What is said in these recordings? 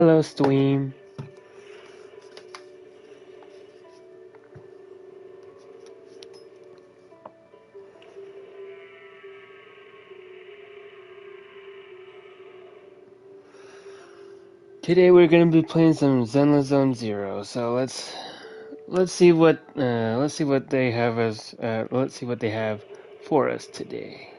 Hello, Stream. Today we're gonna be playing some Zenless Zone Zero. So let's see what they have as let's see what they have for us today.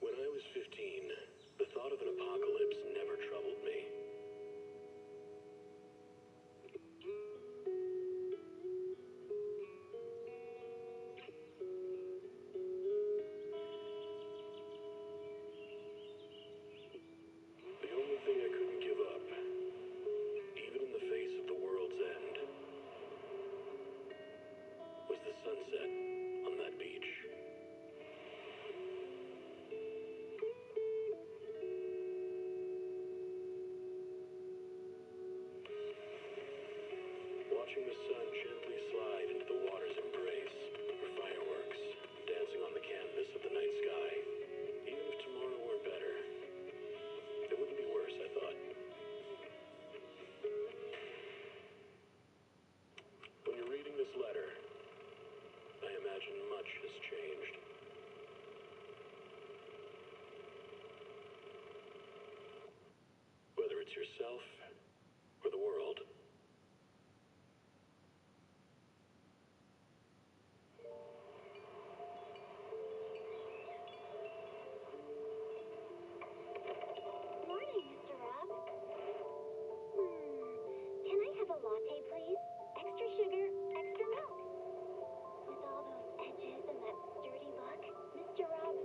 When I was 15, the thought of an apocalypse never troubled me. The only thing I couldn't give up, even in the face of the world's end, was the sunset on that beach. Watching the sun gently slide into the water's embrace, or fireworks dancing on the canvas of the night sky. Even if tomorrow were better, it wouldn't be worse, I thought. When you're reading this letter, I imagine much has changed. Whether it's yourself or the world. Morning, Mr. Rob. Can I have a latte, please? Extra sugar, extra milk. With all those edges and that sturdy look, Mr. Rob,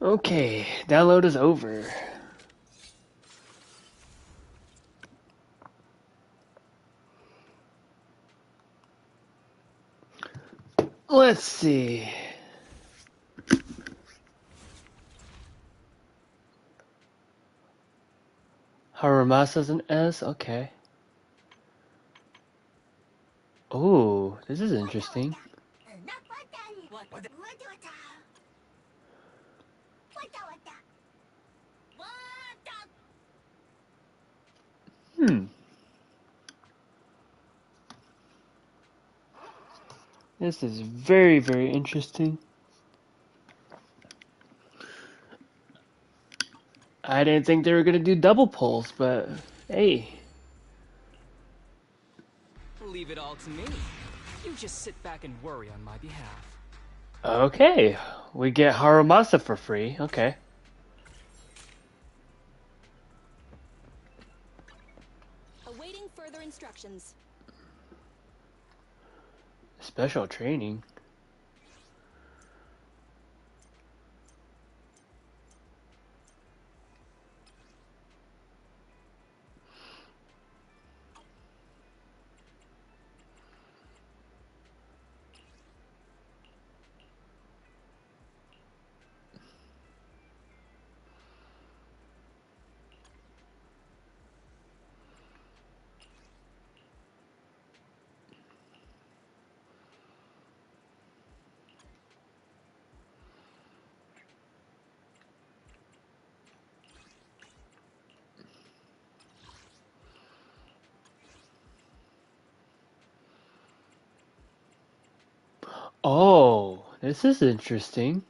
Okay, download is over. Let's see. Haramasa's an S? Okay. Oh, this is interesting. Hmm. This is very, very interesting. I didn't think they were gonna do double pulls, but hey. Leave it all to me. You just sit back and worry on my behalf. Okay. We get Haramasa for free. Okay. Awaiting further instructions. Special training. Oh, this is interesting.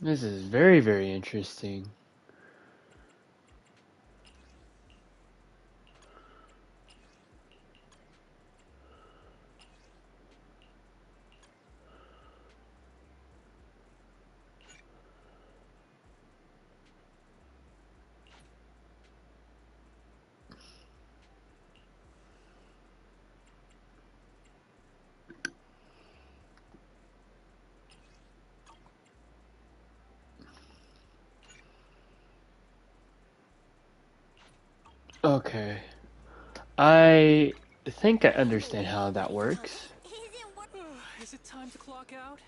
This is very, very interesting. Okay. I think I understand how that works. Is it time to clock out?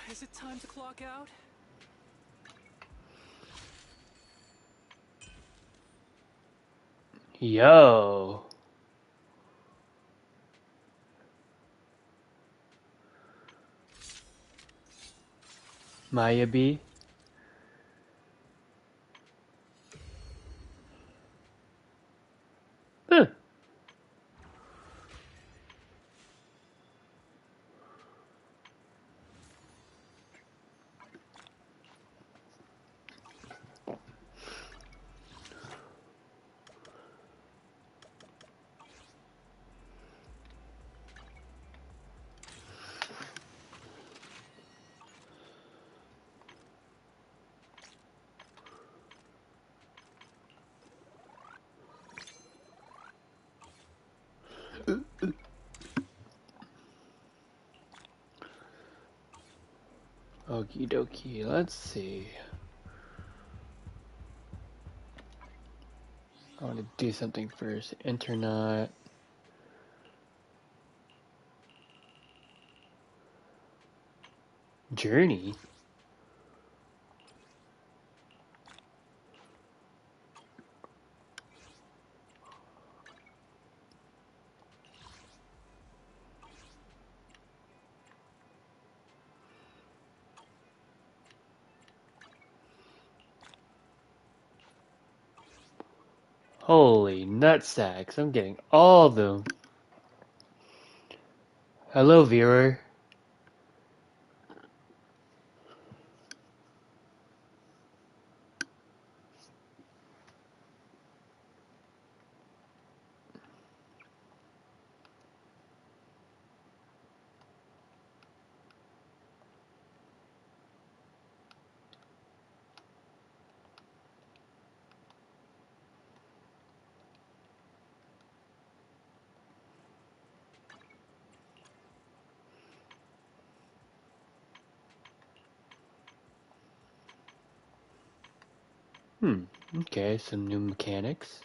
Is it time to clock out? Yo. Miyabi. Huh. Okie dokie, let's see. I want to do something first. Internet. Journey? Holy nutsacks, I'm getting all of them. Hello, viewer. Okay, some new mechanics.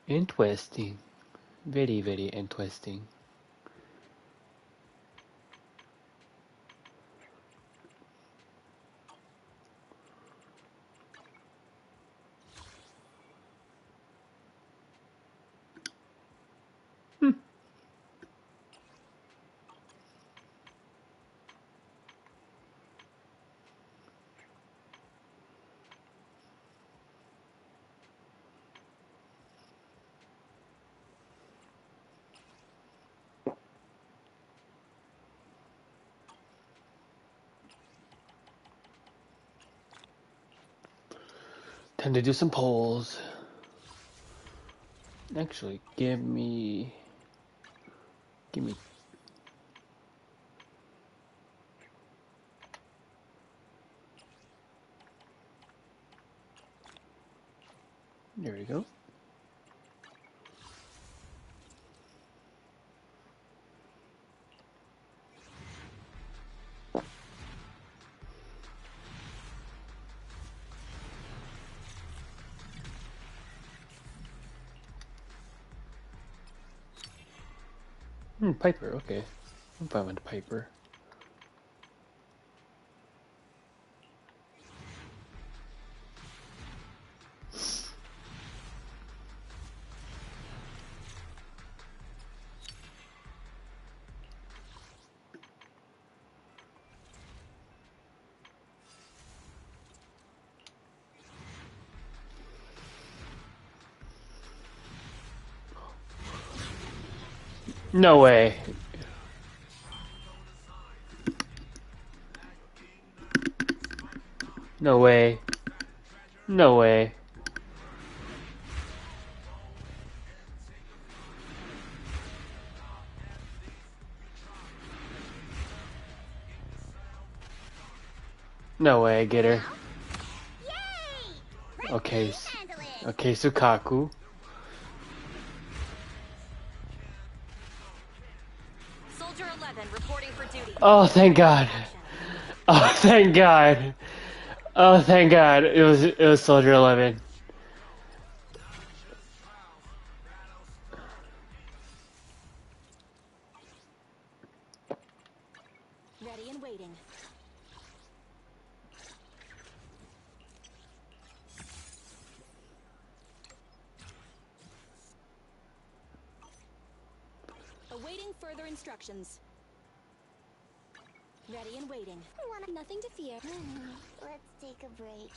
Interesting. Very, very interesting. Time to do some polls. Actually, give me. There we go. Piper, okay. I'm fine with Piper. No way. No way. No way. No way, I get her. Yay! Okay, Handle it! okay, Sukaku. Soldier 11 reporting for duty. Oh, thank God. Oh, thank God. Oh, thank God. It was Soldier 11. Ready and waiting. Awaiting further instructions. Ready and waiting. Nothing to fear. Let's take a break.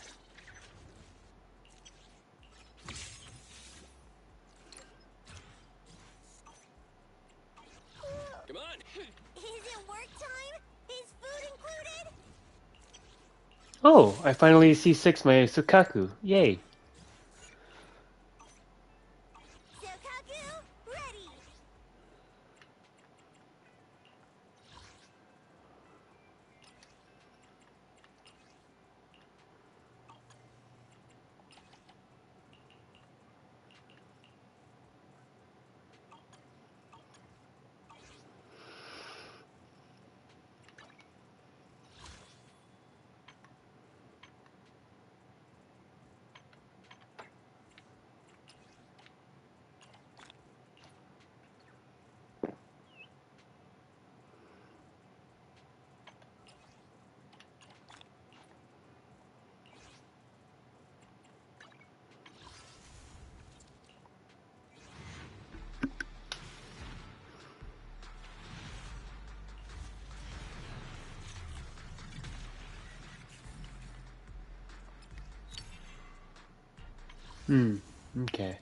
Come on. Is it work time? Is food included? Oh, I finally C6 my Sukaku. Yay. Sokaku, ready! Okay.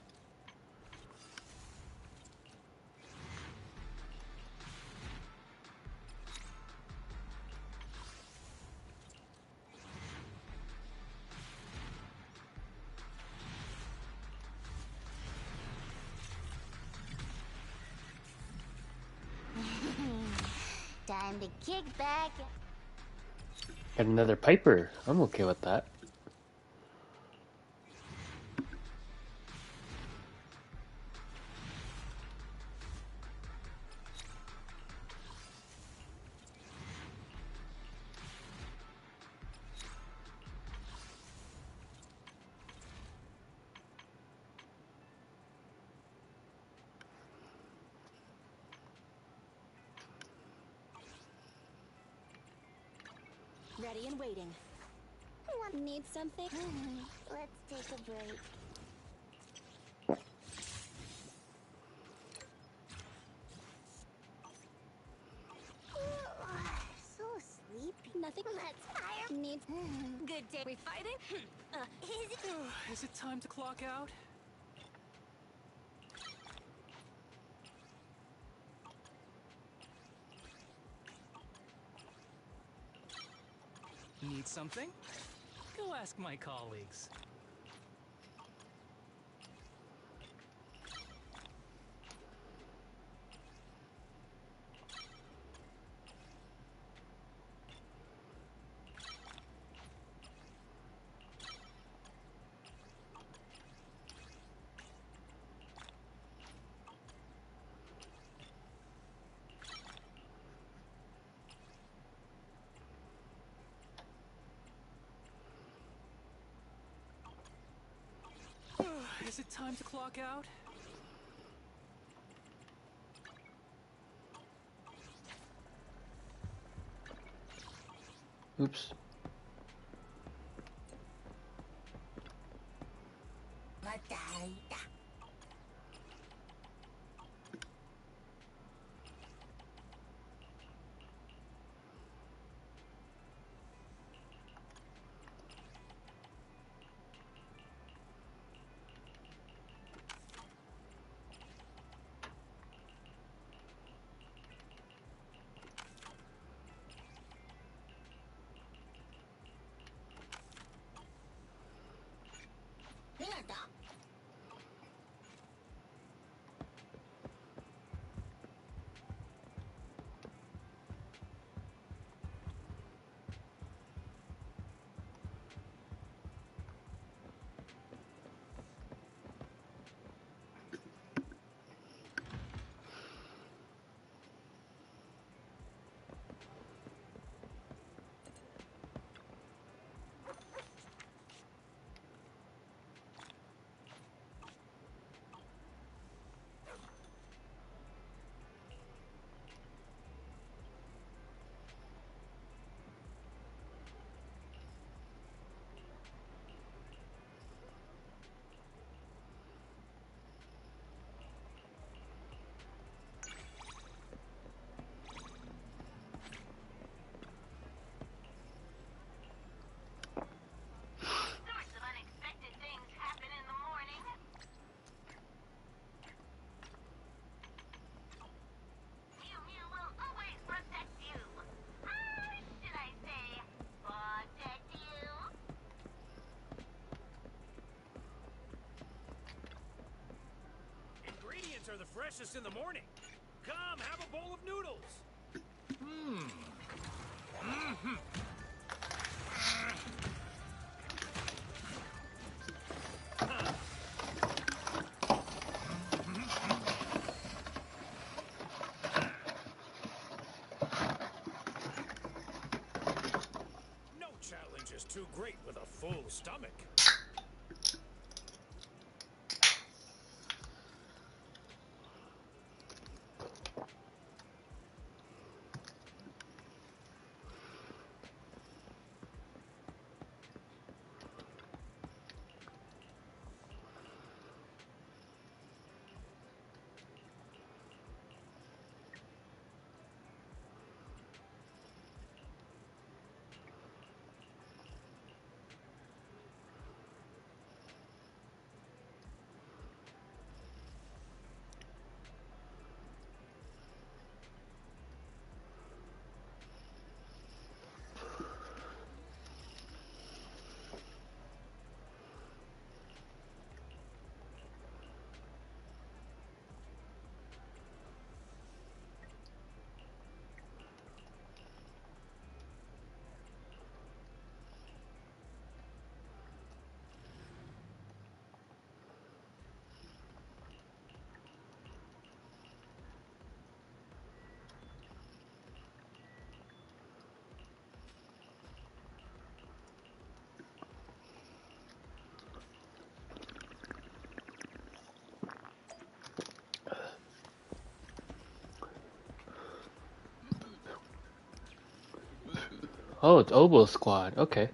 Time to kick back. Got another Piper. I'm okay with that. Ready and waiting. Need something? Let's take a break. So sleepy. Nothing. Let's fire. Need. Good day. We fighting? Is it? Is it time to clock out? Need something? Go ask my colleagues. Is it time to clock out? Oops. delicious in the morning. Come, have a bowl of noodles. No challenge is too great with a full stomach. Oh, it's Oboe Squad. Okay.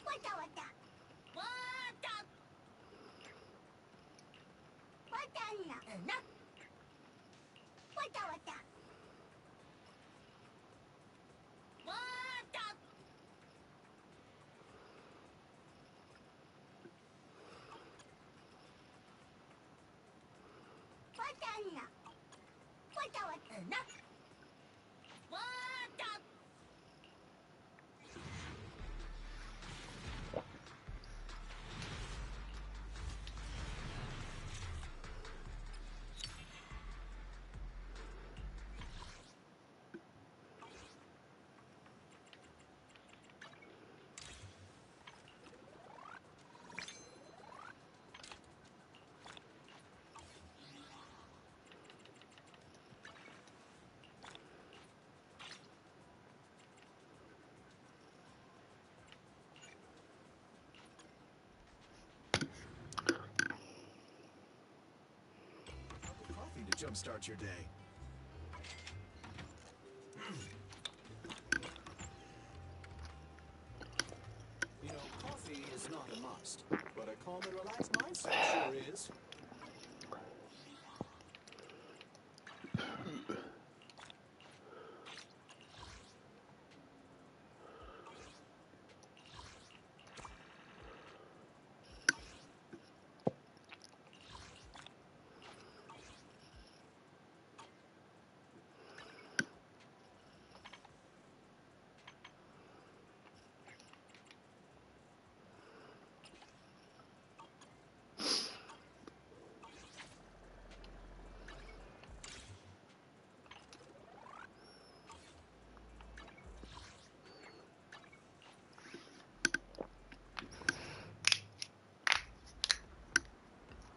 Wata wata. Wata. Wata na. Wata wata. Wata. Wata na. Wata wata na. Wata. Coffee to jumpstart your day. You know, coffee is not a must, but a calm and relaxed mindset sure is.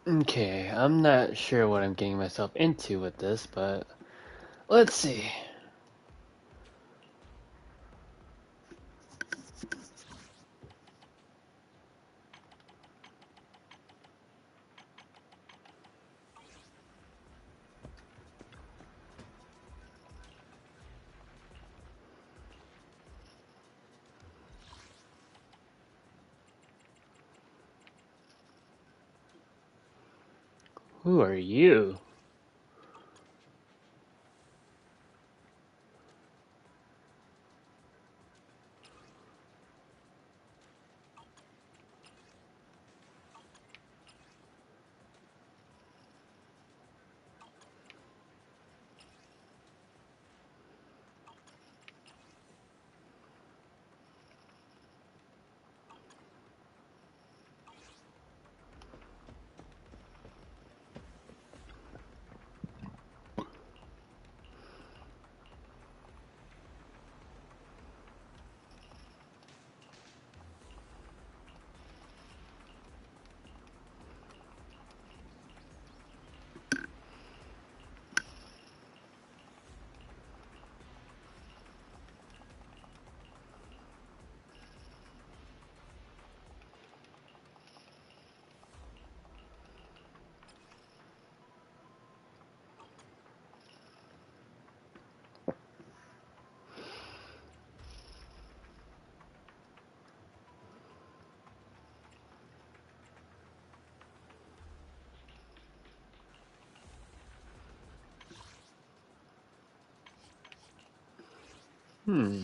Okay, I'm not sure what I'm getting myself into with this, but let's see. Who are you? Hmm.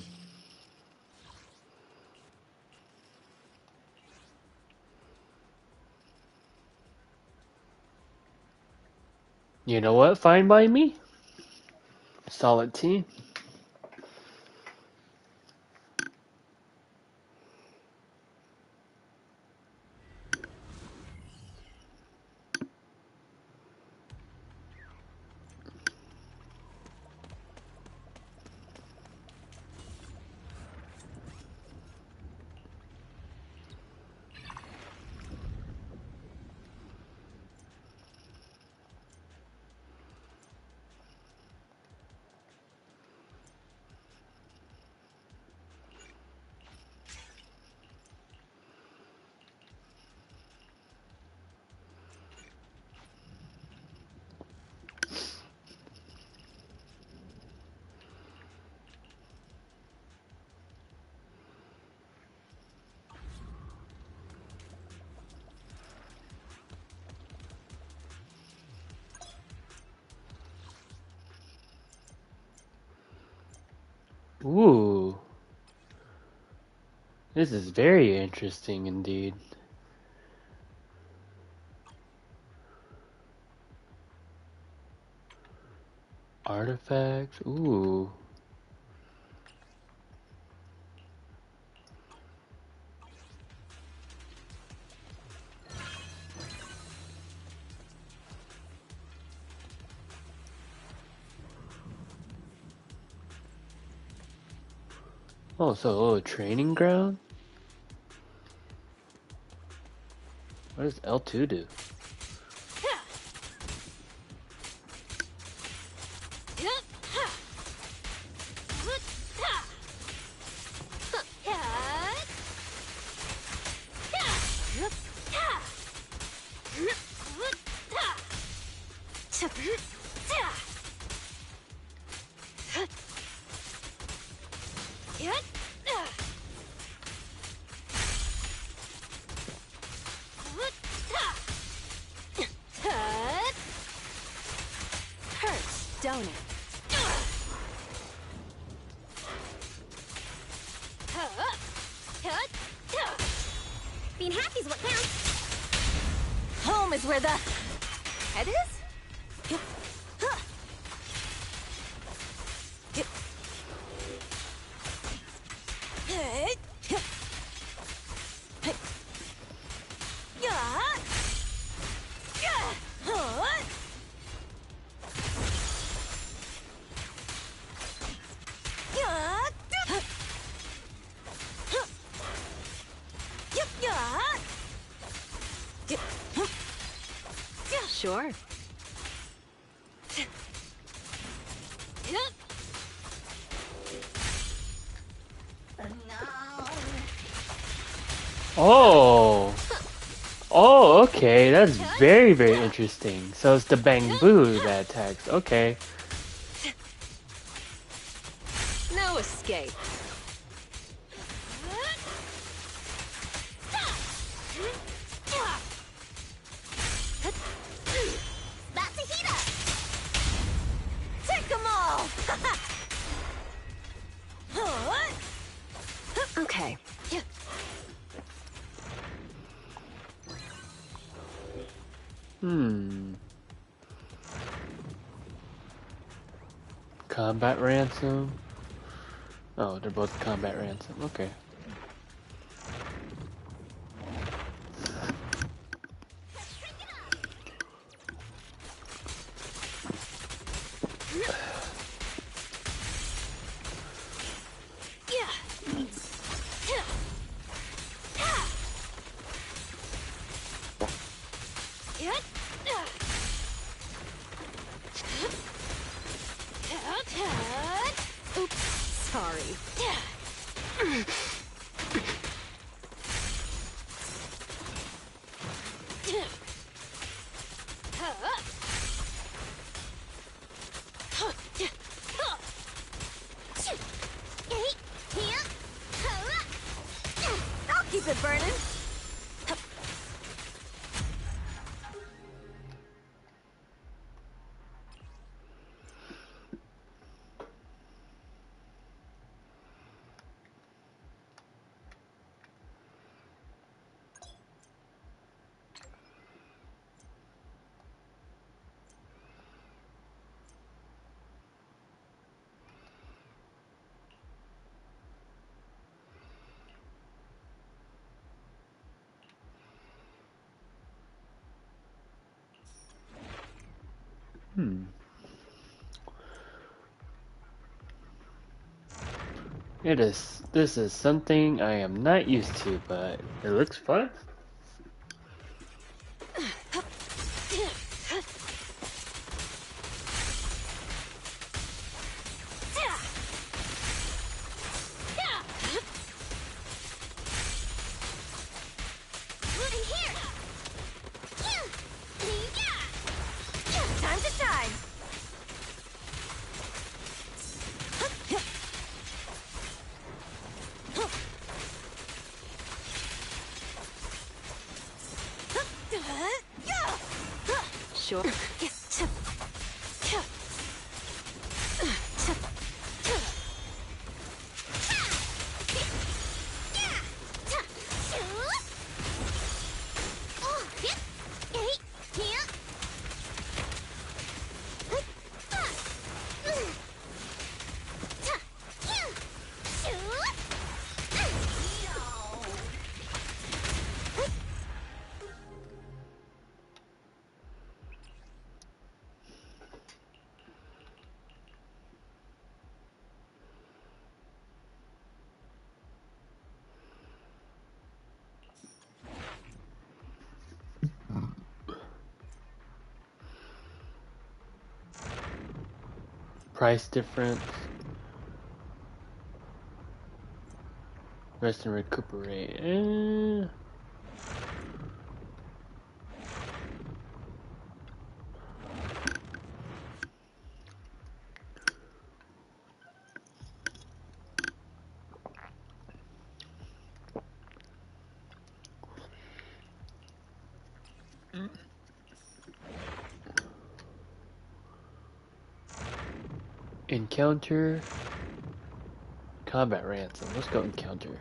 You know what? Fine by me. Solid team. Ooh. This is very interesting indeed. Artifacts. Ooh. Oh, so a little training ground? What does L2 do? Hurts, don't it? Being happy's what counts. Home is where the head is? Sure. Oh! Oh, okay. That's very, very interesting. So it's the Bang Boo that attacks. Okay. No escape. Okay. Combat ransom. Oh, they're both combat ransom. Okay. Oops, sorry. I'll keep it burning. It is. This is something I am not used to, but it looks fun. Time to shine. Sure. Price difference. Rest and recuperate. Encounter. Combat ransom. Let's go encounter.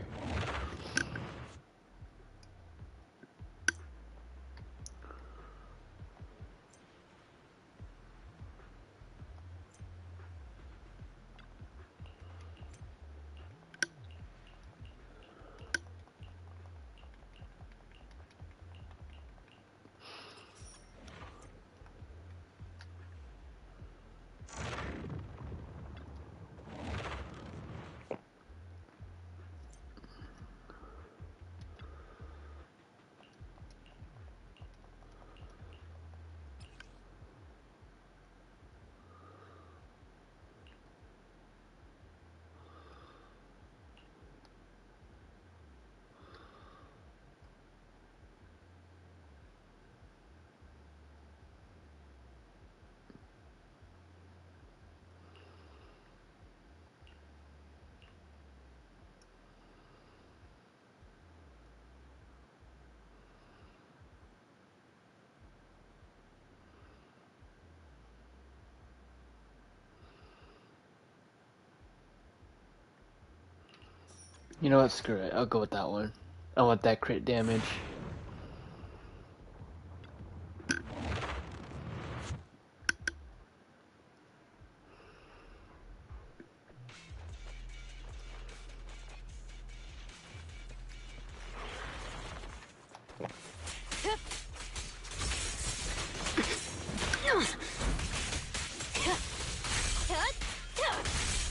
You know what? Screw it. I'll go with that one. I want that crit damage.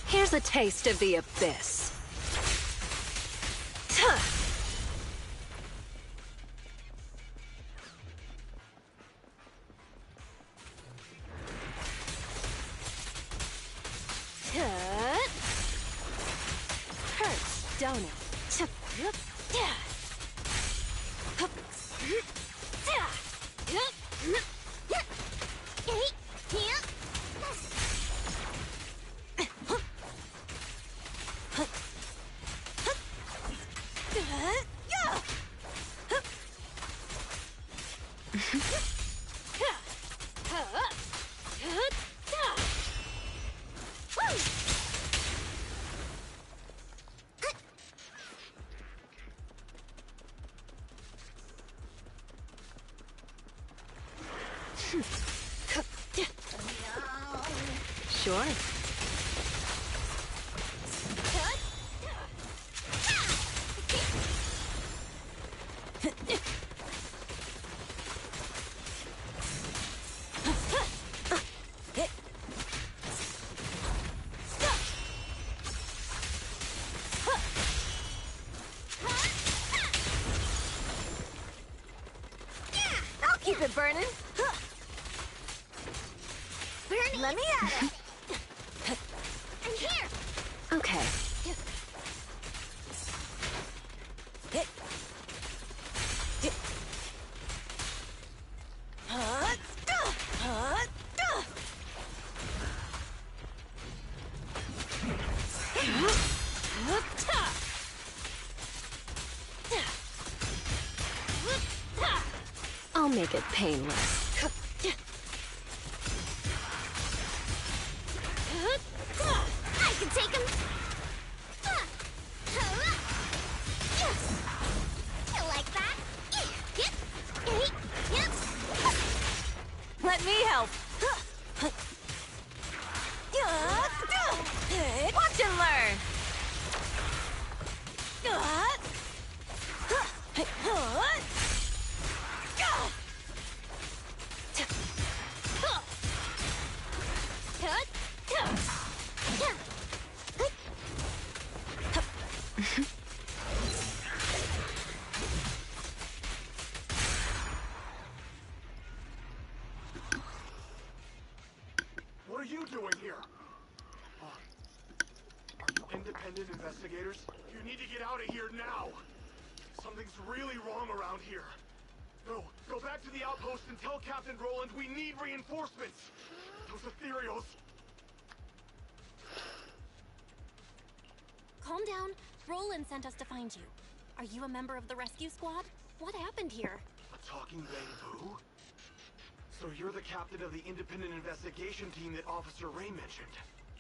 Here's a taste of the abyss. Hurts, don't it? Sure. I'll keep it burning. Let me at it. I'm here. Okay. I'll make it painless. I can take him. You like that? Let me help. Watch and learn. What are you doing here? Are you independent investigators? You need to get out of here now! Something's really wrong around here. Go back to the outpost and tell Captain Roland we need reinforcements! Those ethereals! Calm down. Roland sent us to find you. Are you a member of the rescue squad? What happened here? A talking bamboo? So you're the captain of the independent investigation team that Officer Ray mentioned.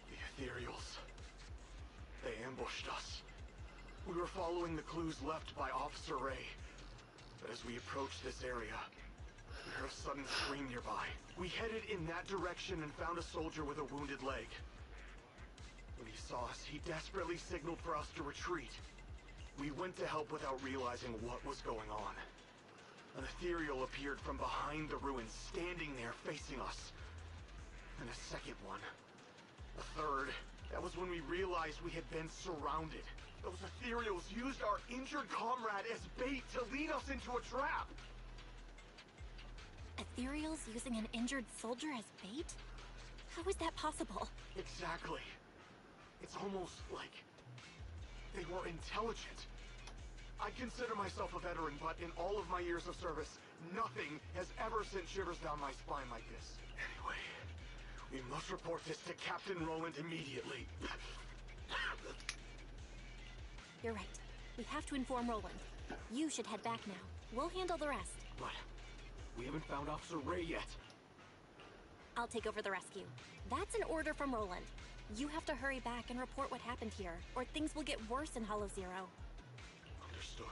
The ethereals. They ambushed us. We were following the clues left by Officer Ray. But as we approached this area, we heard a sudden scream nearby. We headed in that direction and found a soldier with a wounded leg. When he saw us, he desperately signaled for us to retreat. We went to help without realizing what was going on. An ethereal appeared from behind the ruins, standing there facing us. And a second one. A third. That was when we realized we had been surrounded. Those ethereals used our injured comrade as bait to lead us into a trap. Ethereals using an injured soldier as bait? How is that possible? Exactly. It's almost like they were intelligent. I consider myself a veteran, but in all of my years of service, nothing has ever sent shivers down my spine like this. Anyway, we must report this to Captain Roland immediately. You're right. We have to inform Roland. You should head back now. We'll handle the rest. But we haven't found Officer Ray yet. I'll take over the rescue. That's an order from Roland. You have to hurry back and report what happened here, or things will get worse in Hollow Zero. Understood.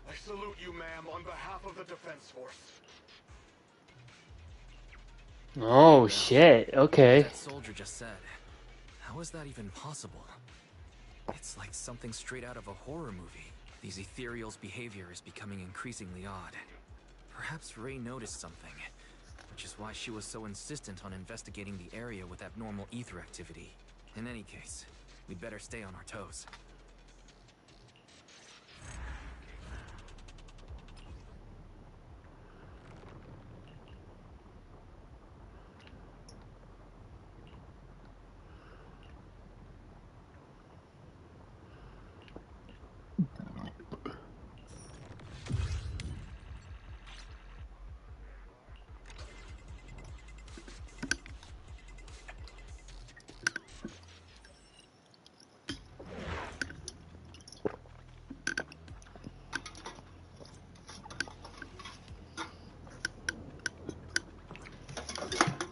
I salute you, ma'am, on behalf of the Defense Force. Oh shit, okay. That soldier just said. How is that even possible? It's like something straight out of a horror movie. These ethereals' behavior is becoming increasingly odd. Perhaps Ray noticed something, which is why she was so insistent on investigating the area with abnormal ether activity. In any case, we'd better stay on our toes.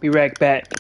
Be right back.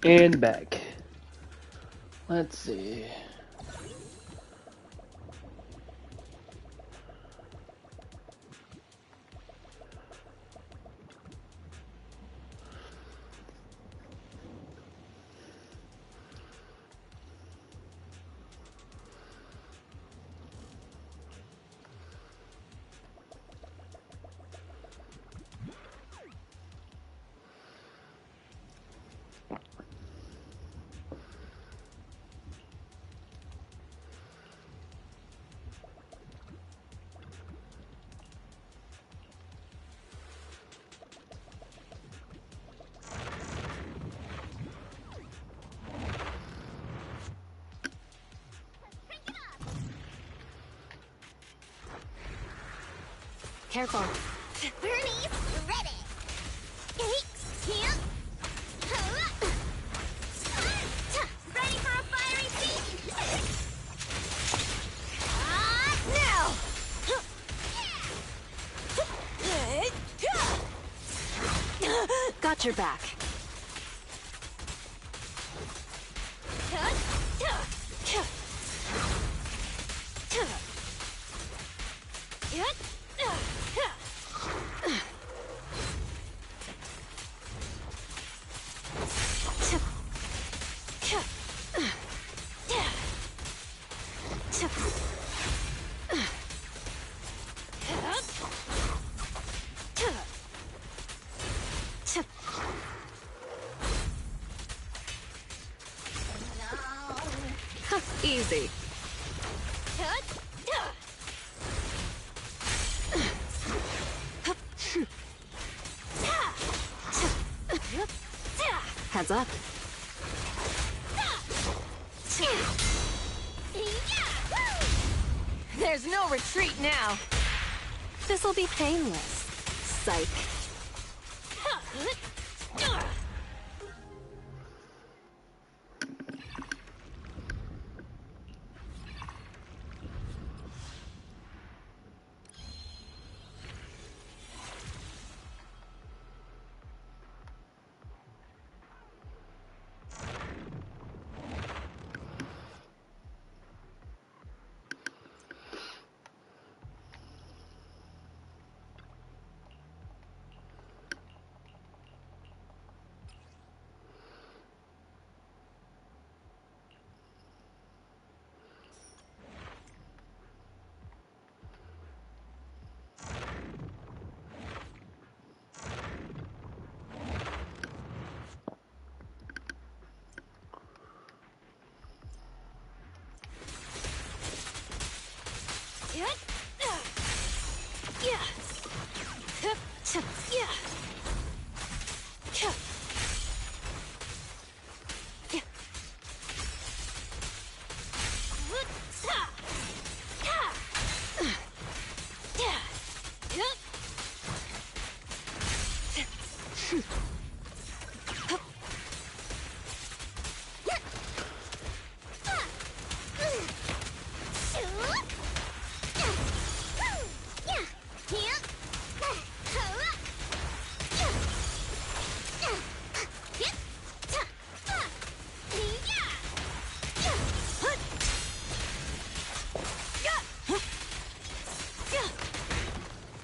And back. Let's see. Careful. Bernie's ready. Ready for a fiery feast? Now! Got your back. Easy. Heads up. There's no retreat now. This'll be painless. Psych.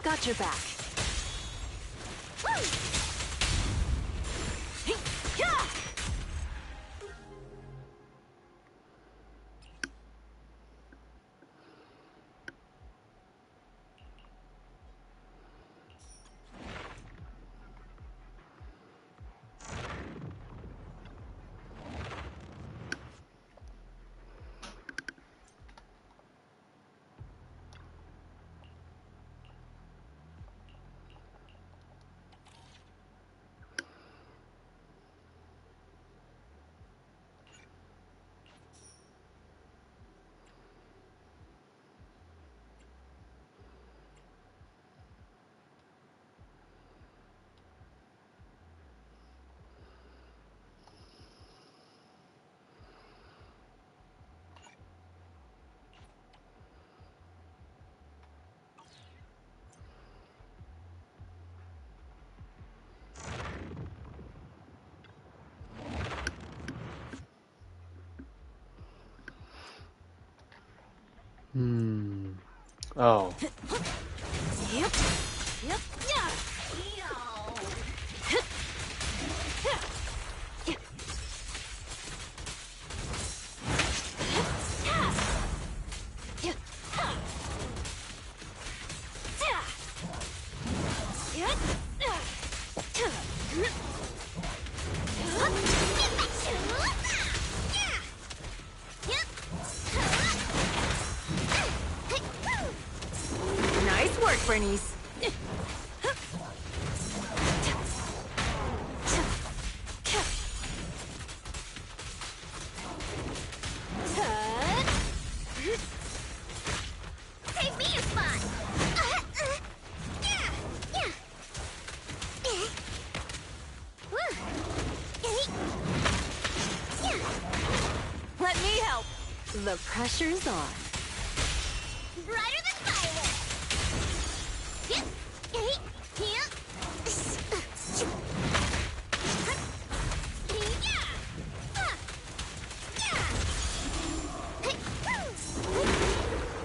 Got your back. Oh. Yep. Yep. Yeah. Nice work, Bernice. Take me a spot. The pressure's on. Brighter than fireworks!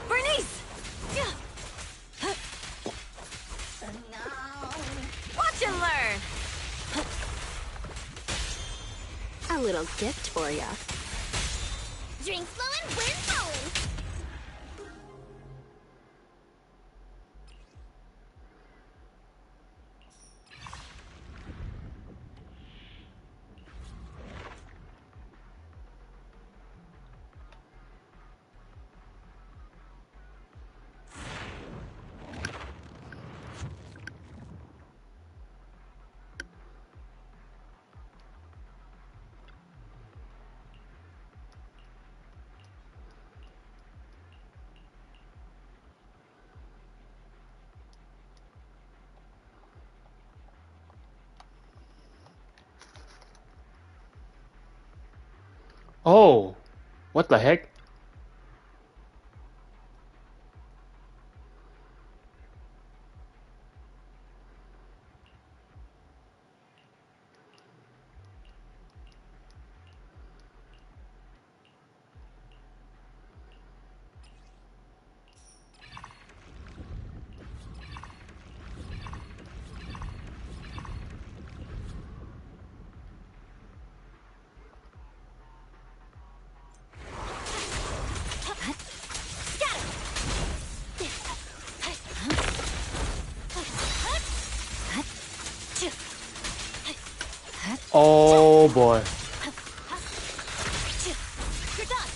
Bernice! Watch and learn! A little gift for ya. Drink flowing, wind blowing! Oh, what the heck? Oh boy. You're done!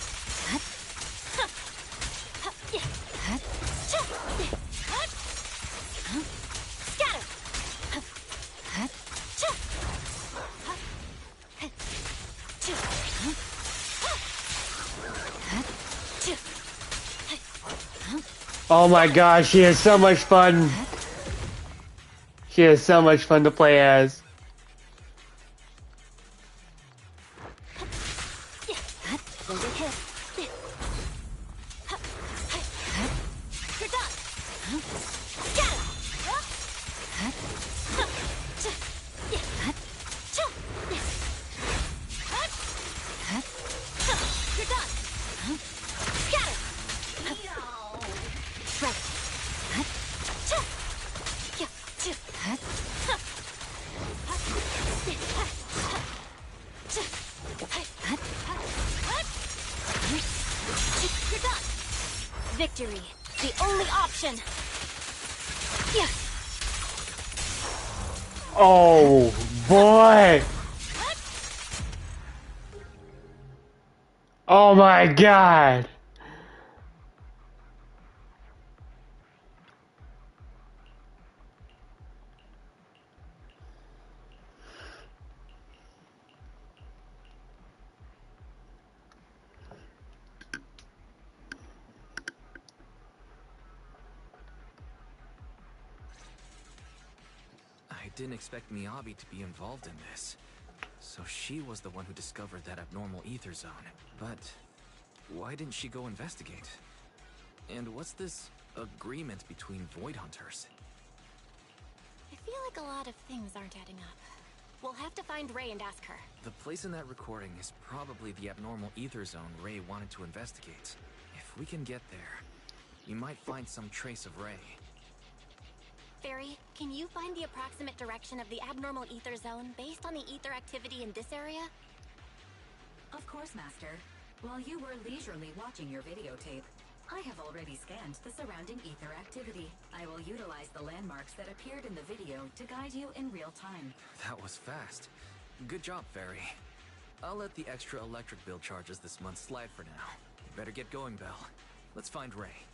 Oh my gosh, she has so much fun. She has so much fun to play as. There's a hit. You're done! Get him! You're done! Get him! Right. You're done! Victory, the only option! Yeah. Oh boy. Oh my god. I didn't expect Miyabi to be involved in this. So she was the one who discovered that abnormal ether zone. But why didn't she go investigate? And what's this agreement between Void Hunters? I feel like a lot of things aren't adding up. We'll have to find Ray and ask her. The place in that recording is probably the abnormal ether zone Ray wanted to investigate. If we can get there, we might find some trace of Ray. Fairy, can you find the approximate direction of the abnormal ether zone based on the ether activity in this area? Of course, Master. While you were leisurely watching your videotape, I have already scanned the surrounding ether activity. I will utilize the landmarks that appeared in the video to guide you in real time. That was fast. Good job, Fairy. I'll let the extra electric bill charges this month slide for now. You better get going, Belle. Let's find Ray.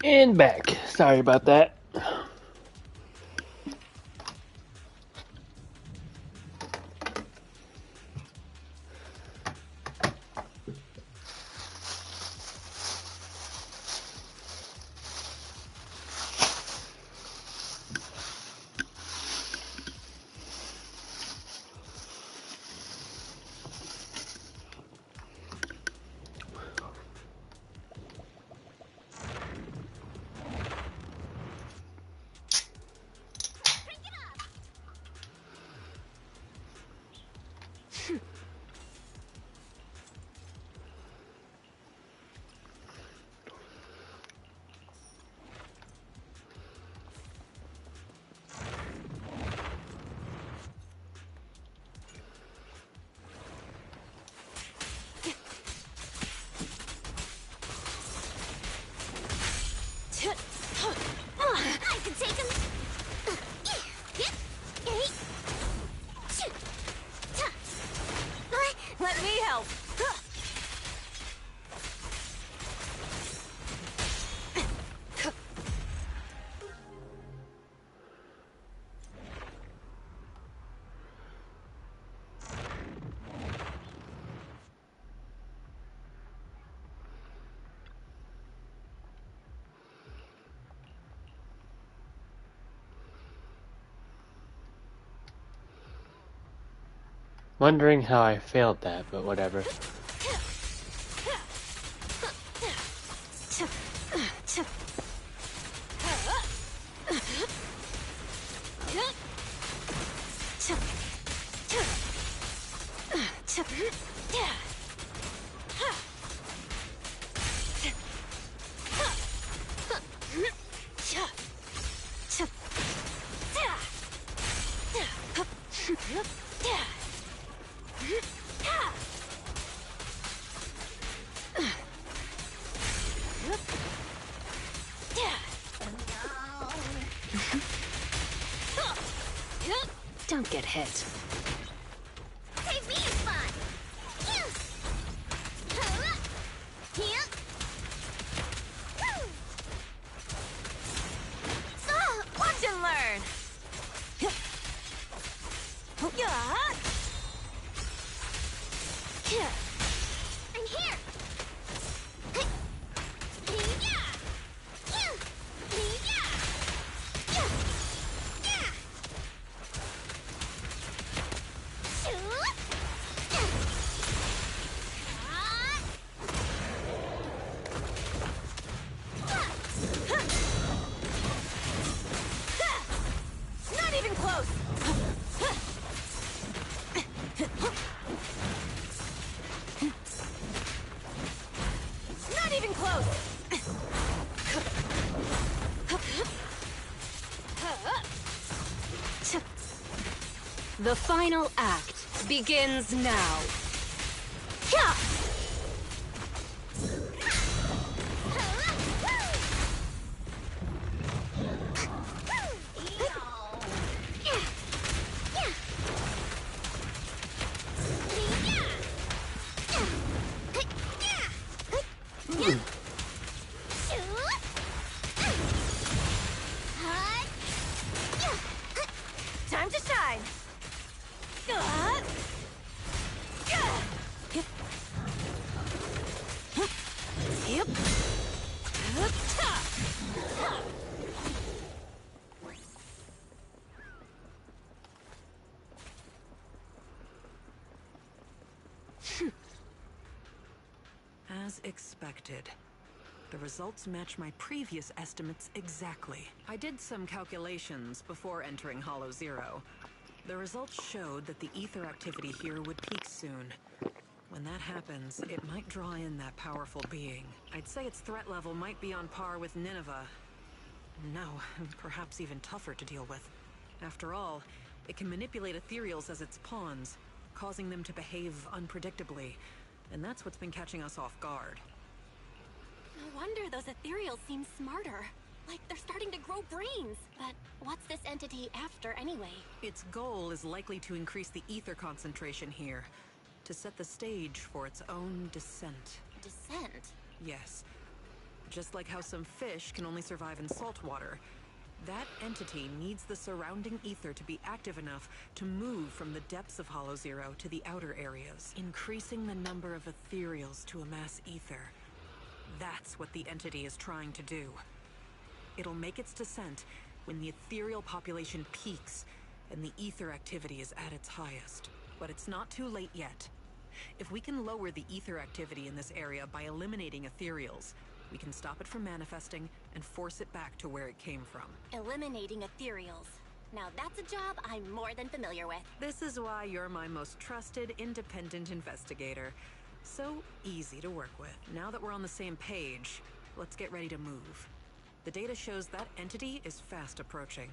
And back. Sorry about that. I can take him. Let me help. Wondering how I failed that, but whatever. Don't get hit. Hey, me is fun. Watch and learn. I'm here. Not even close. Not even close. The final act begins now. Time to shine. Yep. As expected. The results match my previous estimates exactly. I did some calculations before entering Hollow Zero. The results showed that the ether activity here would peak soon. When that happens, it might draw in that powerful being. I'd say its threat level might be on par with Nineveh. No, perhaps even tougher to deal with. After all, it can manipulate ethereals as its pawns, causing them to behave unpredictably. And that's what's been catching us off guard. No wonder those ethereals seem smarter. Like they're starting to grow brains. But what's this entity after anyway? Its goal is likely to increase the ether concentration here, to set the stage for its own descent. Descent? Yes. Just like how some fish can only survive in salt water, that entity needs the surrounding ether to be active enough to move from the depths of Hollow Zero to the outer areas, increasing the number of ethereals to amass ether. That's what the entity is trying to do. It'll make its descent when the ethereal population peaks and the ether activity is at its highest. But it's not too late yet. If we can lower the ether activity in this area by eliminating ethereals, we can stop it from manifesting and force it back to where it came from. Eliminating ethereals. Now that's a job I'm more than familiar with. This is why you're my most trusted, independent investigator. So easy to work with. Now that we're on the same page, let's get ready to move. The data shows that entity is fast approaching.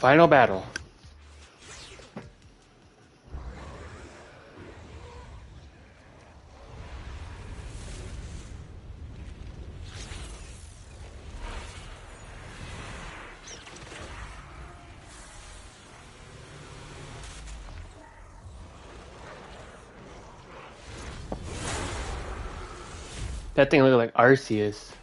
Final battle. That thing looked like Arceus.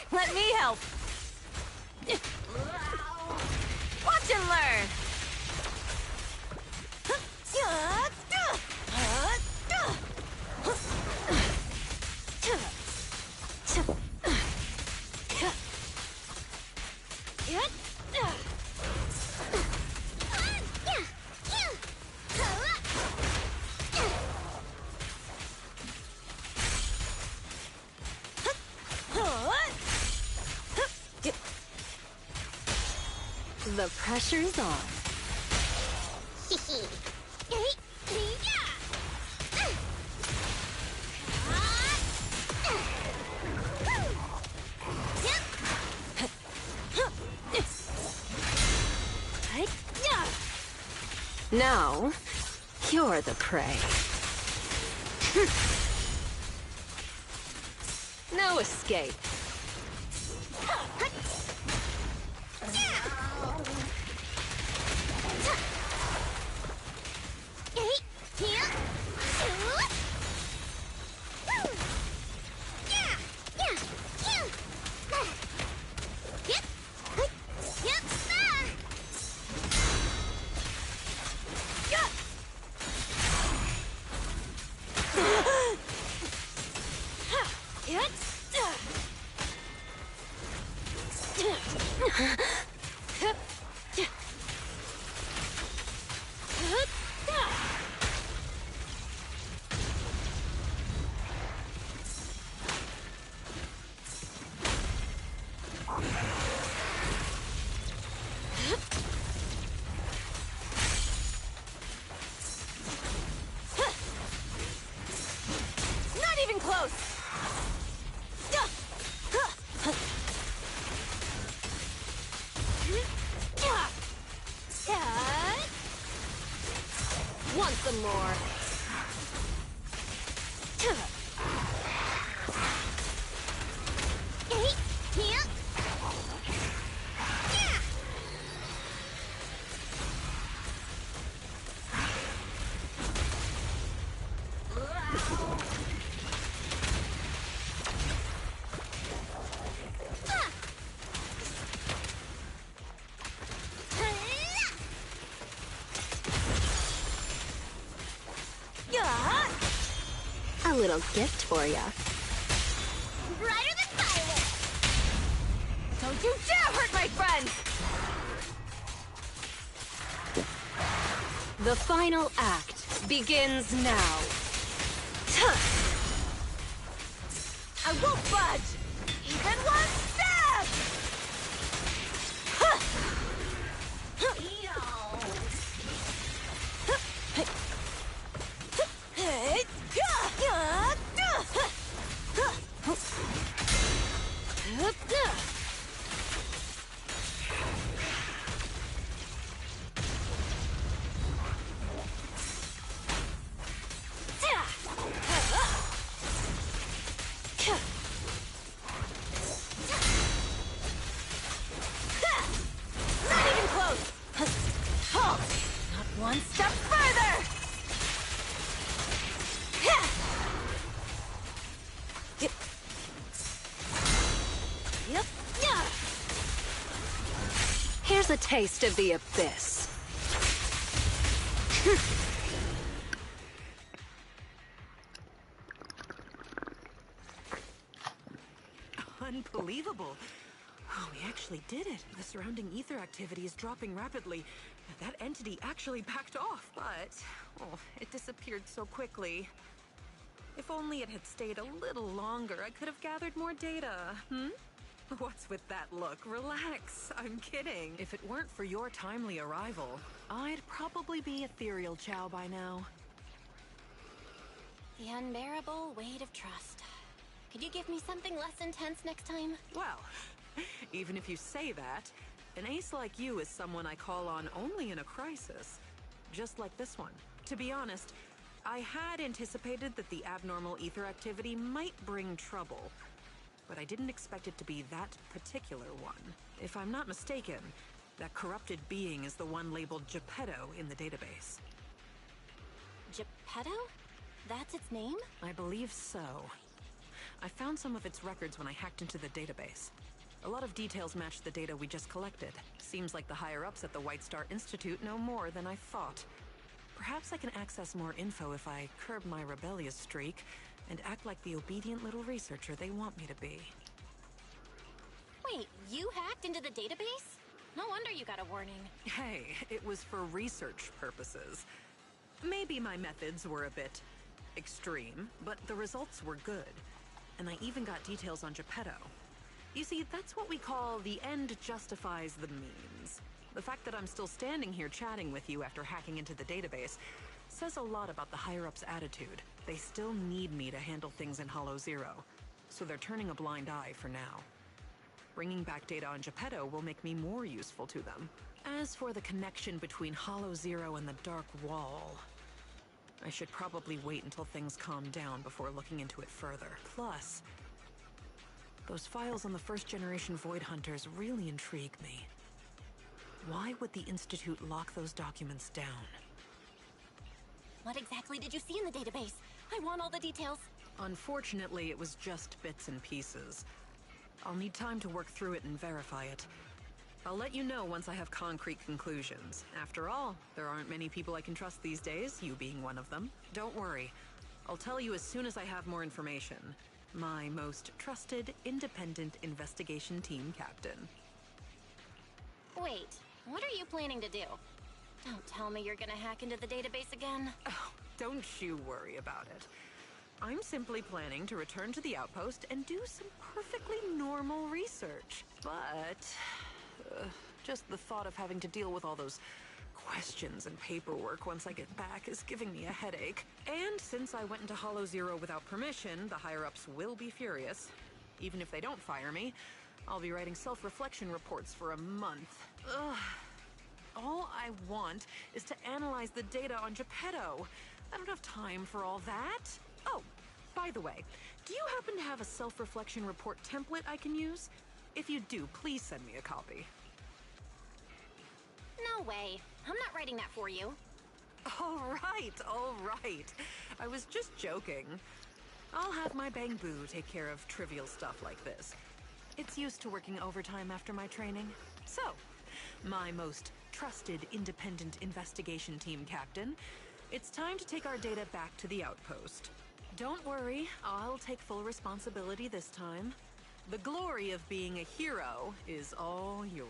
Let me help. Watch and learn. The pressure's on. Now, you're the prey. No escape. close! Want some more? A little gift for ya. Brighter than fireworks! Don't you dare hurt my friend! The final act begins now. I won't budge! Even one step! Not even close! Halt! Not one step further! Yep. Here's a taste of the abyss. Unbelievable. Oh, we actually did it. The surrounding ether activity is dropping rapidly. That entity actually backed off, but oh, it disappeared so quickly. If only it had stayed a little longer, I could have gathered more data. What's with that look? Relax. I'm kidding. If it weren't for your timely arrival, I'd probably be ethereal Chow by now. The unbearable weight of trust. Could you give me something less intense next time? Well, even if you say that, an ace like you is someone I call on only in a crisis. Just like this one. To be honest, I had anticipated that the abnormal ether activity might bring trouble, but I didn't expect it to be that particular one. If I'm not mistaken, that corrupted being is the one labeled Geppetto in the database. Geppetto? That's its name? I believe so. I found some of its records when I hacked into the database. A lot of details match the data we just collected. Seems like the higher-ups at the White Star Institute know more than I thought. Perhaps I can access more info if I curb my rebellious streak and act like the obedient little researcher they want me to be. Wait, you hacked into the database? No wonder you got a warning. Hey, it was for research purposes. Maybe my methods were a bit extreme, but the results were good. And I even got details on Geppetto. You see, that's what we call the end justifies the means. The fact that I'm still standing here chatting with you after hacking into the database says a lot about the higher-ups' attitude. They still need me to handle things in Hollow Zero, so they're turning a blind eye for now. Bringing back data on Geppetto will make me more useful to them. As for the connection between Hollow Zero and the Dark Wall, I should probably wait until things calm down before looking into it further. Plus, those files on the first-generation Void Hunters really intrigue me. Why would the Institute lock those documents down? What exactly did you see in the database? I want all the details. Unfortunately, it was just bits and pieces. I'll need time to work through it and verify it. I'll let you know once I have concrete conclusions. After all, there aren't many people I can trust these days, you being one of them. Don't worry. I'll tell you as soon as I have more information. My most trusted, independent investigation team captain. Wait, what are you planning to do? Don't tell me you're gonna hack into the database again. Oh, don't you worry about it. I'm simply planning to return to the outpost and do some perfectly normal research. But just the thought of having to deal with all those questions and paperwork once I get back is giving me a headache. And since I went into Hollow Zero without permission, the higher-ups will be furious. Even if they don't fire me, I'll be writing self-reflection reports for a month. Ugh. All I want is to analyze the data on Geppetto. I don't have time for all that. Oh, by the way, do you happen to have a self-reflection report template I can use? If you do, please send me a copy. No way. I'm not writing that for you. All right. I was just joking. I'll have my Bang Boo take care of trivial stuff like this. It's used to working overtime after my training. So, my most trusted independent investigation team captain, it's time to take our data back to the outpost. Don't worry, I'll take full responsibility this time. The glory of being a hero is all yours.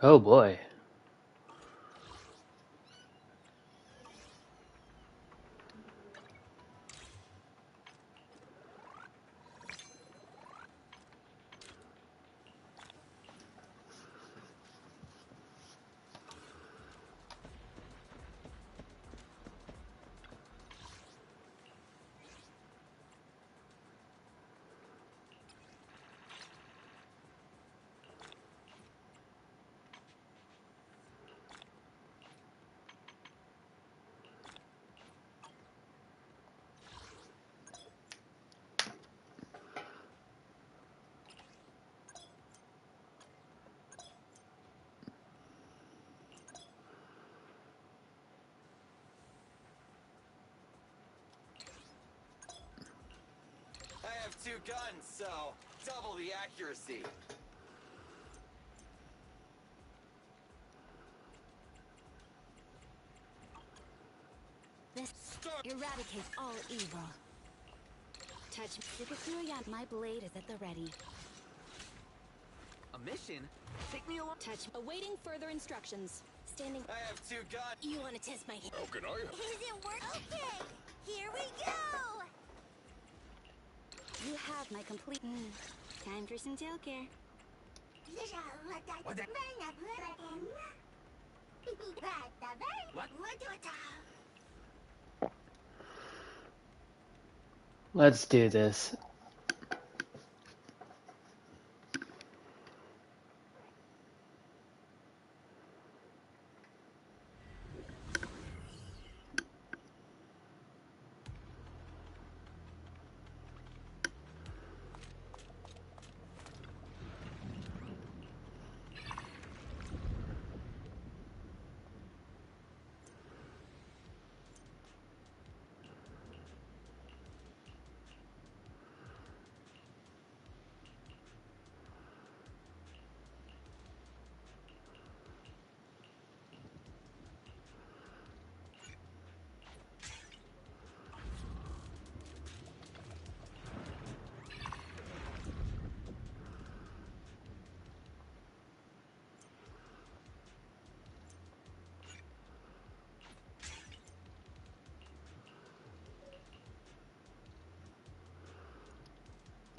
Oh boy. I have 2 guns, so double the accuracy. This eradicates all evil. Touch Sukasuya. My blade is at the ready. A mission? Take me along. Touch. Awaiting further instructions. Standing. I have 2 guns. You want to test my hand? How can I help? Is it work? Okay, here we go. You have my complete. Time for some tail care. What the? Let's do this.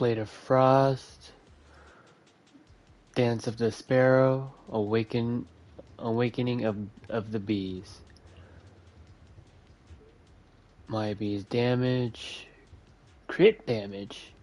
Blade of Frost, Dance of the Sparrow, Awakening of the Bees. Miyabi's damage, crit damage.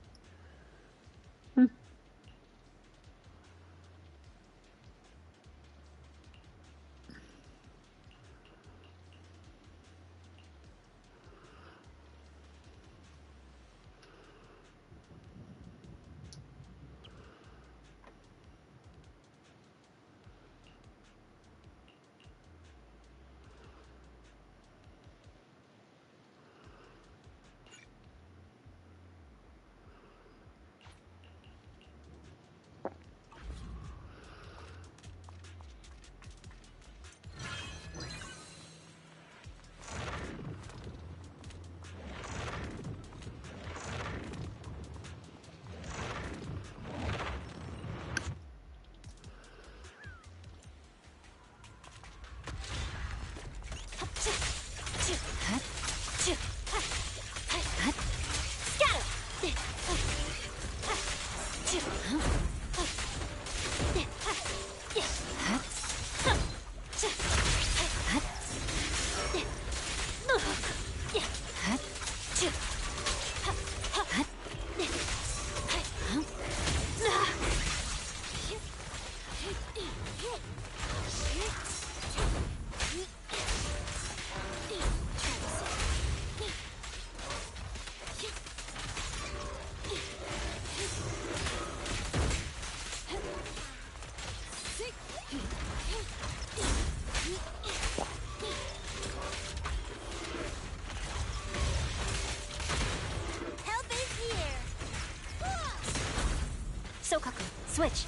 Sokaku, switch.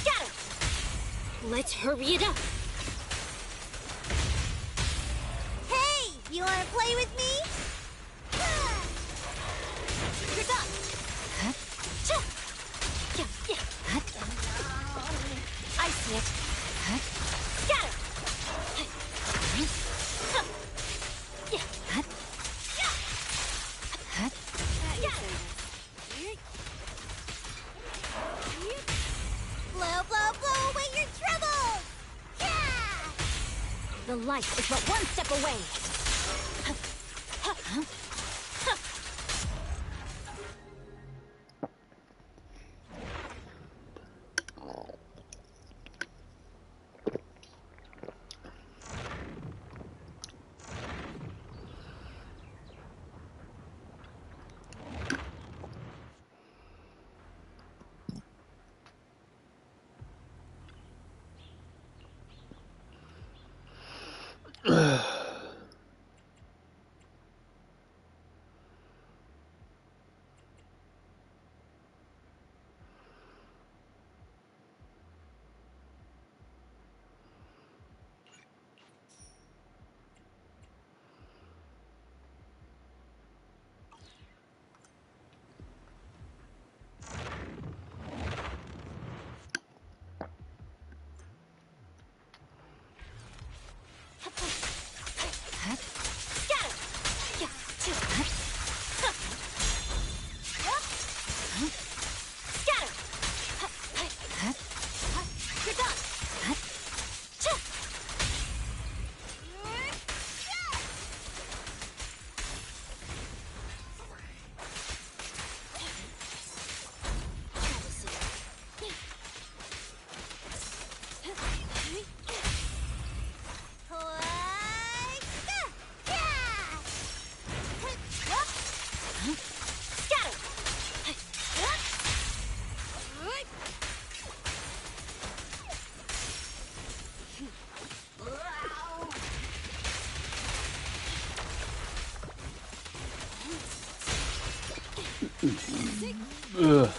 Scatter! Let's hurry it up. Hey, you wanna play with me? You're done. I see it. Scatter! Blow, blow, blow away your troubles! Yeah! The light is but one step away. Ugh.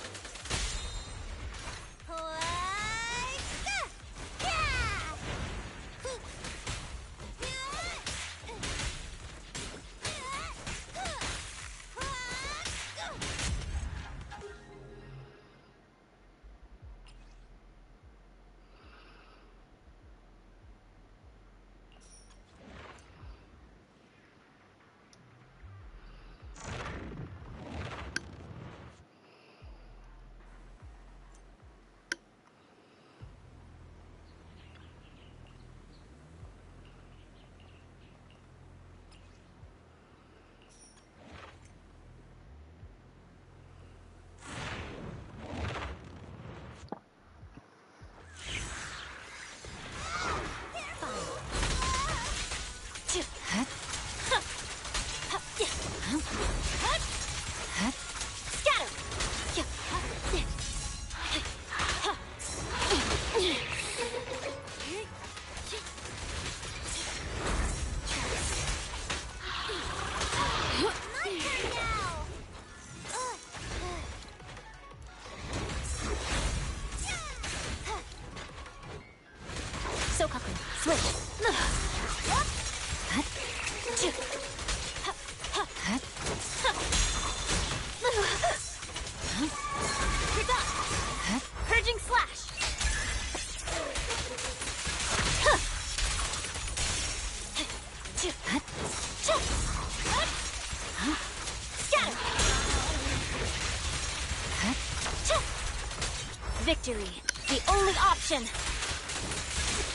Victory, the only option.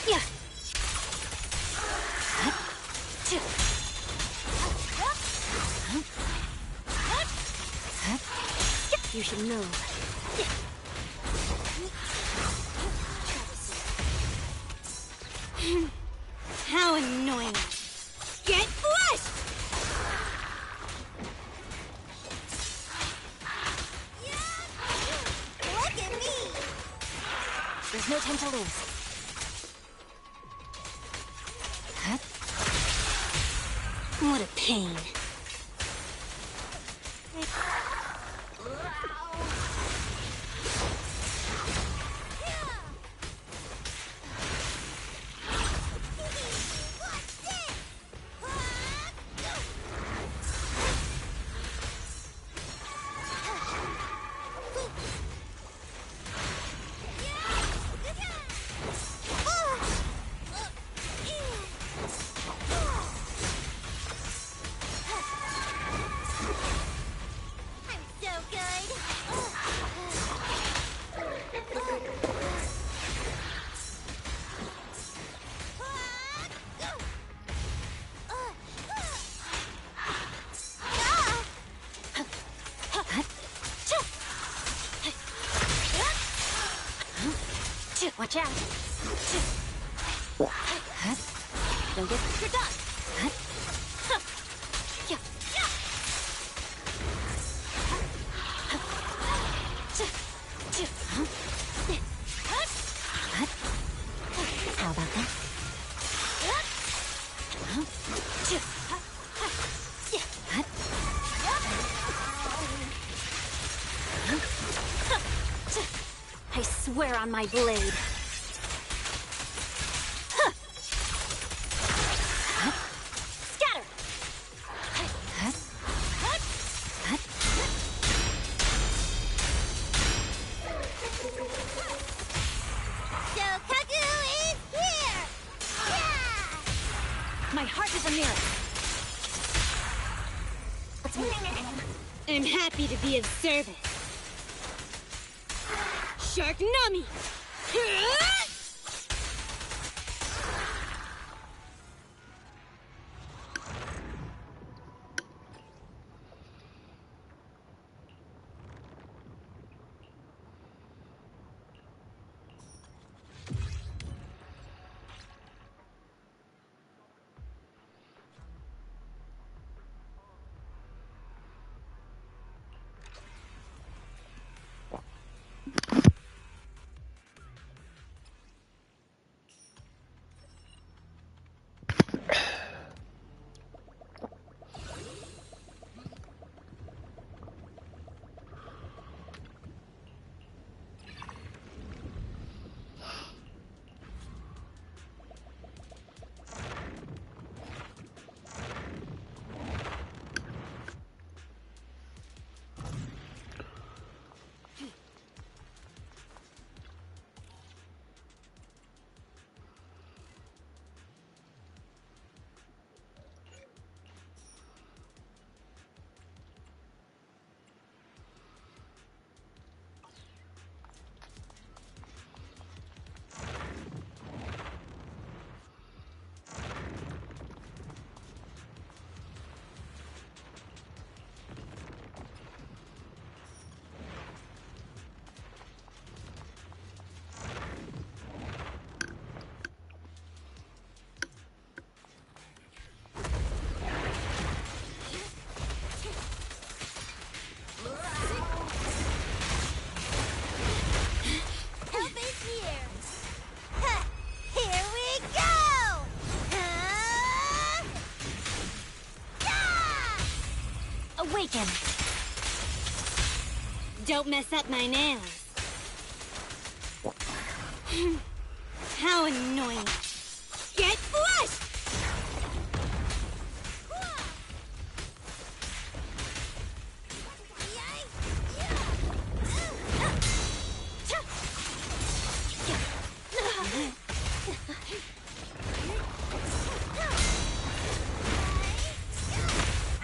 Yeah. You should move. How annoying. Get flushed! Look at me! There's no time to lose. What a pain. Watch out! Don't get your done. How about that? I swear on my blade. My heart is a mirror. I'm happy to be of service. Shark Nami! Awaken! Don't mess up my nails. How annoying. Get flushed!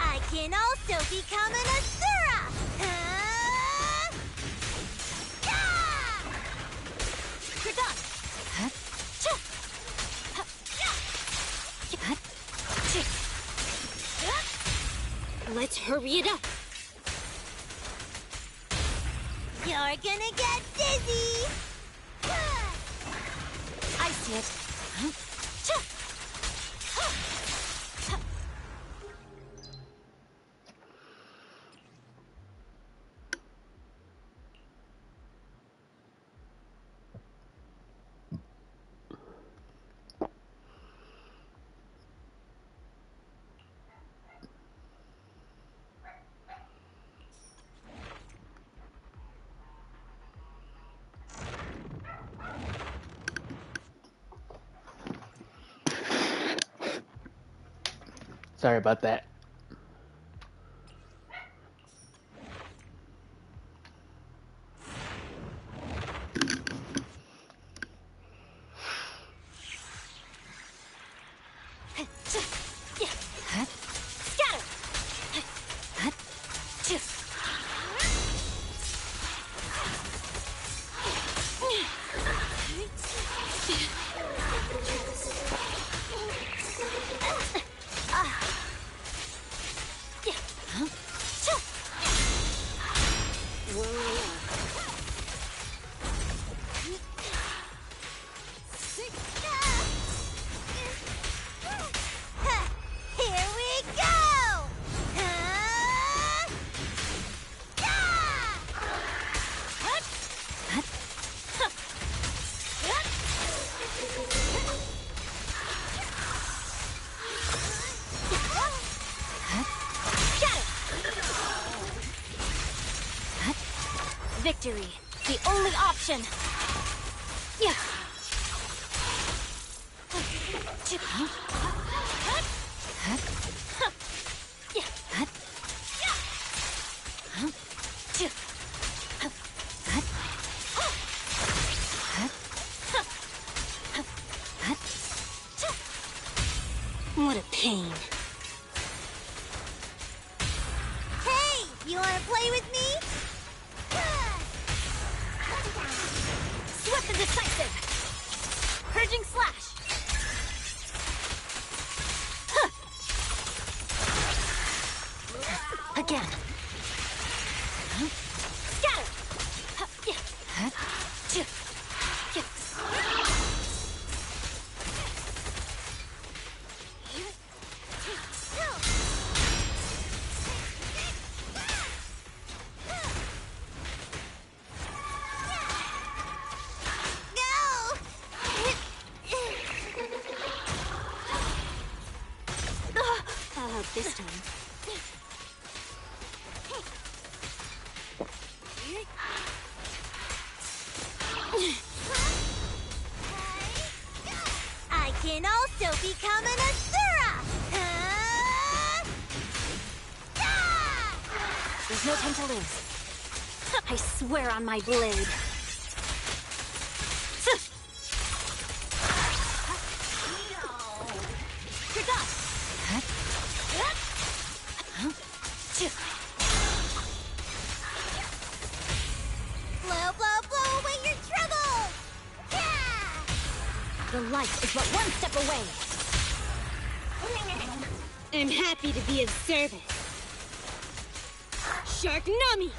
I can also become an Asura! Let's hurry it up. You're gonna get dizzy! I see it. Sorry about that. Victory, the only option. Yeah. What a pain. Hey, you wanna play with me? Swift and decisive! Purging slash! Huh. Again. Scatter! This time. I can also become an Asura! There's no time to lose. I swear on my blade. You're done! Blow, blow, blow away your trouble! Yeah! The light is but one step away. I'm happy to be of service. Shark Nami!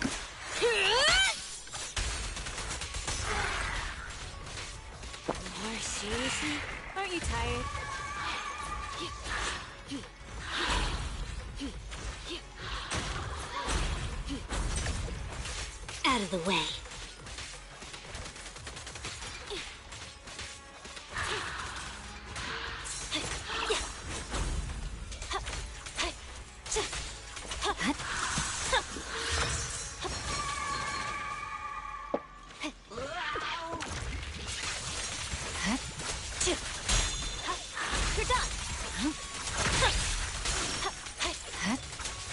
Seriously? Aren't you tired? Out of the way. You're done.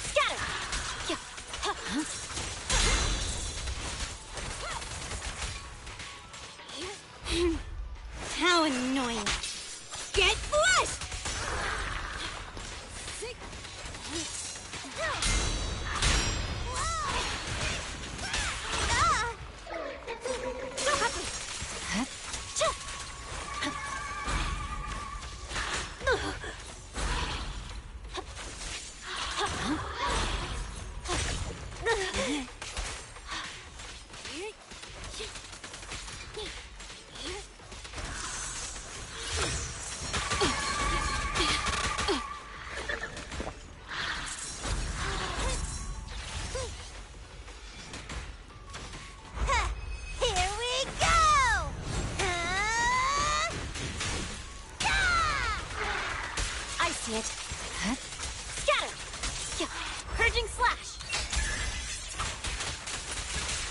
Scatter. How annoying. Get flushed! Charging slash.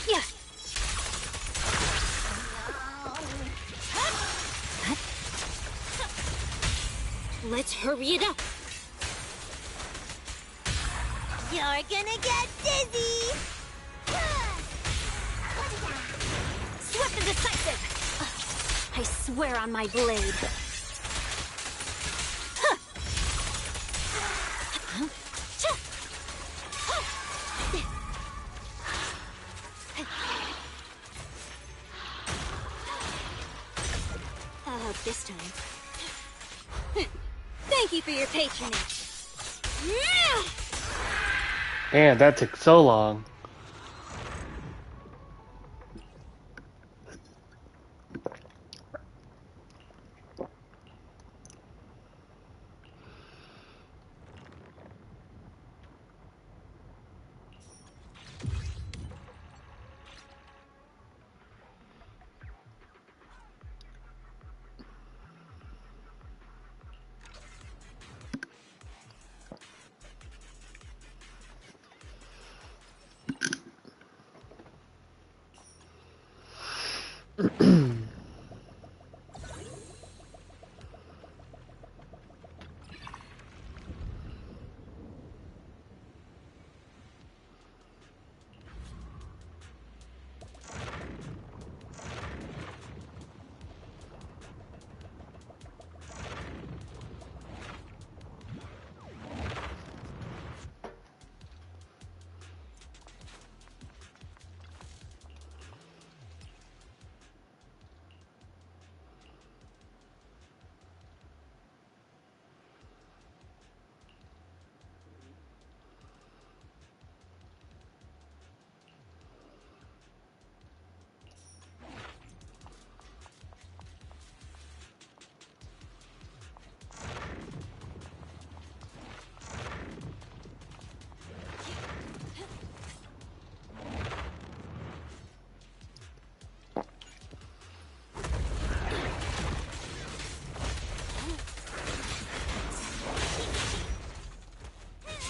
Yeah. Let's hurry it up. You're gonna get dizzy. Swift and decisive. I swear on my blade. This time. Thank you for your patronage. Man, that took so long.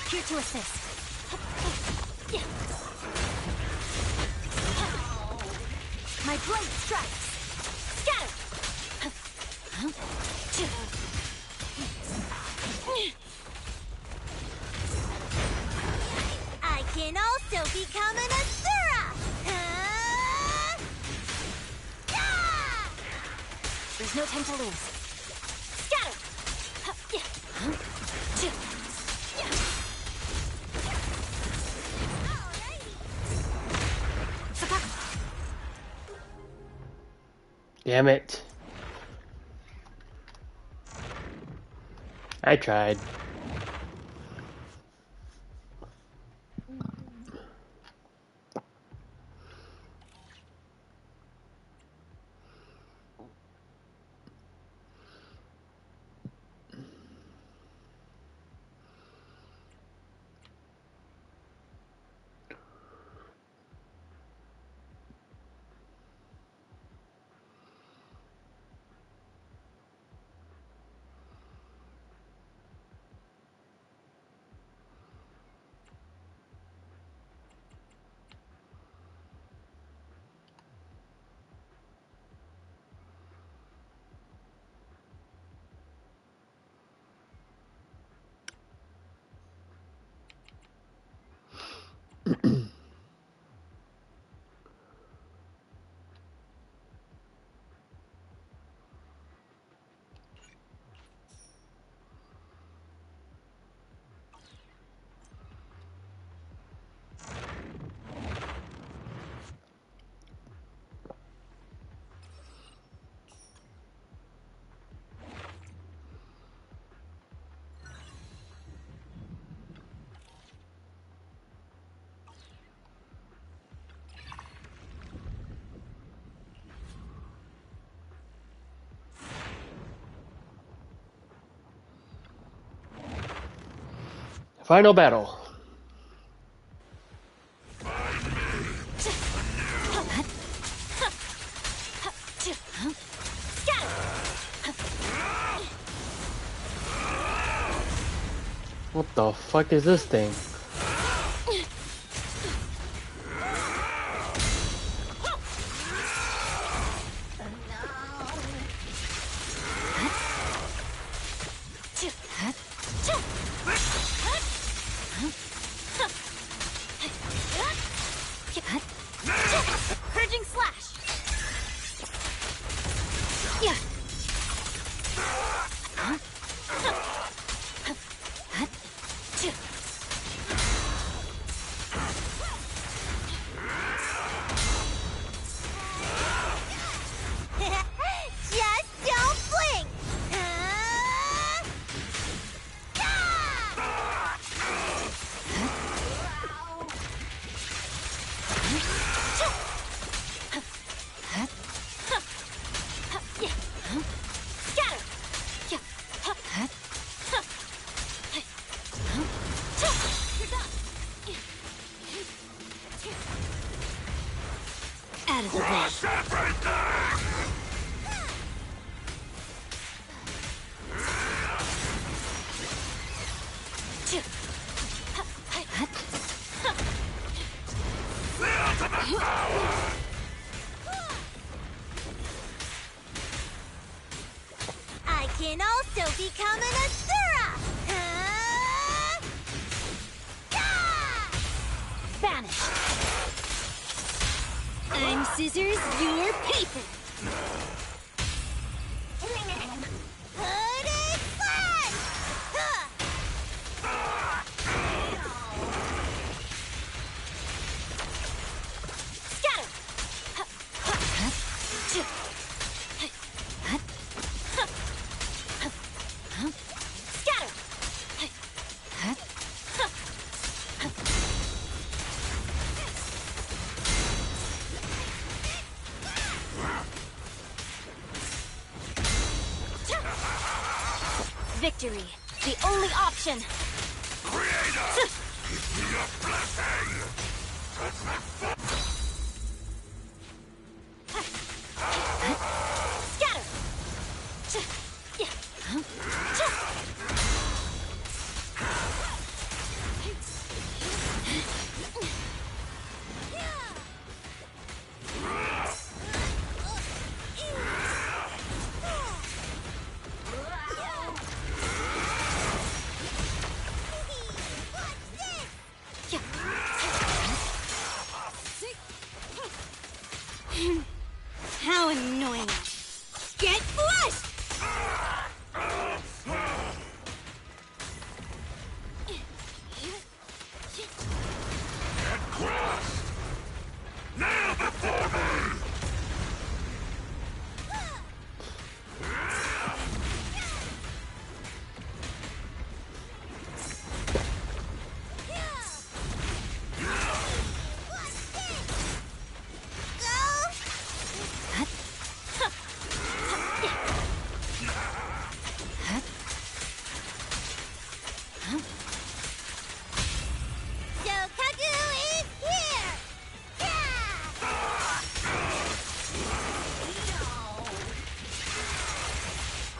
Here to assist. My blade strikes. Scatter. I can also become an Asura. There's no time to lose. Scatter. Damn it. I tried. Final battle. What the fuck is this thing? of it. I can also become an Asura! Vanish. I'm scissors, you're paper. Hooded Slash! Scatter. Scatter. Victory, the only option. Creator! Give me a blessing! Scatter. How annoying. Get flushed! Get crushed! Now before me! Shokaku is here!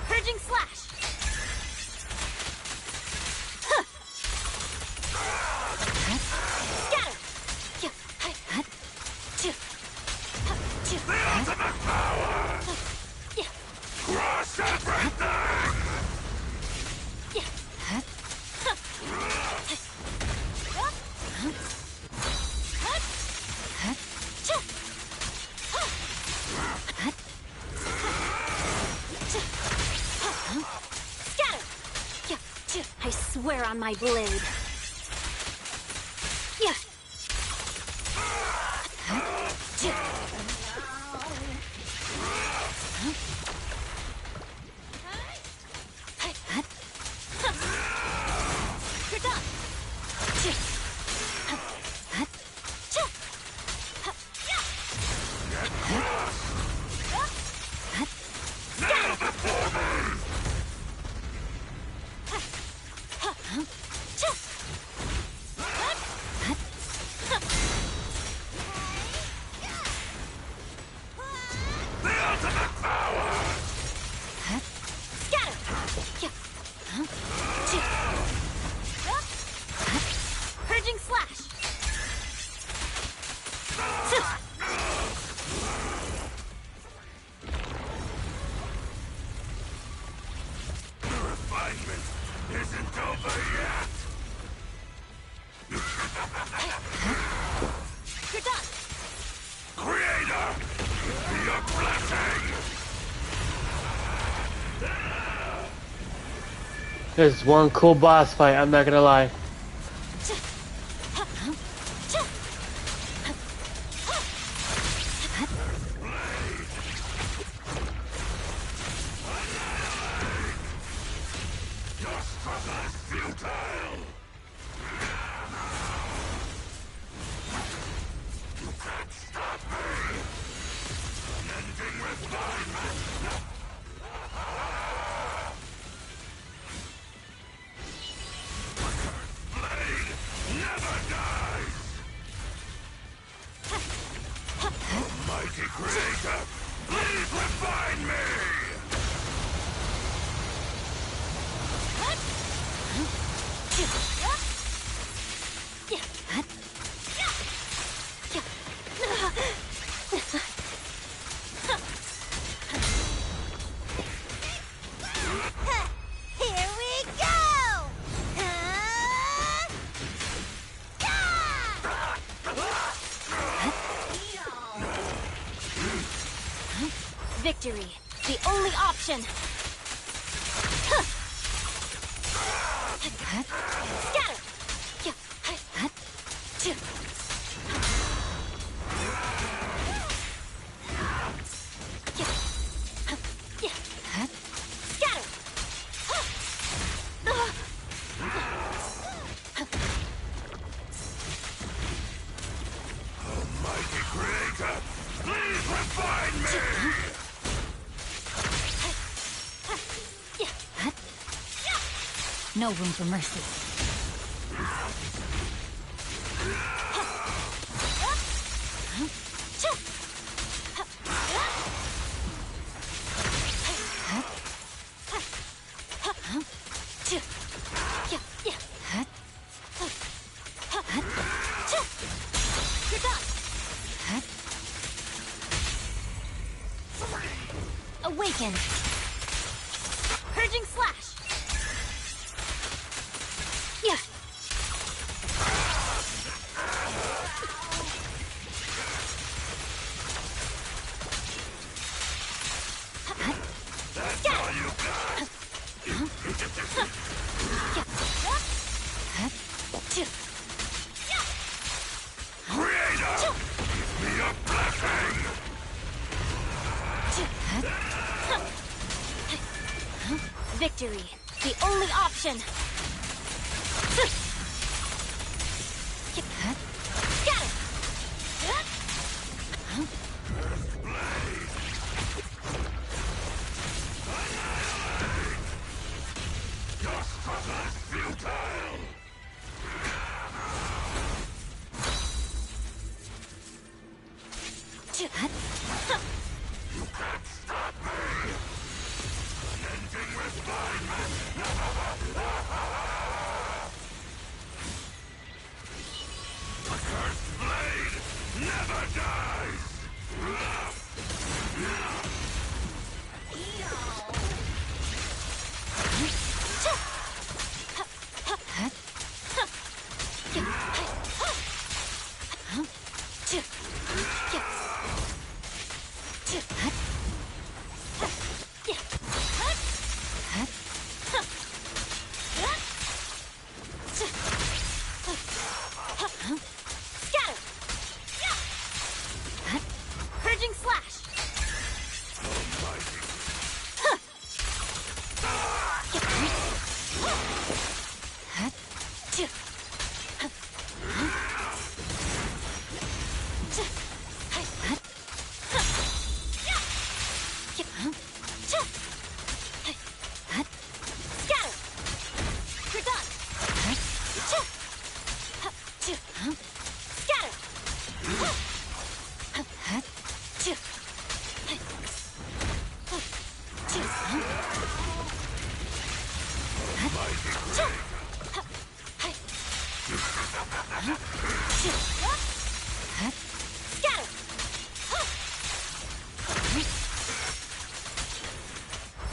Purging slash. Scatter. Crush everything! Scatter. I swear on my blade. Yeah. You're done. Now before me! The ultimate power! Scatter. Purging slash. The refinement isn't over yet! You're done. Creator! Give me a blessing! There's one cool boss fight, I'm not gonna lie. Your struggle is futile! You can't stop me! Unending refinement! Blade never dies! The might Almighty Creator, please refine me! Here we go! Victory, the only option. Scatter! Almighty Creator, please refine me! No room for mercy. You're done. Awaken. Purging slash. Yeah. That's all you got! Creator, give me a blessing! Victory, the only option. Your struggle is futile! You can't stop me! Unending refinement! The cursed blade never dies! Scatter! Purging slash! Scatter! You're done! Scatter! Scatter!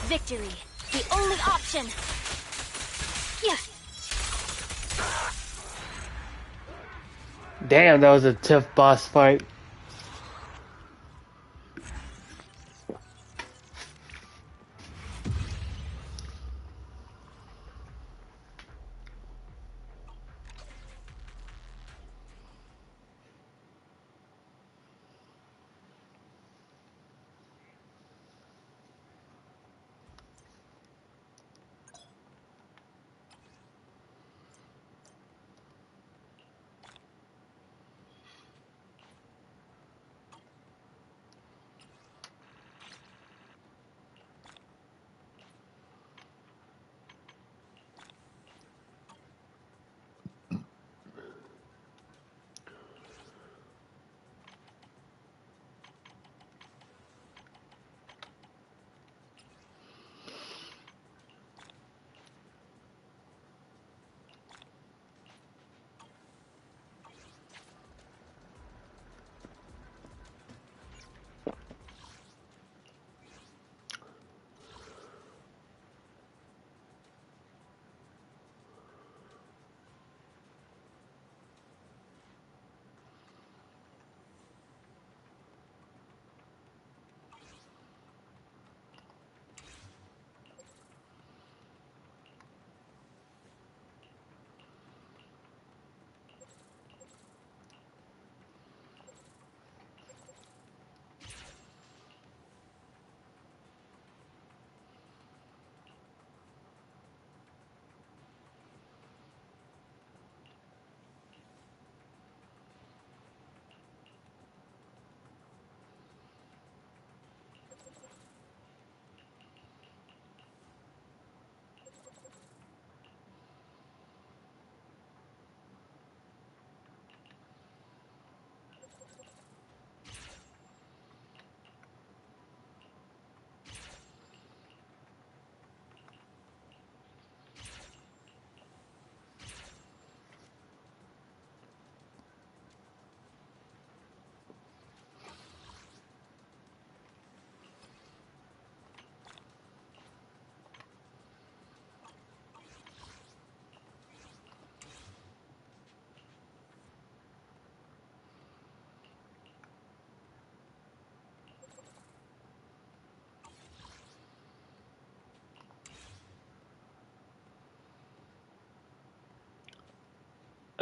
Victory, the only option. Yeah. Damn, that was a tough boss fight.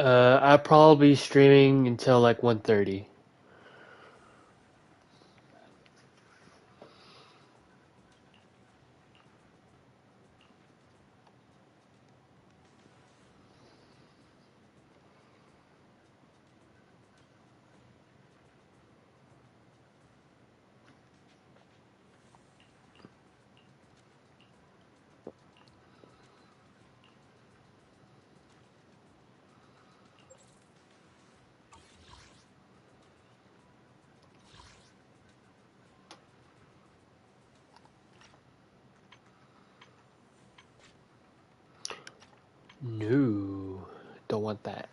I'll probably be streaming until like 1:30. No, don't want that.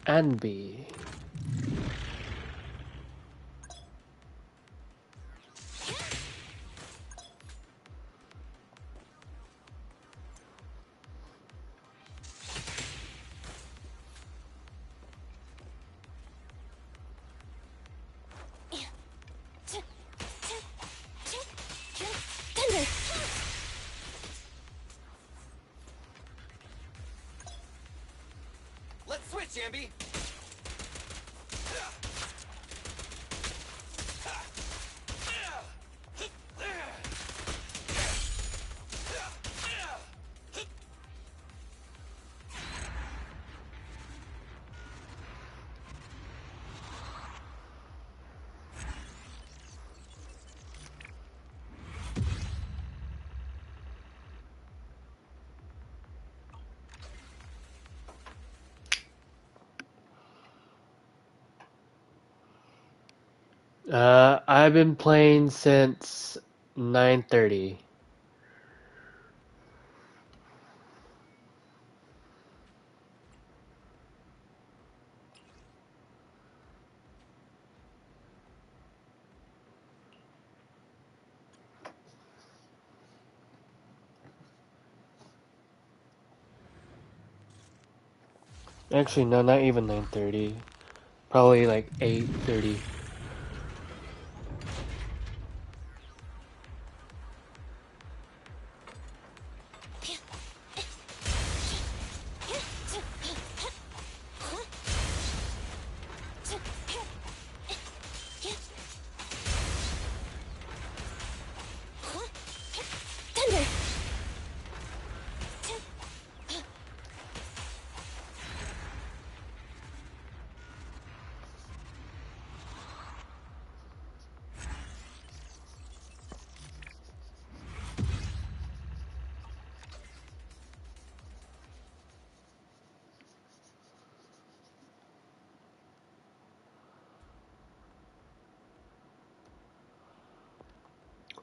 And B. Thunder! Let's switch, Ambi. I've been playing since 9:30. Actually, no, not even 9:30. Probably like 8:30. Thunder!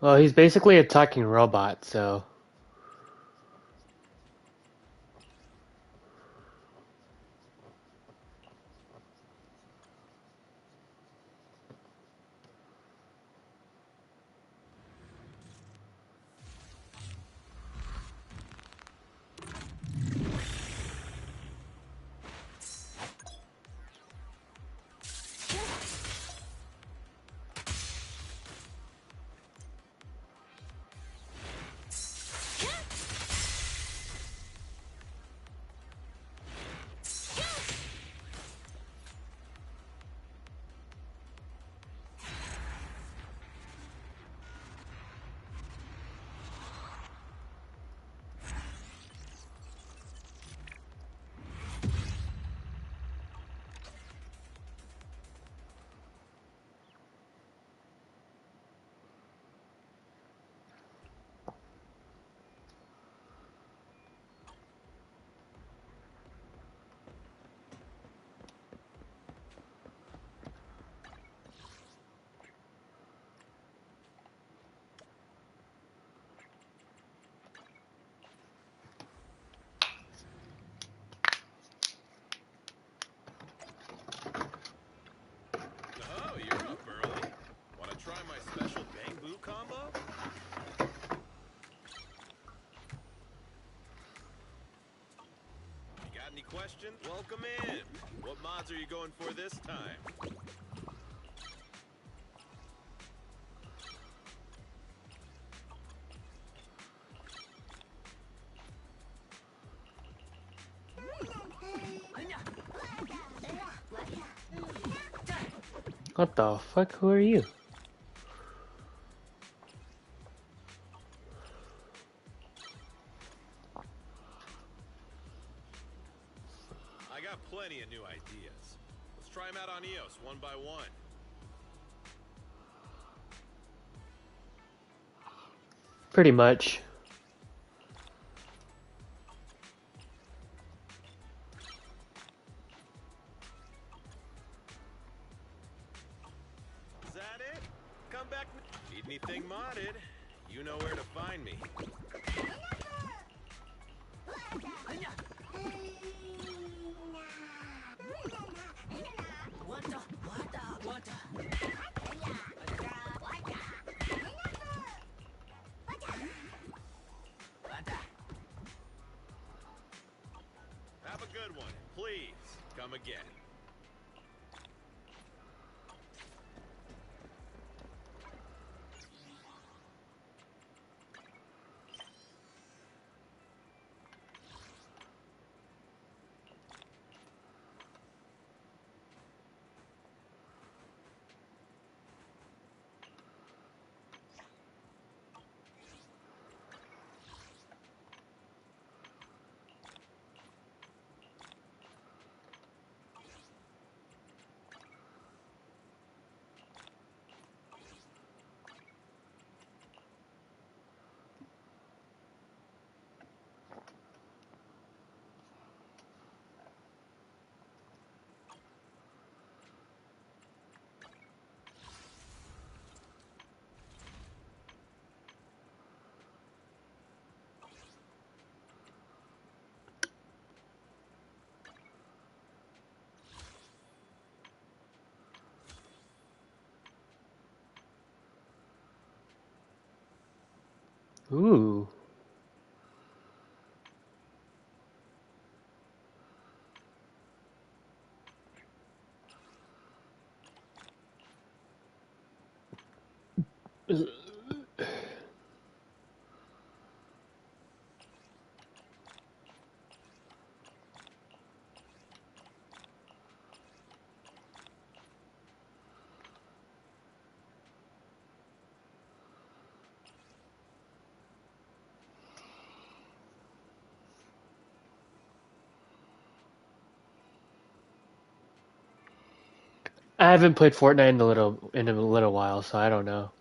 Well, he's basically a talking robot, so. combo? You got any questions? Welcome in. What mods are you going for this time? What the fuck? Who are you? I got plenty of new ideas. Let's try them out on EOS one by one. Pretty much. Is that it? Come back. Need anything modded? You know where to find me. Have a good one. Please, come again. Ooh. I haven't played Fortnite in a little while, so I don't know.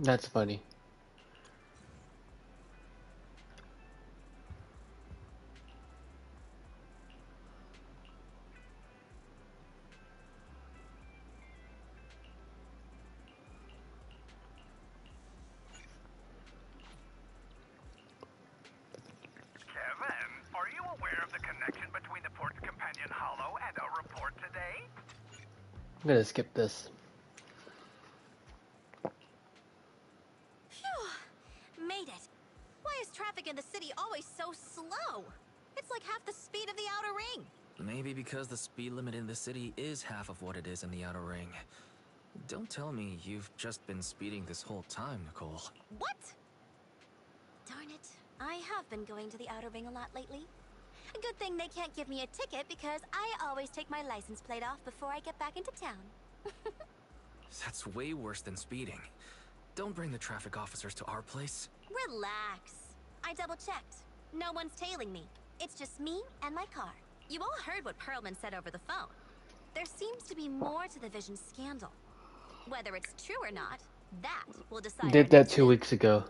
That's funny. I'm gonna skip this. Phew! Made it. Why is traffic in the city always so slow? It's like half the speed of the outer ring. Maybe because the speed limit in the city is half of what it is in the outer ring. Don't tell me you've just been speeding this whole time, Nicole. What? Darn it. I have been going to the outer ring a lot lately. A good thing they can't give me a ticket because I always take my license plate off before I get back into town. That's way worse than speeding. Don't bring the traffic officers to our place. Relax. I double-checked. No one's tailing me. It's just me and my car. You all heard what Perlman said over the phone. There seems to be more to the Vision scandal. Whether it's true or not, that will decide. Did that 2 weeks ago.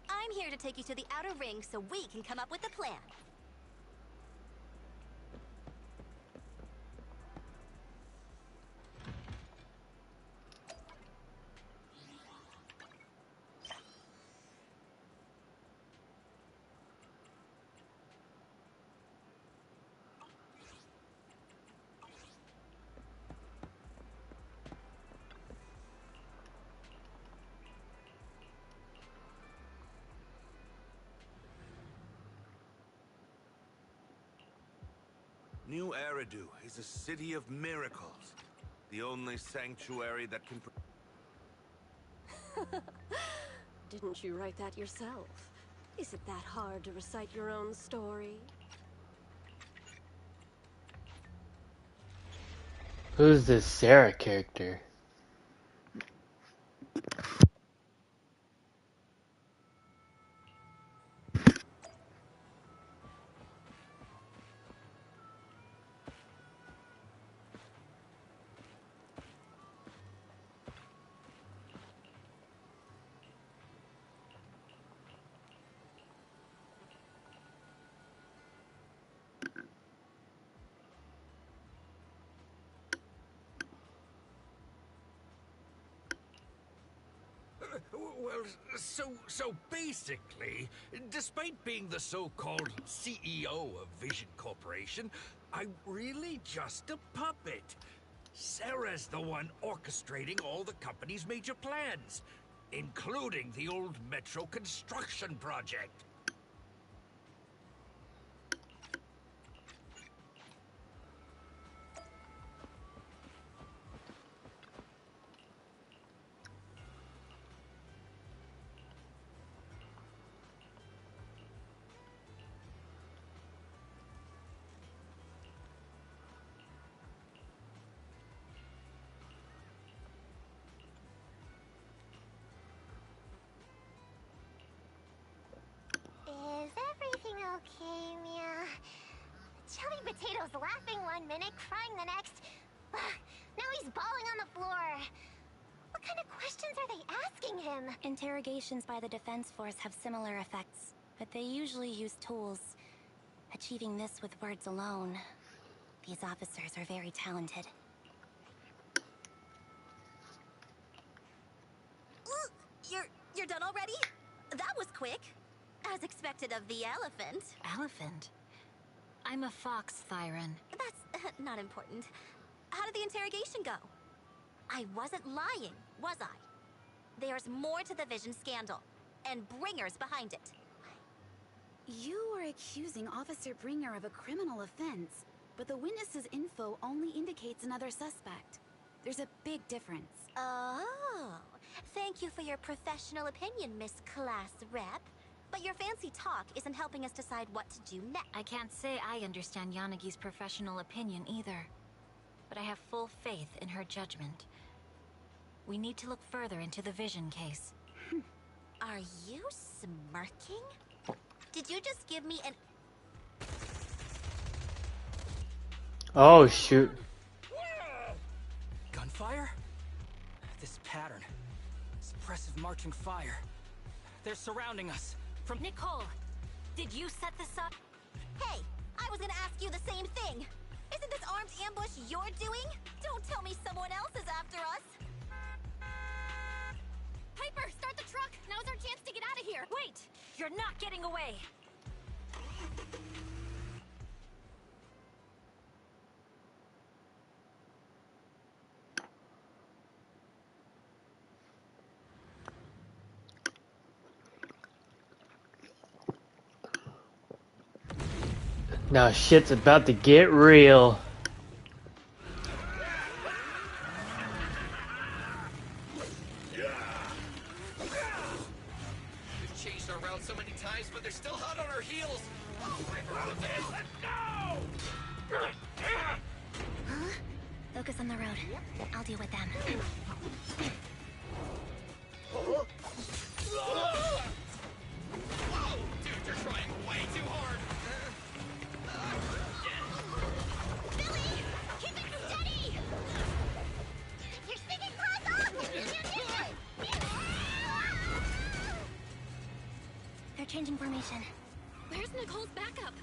I'm here to take you to the outer ring so we can come up with a plan. New Eridu is a city of miracles. The only sanctuary that can... Didn't you write that yourself? Is it that hard to recite your own story? Who's this Sarah character? Well, so basically, despite being the so-called CEO of Vision Corporation, I'm really just a puppet. Sarah's the one orchestrating all the company's major plans, including the old metro construction project. Is everything okay, Mia? Chubby Potato's laughing 1 minute, crying the next. Now he's bawling on the floor. What kind of questions are they asking him? Interrogations by the Defense Force have similar effects, but they usually use tools. Achieving this with words alone. These officers are very talented. You're done already? That was quick. As expected of the elephant. Elephant? I'm a fox, Thyron. That's not important. How did the interrogation go? I wasn't lying, was I? There's more to the Vision scandal, and Bringer's behind it. You are accusing Officer Bringer of a criminal offense, but the witness's info only indicates another suspect. There's a big difference. Oh, thank you for your professional opinion, Miss Class Rep. But your fancy talk isn't helping us decide what to do next. I can't say I understand Yanagi's professional opinion either, but I have full faith in her judgment. We need to look further into the Vision case. Are you smirking? Did you just give me an... Oh, shoot. Gunfire? This pattern. Suppressive marching fire. They're surrounding us. From Nicole, did you set this up? Hey, I was gonna ask you the same thing. Isn't this armed ambush you're doing? Don't tell me someone else is after us. Piper, start the truck! Now's our chance to get out of here! Wait! You're not getting away! Now shit's about to get real. We've changed our route so many times, but they're still hot on our heels. Oh my God, let's go! Huh? Focus on the road. I'll deal with them. Whoa, dude, you're trying way too hard. Billy! Keep it steady! You're sticking close up! They're changing formation. Where's Nicole's backup?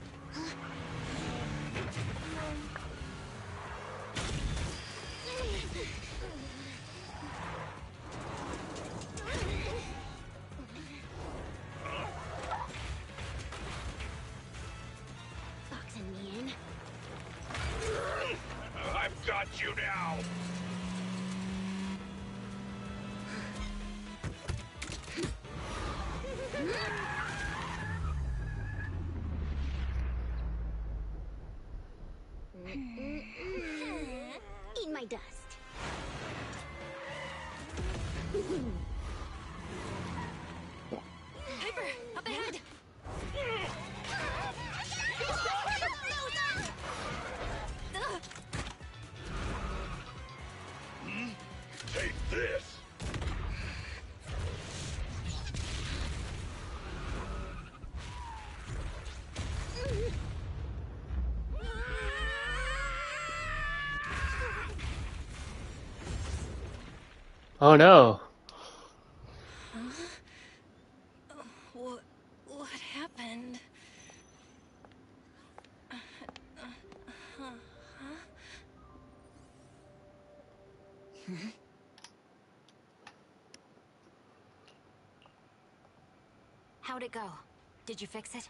Boxing me in. I've got you now. Eat my dust. Piper, up ahead! Take this. Oh no. What happened? How'd it go? Did you fix it?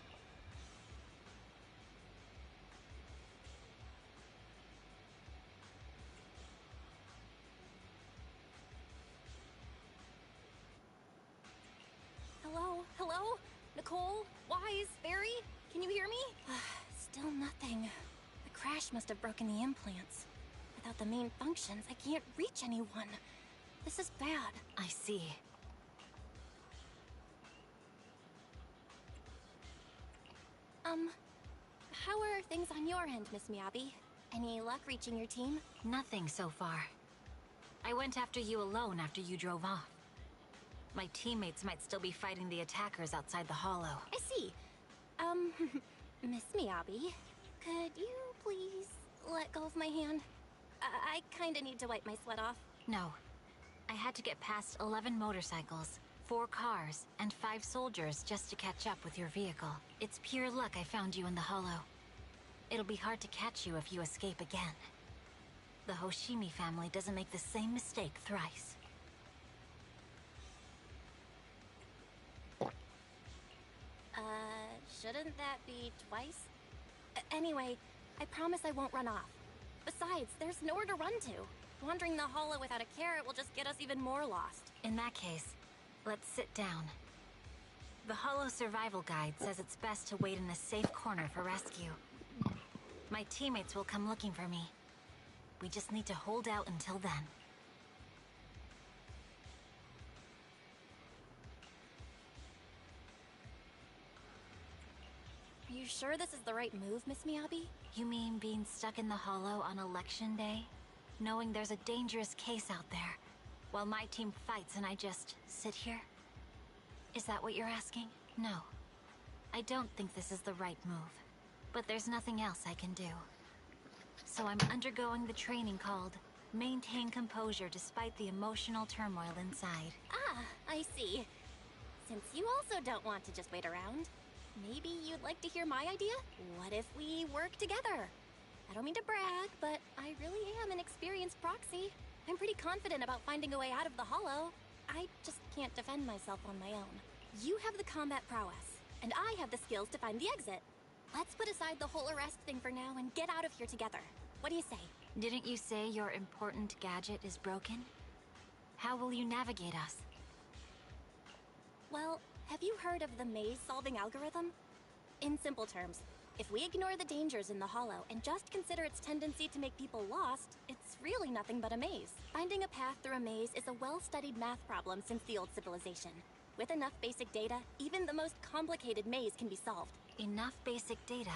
Hello? Hello? Nicole? Wise? Barry? Can you hear me? Still nothing. The crash must have broken the implants. Without the main functions, I can't reach anyone. This is bad. I see. How are things on your end, Miss Miyabi? Any luck reaching your team? Nothing so far. I went after you alone after you drove off. My teammates might still be fighting the attackers outside the hollow. I see. Miss Miyabi, could you please let go of my hand? I kinda need to wipe my sweat off. No. I had to get past 11 motorcycles, 4 cars, and 5 soldiers just to catch up with your vehicle. It's pure luck I found you in the hollow. It'll be hard to catch you if you escape again. The Hoshimi family doesn't make the same mistake thrice. Shouldn't that be twice? Anyway, I promise I won't run off. Besides, there's nowhere to run to. Wandering the hollow without a carrot will just get us even more lost. In that case, let's sit down. The Hollow Survival Guide says it's best to wait in a safe corner for rescue. My teammates will come looking for me. We just need to hold out until then. Are you sure this is the right move, Miss Miyabi? You mean being stuck in the hollow on election day? Knowing there's a dangerous case out there, while my team fights and I just sit here? Is that what you're asking? No. I don't think this is the right move. But there's nothing else I can do. So I'm undergoing the training called Maintain Composure Despite the Emotional Turmoil Inside. Ah, I see. Since you also don't want to just wait around, maybe you'd like to hear my idea? What if we work together? I don't mean to brag, but I really am an experienced proxy. I'm pretty confident about finding a way out of the hollow. I just can't defend myself on my own. You have the combat prowess, and I have the skills to find the exit. Let's put aside the whole arrest thing for now and get out of here together. What do you say? Didn't you say your important gadget is broken? How will you navigate us? Well, have you heard of the maze-solving algorithm? In simple terms, If we ignore the dangers in the Hollow and just consider its tendency to make people lost, it's really nothing but a maze. Finding a path through a maze is a well-studied math problem since the old civilization. With enough basic data, even the most complicated maze can be solved. Enough basic data?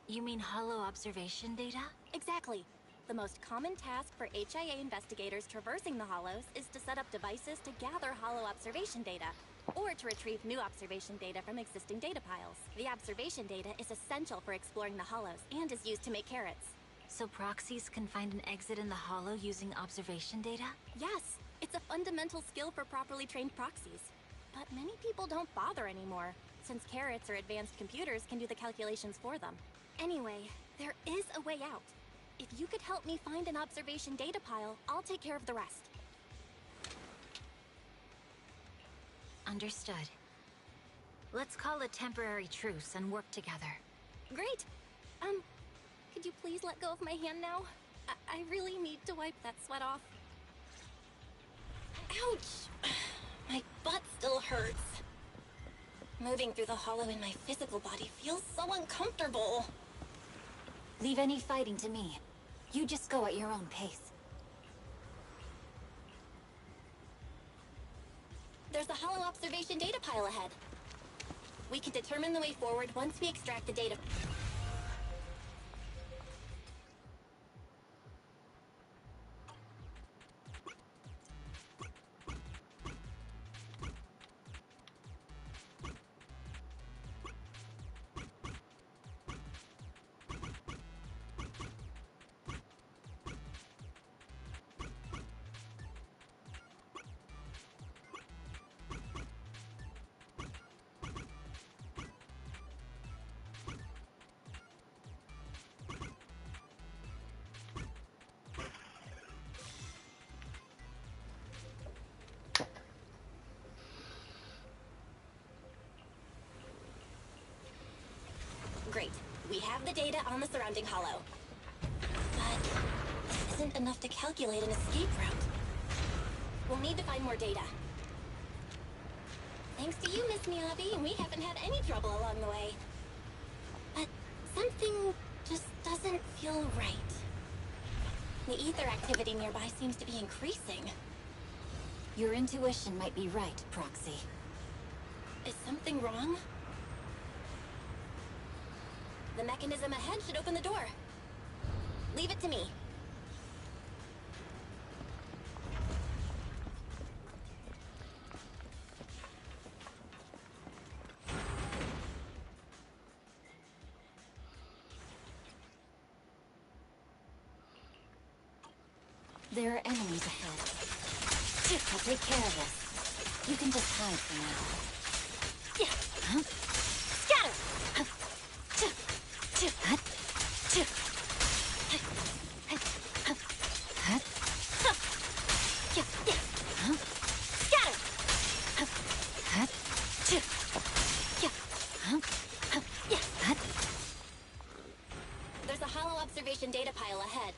You mean hollow observation data? Exactly. The most common task for HIA investigators traversing the Hollows is to set up devices to gather hollow observation data, or to retrieve new observation data from existing data piles. The observation data is essential for exploring the Hollows and is used to make carrots. So proxies can find an exit in the Hollow using observation data? Yes, it's a fundamental skill for properly trained proxies. But many people don't bother anymore, since carrots or advanced computers can do the calculations for them. Anyway, there is a way out. If you could help me find an observation data pile, I'll take care of the rest. Understood. Let's call a temporary truce and work together. Great! Could you please let go of my hand now? I really need to wipe that sweat off. Ouch! My butt still hurts. Moving through the Hollow in my physical body feels so uncomfortable. Leave any fighting to me. You just go at your own pace. There's a hollow observation data pile ahead. We can determine the way forward once we extract the data. Great. We have the data on the surrounding hollow. But this isn't enough to calculate an escape route. We'll need to find more data. Thanks to you, Miss Miyabi, we haven't had any trouble along the way. But something just doesn't feel right. The ether activity nearby seems to be increasing. Your intuition might be right, Proxy. Is something wrong? The mechanism ahead should open the door. Leave it to me. There are enemies ahead. I'll take care of this. You can just hide for now. Yeah. Huh? Scatter! There's a hollow observation data pile ahead.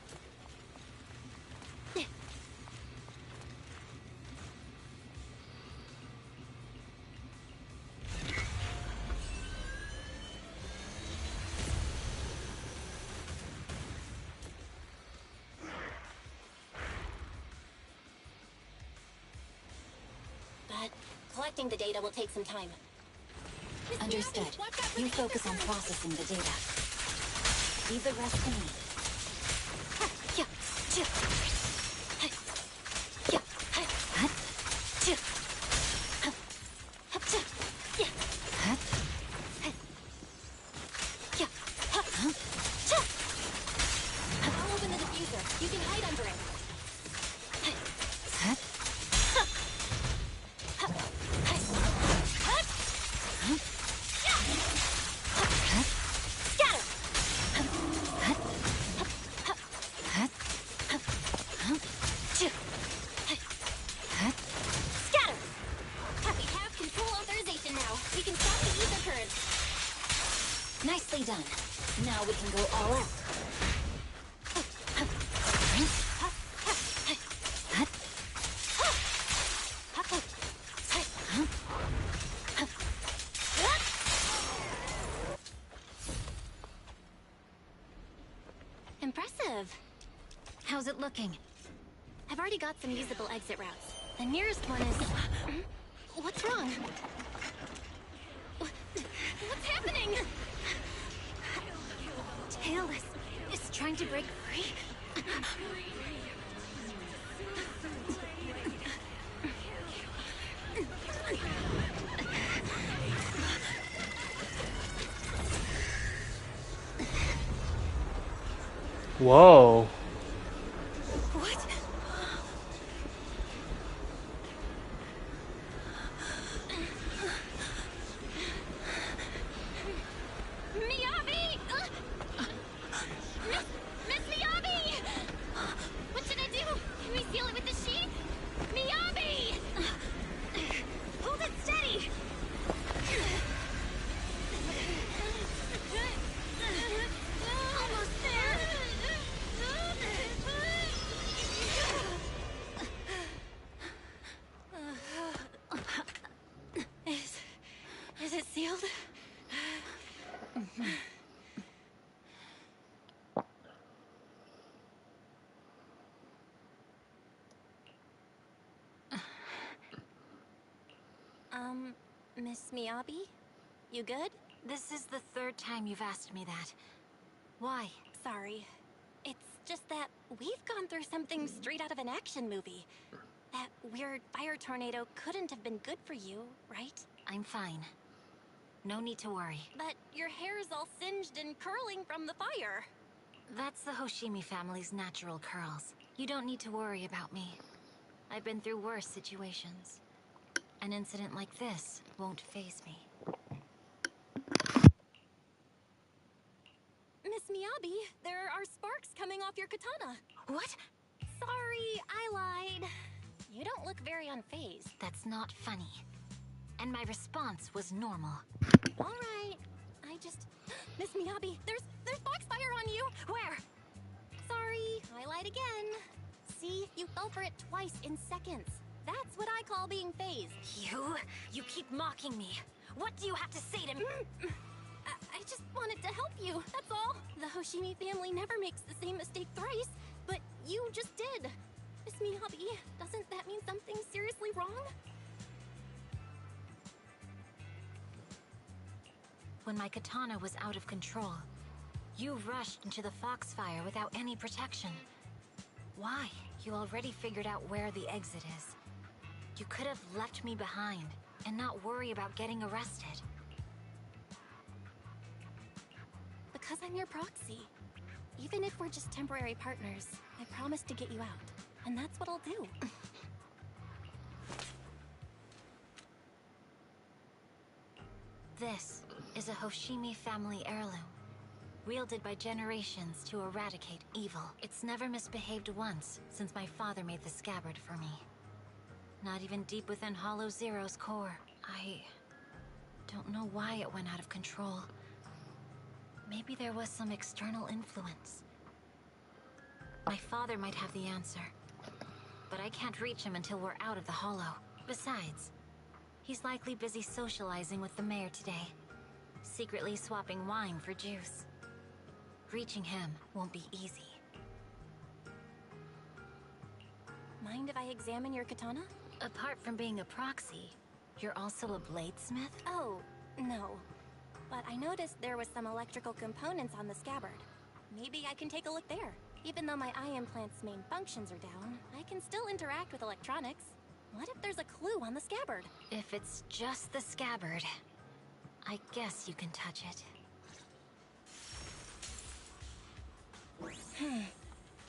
But collecting the data will take some time. Understood. You focus on processing the data. Leave the rest to me. I'll open the diffuser. You can hide under it. Nicely done. Now we can go all out. How's it looking? I've already got some usable exit routes. The nearest one is... What's wrong? What's happening? Tailless is trying to break free. Whoa. What? Miyabi! Miss Miyabi! What should I do? Can we seal it with the sheet? Miyabi! Hold it steady! Almost there! Is it sealed? Miss Miyabi? You good? This is the third time you've asked me that. Why? Sorry. It's just that we've gone through something straight out of an action movie. That weird fire tornado couldn't have been good for you, right? I'm fine. No need to worry. But your hair's all singed and curling from the fire. That's the Hoshimi family's natural curls. You don't need to worry about me. I've been through worse situations. An incident like this won't faze me. Miss Miyabi, there are sparks coming off your katana. What? Sorry, I lied. You don't look very unfazed. That's not funny. And my response was normal. All right. I just... Miss Miyabi, there's foxfire on you. Where? Sorry, I lied again. See, you fell for it twice in seconds. That's what I call being phased. You keep mocking me. What do you have to say to me? I just wanted to help you, that's all. The Hoshimi family never makes the same mistake thrice, but you just did. Miss Miyabi, doesn't that mean something seriously wrong? When my katana was out of control, you rushed into the foxfire without any protection. Why? You already figured out where the exit is. You could have left me behind and not worry about getting arrested. Because I'm your proxy. Even if we're just temporary partners, I promise to get you out. And that's what I'll do. This is a Hoshimi family heirloom, wielded by generations to eradicate evil. It's never misbehaved once since my father made the scabbard for me. Not even deep within Hollow Zero's core. I don't know why it went out of control. Maybe there was some external influence. My father might have the answer, but I can't reach him until we're out of the Hollow. Besides, he's likely busy socializing with the mayor today, secretly swapping wine for juice. Reaching him won't be easy. Mind if I examine your katana? Apart from being a proxy, you're also a bladesmith? Oh, no. But I noticed there was some electrical components on the scabbard. Maybe I can take a look there. Even though my eye implant's main functions are down, I can still interact with electronics. What if there's a clue on the scabbard? If it's just the scabbard, I guess you can touch it.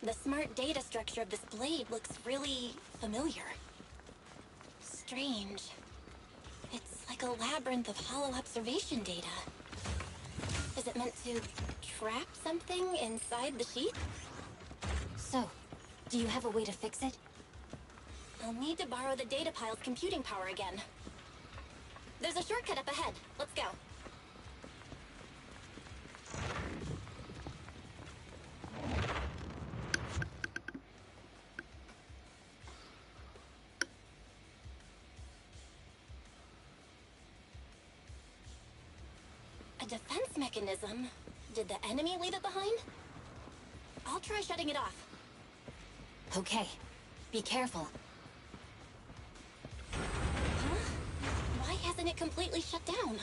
The smart data structure of this blade looks really familiar. Strange. It's like a labyrinth of hollow observation data. Is it meant to trap something inside the sheath? So, do you have a way to fix it? I'll need to borrow the data pile's computing power again. There's a shortcut up ahead. Let's go. A defense mechanism? Did the enemy leave it behind? I'll try shutting it off. Okay, be careful. Huh? Why hasn't it completely shut down?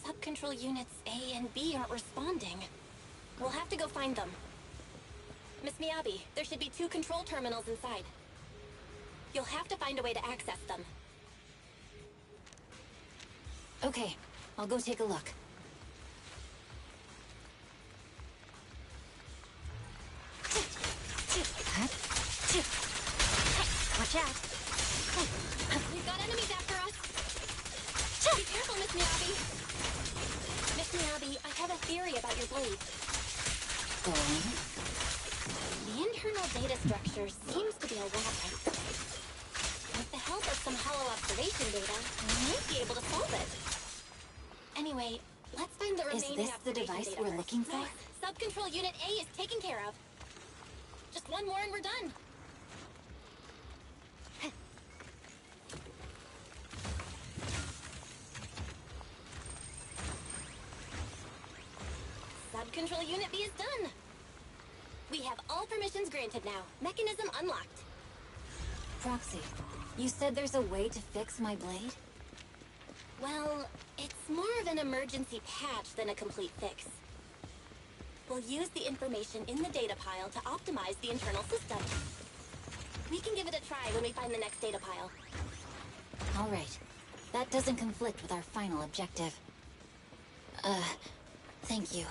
Sub-control units A and B aren't responding. We'll have to go find them. Miss Miyabi, there should be 2 control terminals inside. You'll have to find a way to access them. Okay, I'll go take a look. Watch out! We've got enemies after us! Be careful, Miss Miyabi! Miss Miyabi, I have a theory about your blade. Go on. The internal data structure seems to be a labyrinth. With the help of some hollow observation data, we might be able to solve it. Anyway, let's find the Is remaining this the observation device data we're first. looking for? Nice. Sub-control unit A is taken care of. Just one more and we're done. Sub-control unit B is done. We have all permissions granted now. Mechanism unlocked. Proxy, you said there's a way to fix my blade? Well, it's more of an emergency patch than a complete fix. We'll use the information in the data pile to optimize the internal system. We can give it a try when we find the next data pile. All right. That doesn't conflict with our final objective. Thank you.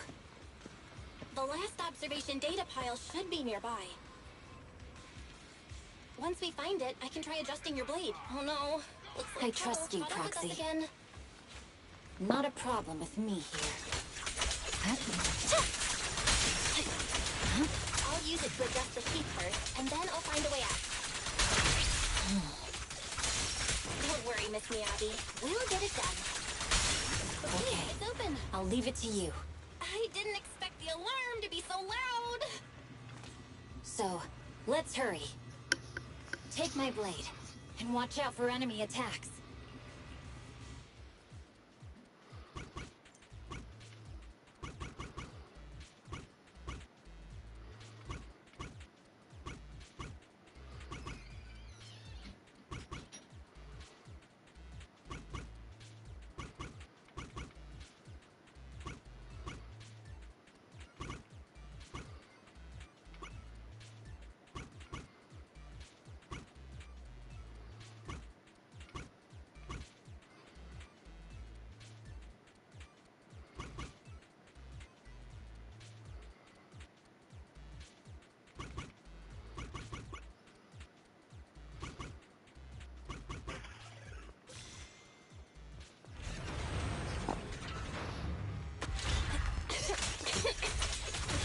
The last observation data pile should be nearby. Once we find it, I can try adjusting your blade. Oh no. Looks like I trust you, trouble caught up with Proxy. us again. Not a problem with me here. I'll use it to adjust the sheath first, and then I'll find a way out. Don't worry, Miss Miyabi. We'll get it done. Okay, it's open. I'll leave it to you. I didn't expect the alarm to be so loud. So, let's hurry. Take my blade, and watch out for enemy attacks.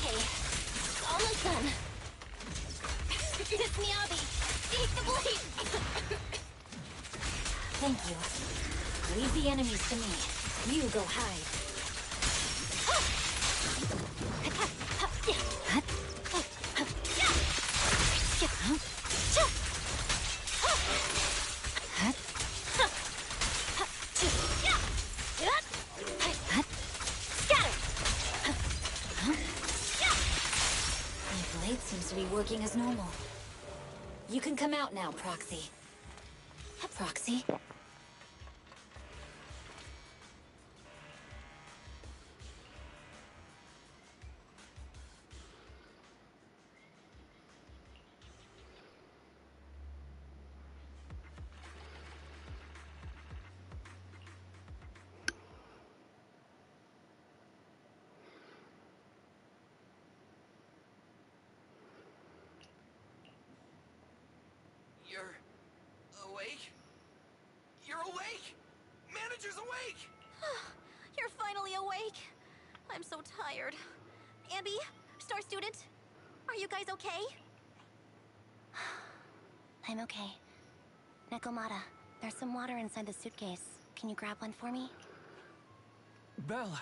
Okay, almost done. Miss Miyabi, take the blade. Thank you. Leave the enemies to me. You go hide. My blade seems to be working as normal. You can come out now, Proxy. Proxy? I'm so tired. Ambi, Star Student, are you guys okay? I'm okay. Nekomata, there's some water inside the suitcase. Can you grab one for me? Belle,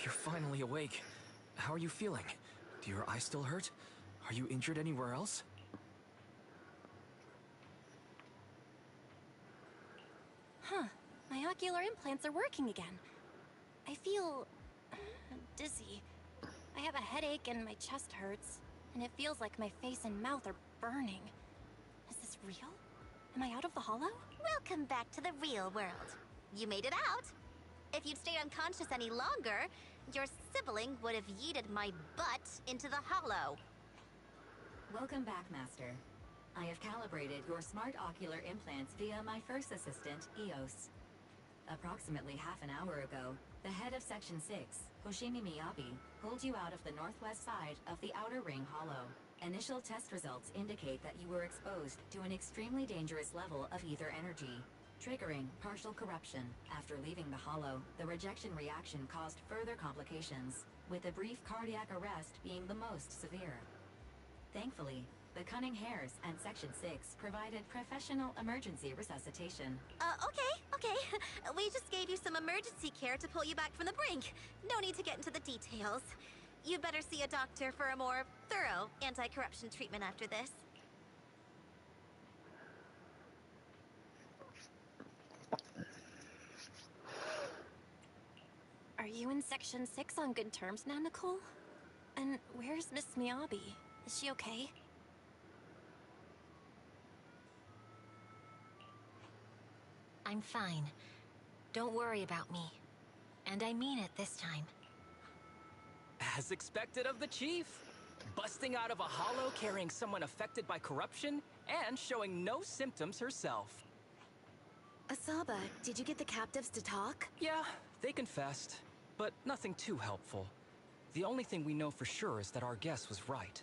you're finally awake. How are you feeling? Do your eyes still hurt? Are you injured anywhere else? Huh. My ocular implants are working again. I feel dizzy. I have a headache and my chest hurts. And it feels like my face and mouth are burning. Is this real? Am I out of the hollow? Welcome back to the real world. You made it out. If you'd stayed unconscious any longer, your sibling would have yeeted my butt into the hollow. Welcome back, Master. I have calibrated your smart ocular implants via my first assistant, EOS. Approximately half an hour ago, the head of Section 6, Hoshimi Miyabi, pulled you out of the northwest side of the Outer Ring Hollow. Initial test results indicate that you were exposed to an extremely dangerous level of ether energy, triggering partial corruption. After leaving the hollow, the rejection reaction caused further complications, with a brief cardiac arrest being the most severe. Thankfully, the Cunning Hares and Section 6 provided professional emergency resuscitation. Okay. We just gave you some emergency care to pull you back from the brink. No need to get into the details. You'd better see a doctor for a more thorough anti-corruption treatment after this. Are you in Section 6 on good terms now, Nicole? And where's Miss Miyabi? Is she okay? I'm fine. Don't worry about me. And I mean it this time. As expected of the chief. Busting out of a hollow carrying someone affected by corruption and showing no symptoms herself. Asaba, did you get the captives to talk? Yeah, they confessed, but nothing too helpful. The only thing we know for sure is that our guess was right.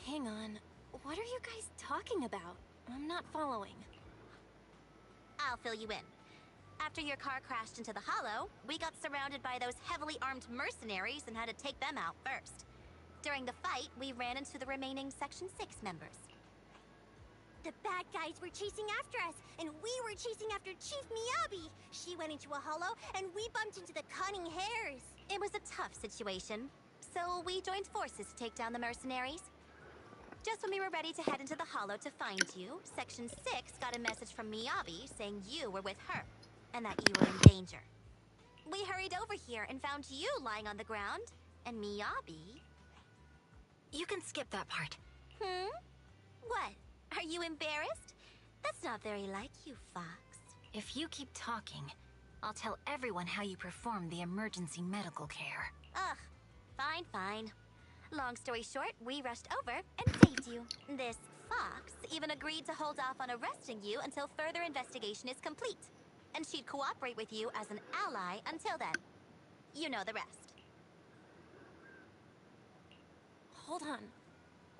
Hang on. What are you guys talking about? I'm not following. I'll fill you in. After your car crashed into the hollow, we got surrounded by those heavily armed mercenaries and had to take them out first. During the fight, we ran into the remaining Section 6 members. The bad guys were chasing after us, and we were chasing after Chief Miyabi. She went into a hollow, and we bumped into the Cunning Hares. It was a tough situation, so we joined forces to take down the mercenaries. Just when we were ready to head into the hollow to find you, Section 6 got a message from Miyabi saying you were with her, and that you were in danger. We hurried over here and found you lying on the ground, and Miyabi... You can skip that part. What? Are you embarrassed? That's not very like you, Fox. If you keep talking, I'll tell everyone how you performed the emergency medical care. Ugh, fine. Long story short, we rushed over and saved you. This Fox even agreed to hold off on arresting you until further investigation is complete. And she'd cooperate with you as an ally until then. You know the rest. Hold on.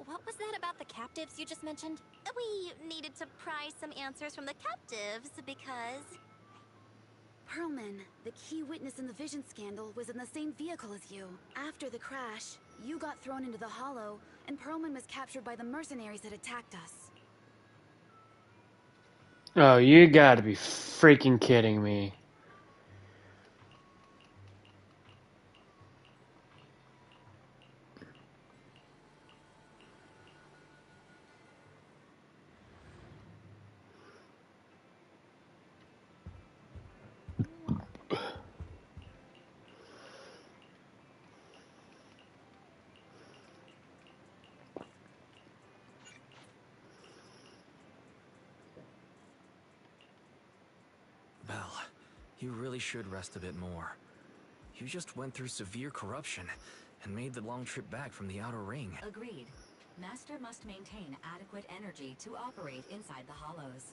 What was that about the captives you just mentioned? We needed to pry some answers from the captives because... Pearlman, the key witness in the Vision scandal, was in the same vehicle as you. After the crash, you got thrown into the hollow, and Pearlman was captured by the mercenaries that attacked us. Oh, you gotta be freaking kidding me. Belle, you really should rest a bit more. You just went through severe corruption and made the long trip back from the Outer Ring. Agreed. Master must maintain adequate energy to operate inside the hollows.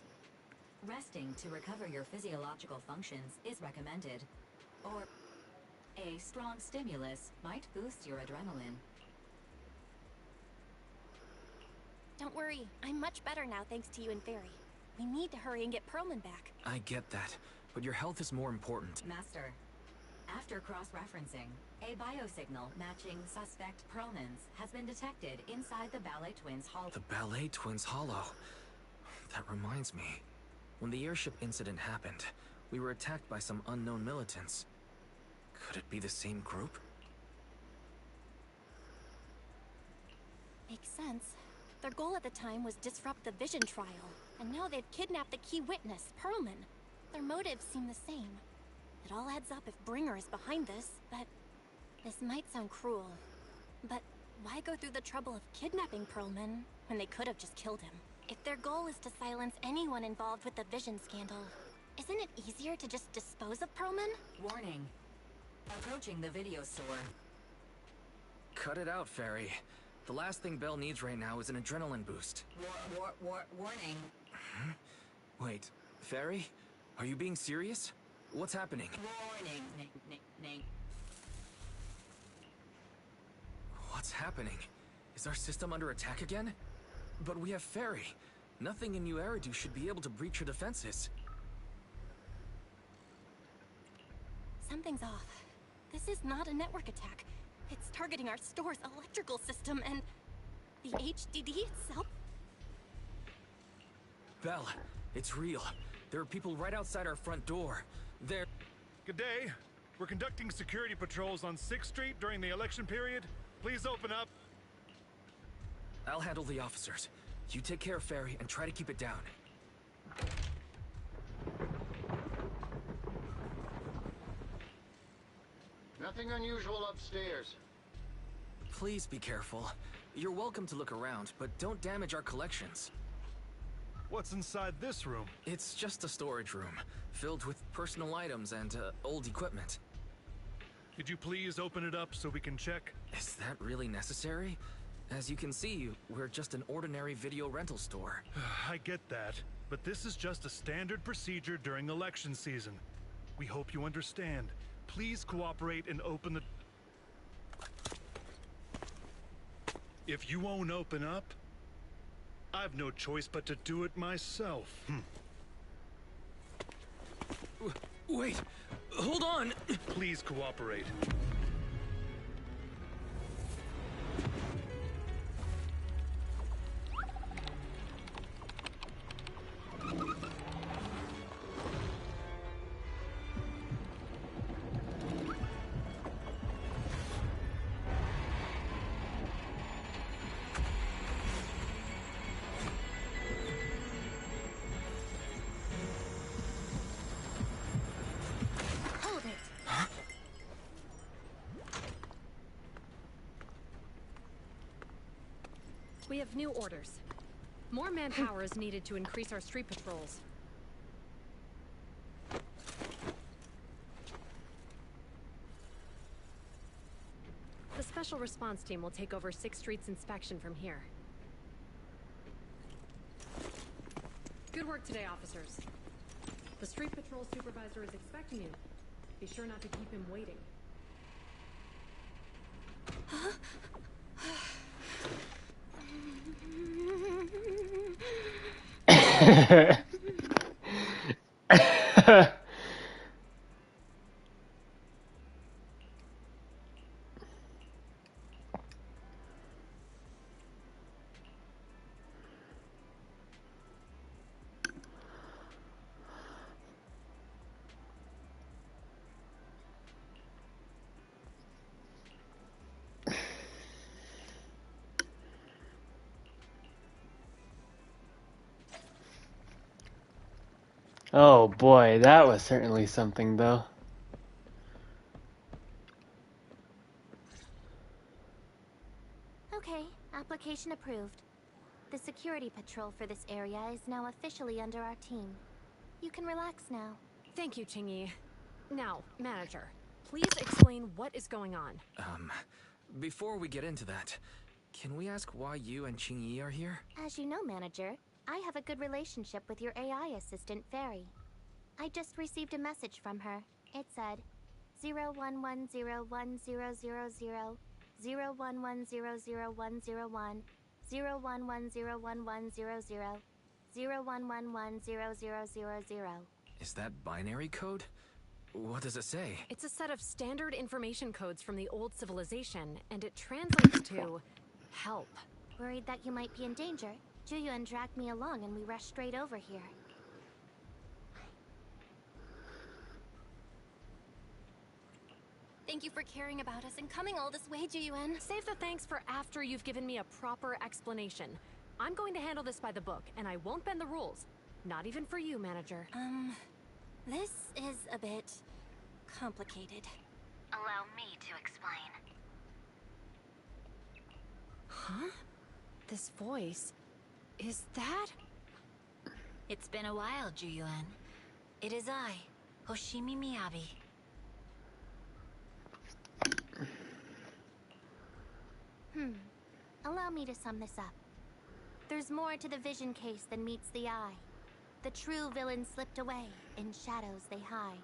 Resting to recover your physiological functions is recommended, or a strong stimulus might boost your adrenaline. Don't worry, I'm much better now thanks to you and Fairy. We need to hurry and get Pearlman back. I get that, but your health is more important. Master, after cross-referencing, a biosignal matching suspect Perlman's has been detected inside the Ballet Twins Hollow. The Ballet Twins Hollow. That reminds me. When the airship incident happened, we were attacked by some unknown militants. Could it be the same group? Makes sense. Their goal at the time was disrupt the Vision trial, and now they've kidnapped the key witness, Perlman. Their motives seem the same. It all adds up if Bringer is behind this, but this might sound cruel. But why go through the trouble of kidnapping Perlman when they could have just killed him? If their goal is to silence anyone involved with the Vision scandal, isn't it easier to just dispose of Perlman? Warning. Approaching the video store. Cut it out, Fairy. The last thing Belle needs right now is an adrenaline boost. Warning. Wait, Fairy? Are you being serious? What's happening? Warning. What's happening? Is our system under attack again? But we have Fairy. Nothing in New Eridu should be able to breach her defenses. Something's off. This is not a network attack. It's targeting our store's electrical system and the HDD itself. Belle, it's real. There are people right outside our front door. They're... Good day. We're conducting security patrols on 6th Street during the election period. Please open up. I'll handle the officers. You take care of Fairy and try to keep it down. Nothing unusual upstairs. Please be careful. You're welcome to look around, but don't damage our collections. What's inside this room? It's just a storage room, filled with personal items and old equipment. Could you please open it up so we can check? Is that really necessary? As you can see, we're just an ordinary video rental store. I get that, but this is just a standard procedure during election season. We hope you understand. Please cooperate and open the... If you won't open up, I've no choice but to do it myself. Wait! Hold on! Please cooperate. We have new orders. More manpower is needed to increase our street patrols. The special response team will take over 6th Street's inspection from here. Good work today, officers. The street patrol supervisor is expecting you. Be sure not to keep him waiting. Huh? Oh boy, that was certainly something, though. Okay, application approved. The security patrol for this area is now officially under our team. You can relax now. Thank you, Qingyi. Now, manager, please explain what is going on. Before we get into that, can we ask why you and Qingyi are here? As you know, manager, I have a good relationship with your AI assistant, Fairy. I just received a message from her. It said, 01101000, 01100101, 01101100, 01110000. Is that binary code? What does it say? It's a set of standard information codes from the old civilization, and it translates to help. Worried that you might be in danger, Juyuan dragged me along and we rushed straight over here. Thank you for caring about us and coming all this way, Juyuan. Save the thanks for after you've given me a proper explanation. I'm going to handle this by the book, and I won't bend the rules. Not even for you, manager. This is a bit complicated. Allow me to explain. Huh? This voice... is that... It's been a while, Juyuan. It is I, Hoshimi Miyabi. Allow me to sum this up. There's more to the vision case than meets the eye. The true villain slipped away, in shadows they hide.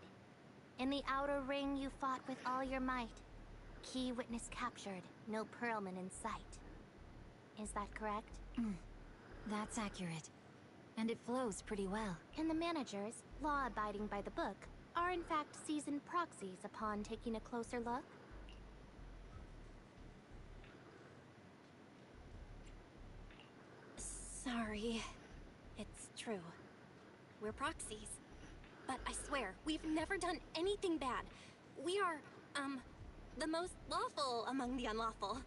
In the outer ring you fought with all your might. Key witness captured, no Pearlman in sight. Is that correct? That's accurate. And it flows pretty well. And the managers, law-abiding by the book, are in fact seasoned proxies upon taking a closer look? Sorry. It's true. We're proxies. But I swear, we've never done anything bad. We are, the most lawful among the unlawful.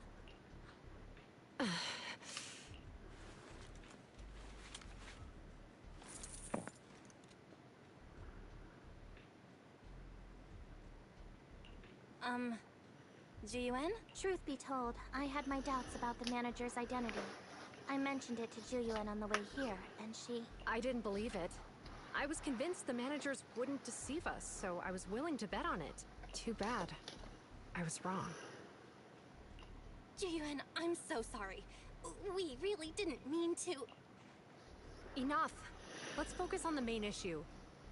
Juyuan? Truth be told, I had my doubts about the manager's identity. I mentioned it to Juyuan on the way here, and she... I didn't believe it. I was convinced the managers wouldn't deceive us, so I was willing to bet on it. Too bad. I was wrong. Juyuan, I'm so sorry. We really didn't mean to... Enough! Let's focus on the main issue.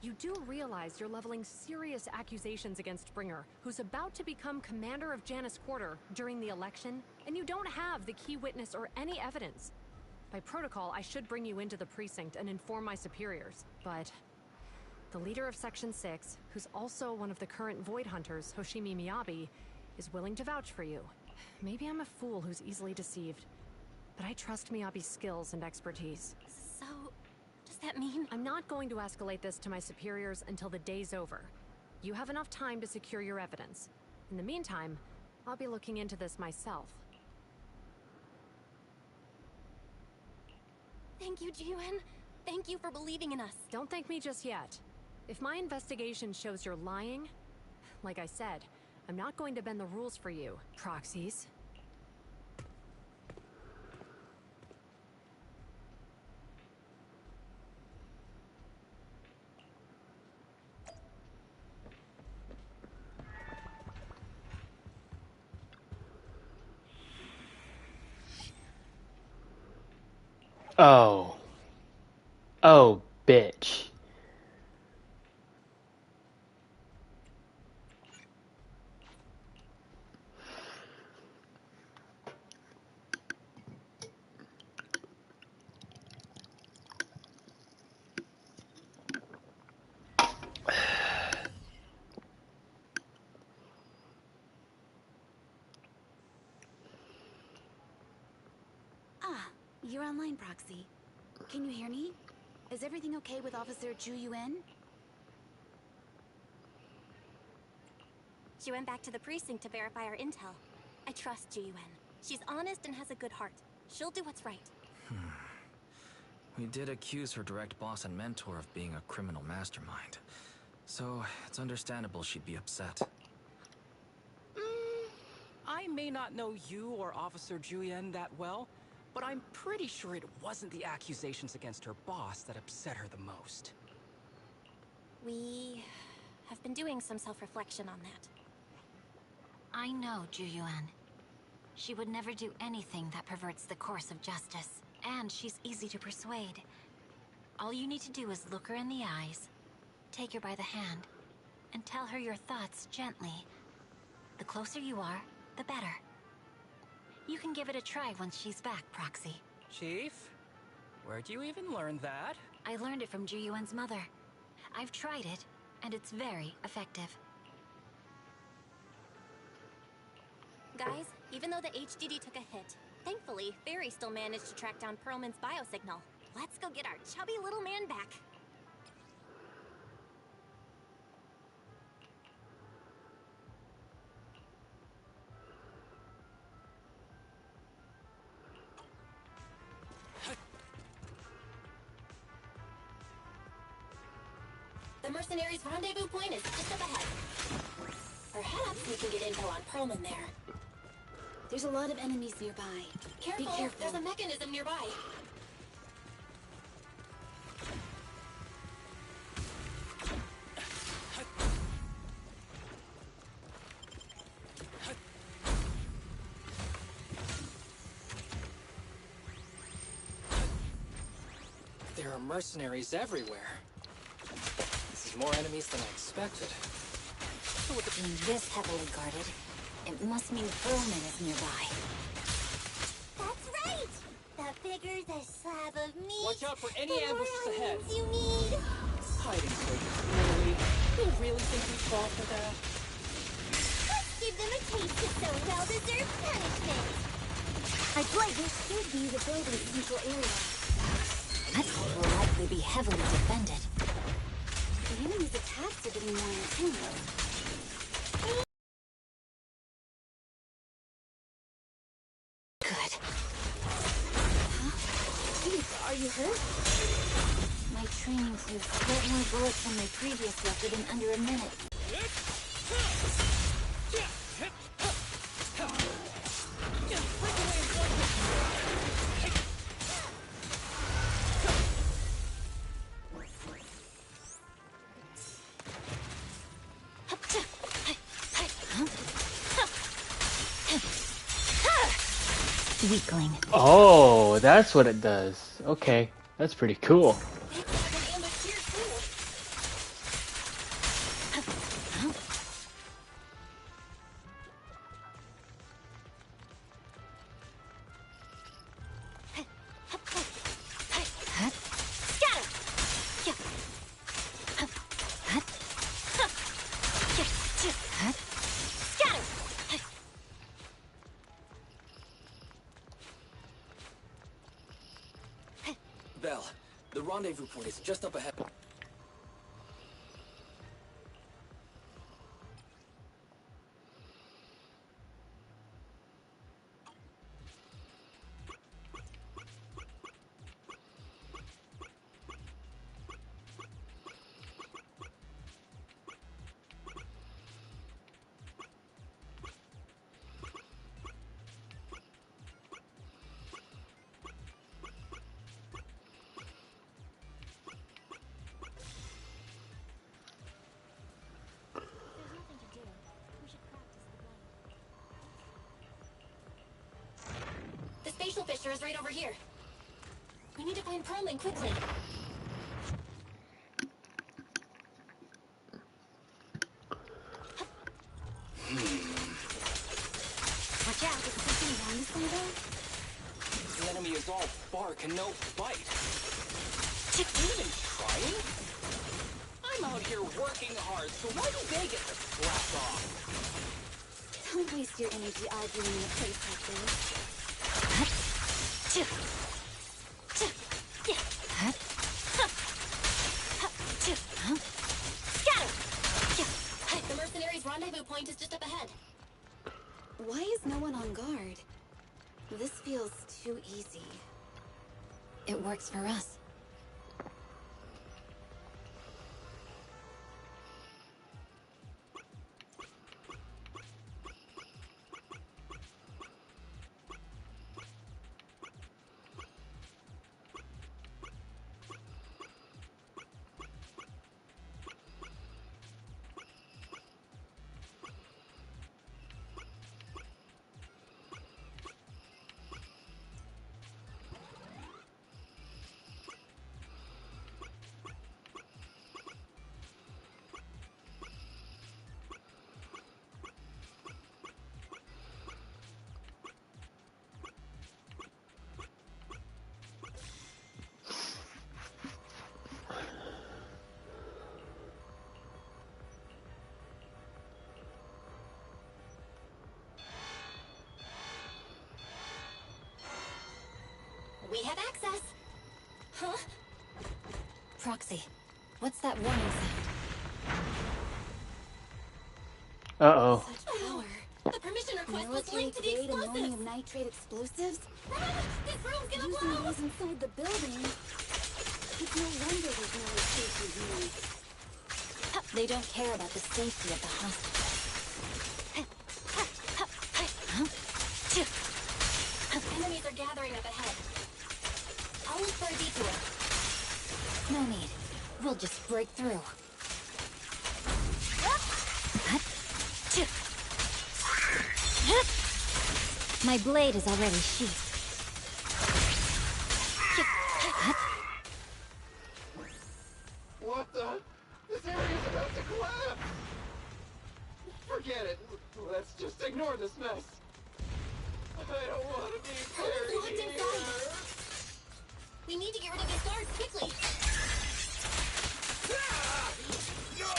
You do realize you're leveling serious accusations against Bringer, who's about to become commander of Janus Quarter during the election, and you don't have the key witness or any evidence. By protocol, I should bring you into the precinct and inform my superiors, but the leader of Section 6, who's also one of the current Void Hunters, Hoshimi Miyabi, is willing to vouch for you. Maybe I'm a fool who's easily deceived, but I trust Miyabi's skills and expertise. So, does that mean... I'm not going to escalate this to my superiors until the day's over. You have enough time to secure your evidence. In the meantime, I'll be looking into this myself. Thank you, Juyuan. Thank you for believing in us. Don't thank me just yet. If my investigation shows you're lying, like I said, I'm not going to bend the rules for you, proxies. Oh. Oh, bitch. You're online, Proxy. Can you hear me? Is everything okay with Officer Juyuan? She went back to the precinct to verify our intel. I trust Juyuan. She's honest and has a good heart. She'll do what's right. We did accuse her direct boss and mentor of being a criminal mastermind. So, it's understandable she'd be upset. I may not know you or Officer Juyuan that well, but I'm pretty sure it wasn't the accusations against her boss that upset her the most. We have been doing some self-reflection on that. I know Juyuan. She would never do anything that perverts the course of justice, and she's easy to persuade. All you need to do is look her in the eyes, take her by the hand, and tell her your thoughts gently. The closer you are, the better. You can give it a try once she's back, Proxy. Chief? Where'd you even learn that? I learned it from Juyuan's mother. I've tried it, and it's very effective. Guys, even though the HDD took a hit, thankfully, Barry still managed to track down Perlman's biosignal. Let's go get our chubby little man back. The mercenaries' rendezvous point is just up ahead. Perhaps we can get intel on Perlman there. There's a lot of enemies nearby. Careful, Be careful. There's a mechanism nearby. There are mercenaries everywhere. This is more enemies than I expected. Being this heavily guarded, it must mean Perlman is nearby. That's right! The bigger the slab of meat, Watch out for any the more ambushes ahead. onions you need. Hiding so clearly. You really think we fall for that? Let's give them a taste of some well-deserved punishment. I'd like this should be the building's central area. That will likely be heavily defended. The enemy's attacks are getting more intense. Good. Huh? Are you hurt? My training proved to get more bullets than my previous record in under a minute. Weakling. Oh, that's what it does. Okay, that's pretty cool. Belle, the rendezvous point is just up ahead. The spatial fissure is right over here. We need to find Perlman quickly. Watch out, there's something wrong this way though? The enemy is all bark and no bite. Even trying? I'm out here working hard, so why do they get to slack off? Don't waste your energy arguing in a place like this. The mercenaries' rendezvous point is just up ahead. Why is no one on guard? This feels too easy. It works for us. We have access. Huh? Proxy, what's that warning sound? Uh-oh. Such power. The permission request was Military linked to the grade explosives. ammonium nitrate explosives? This room's gonna Using blow. these inside the building. It's no wonder there's no escape room. They don't care about the safety of the hospital. Enemies are gathering up ahead. I'll look for a detour. No need. We'll just break through. My blade is already sheathed. What the? This area's about to collapse! Forget it. Let's just ignore this mess. I don't want to be buried here. We need to get rid of these guards quickly. Ah! No!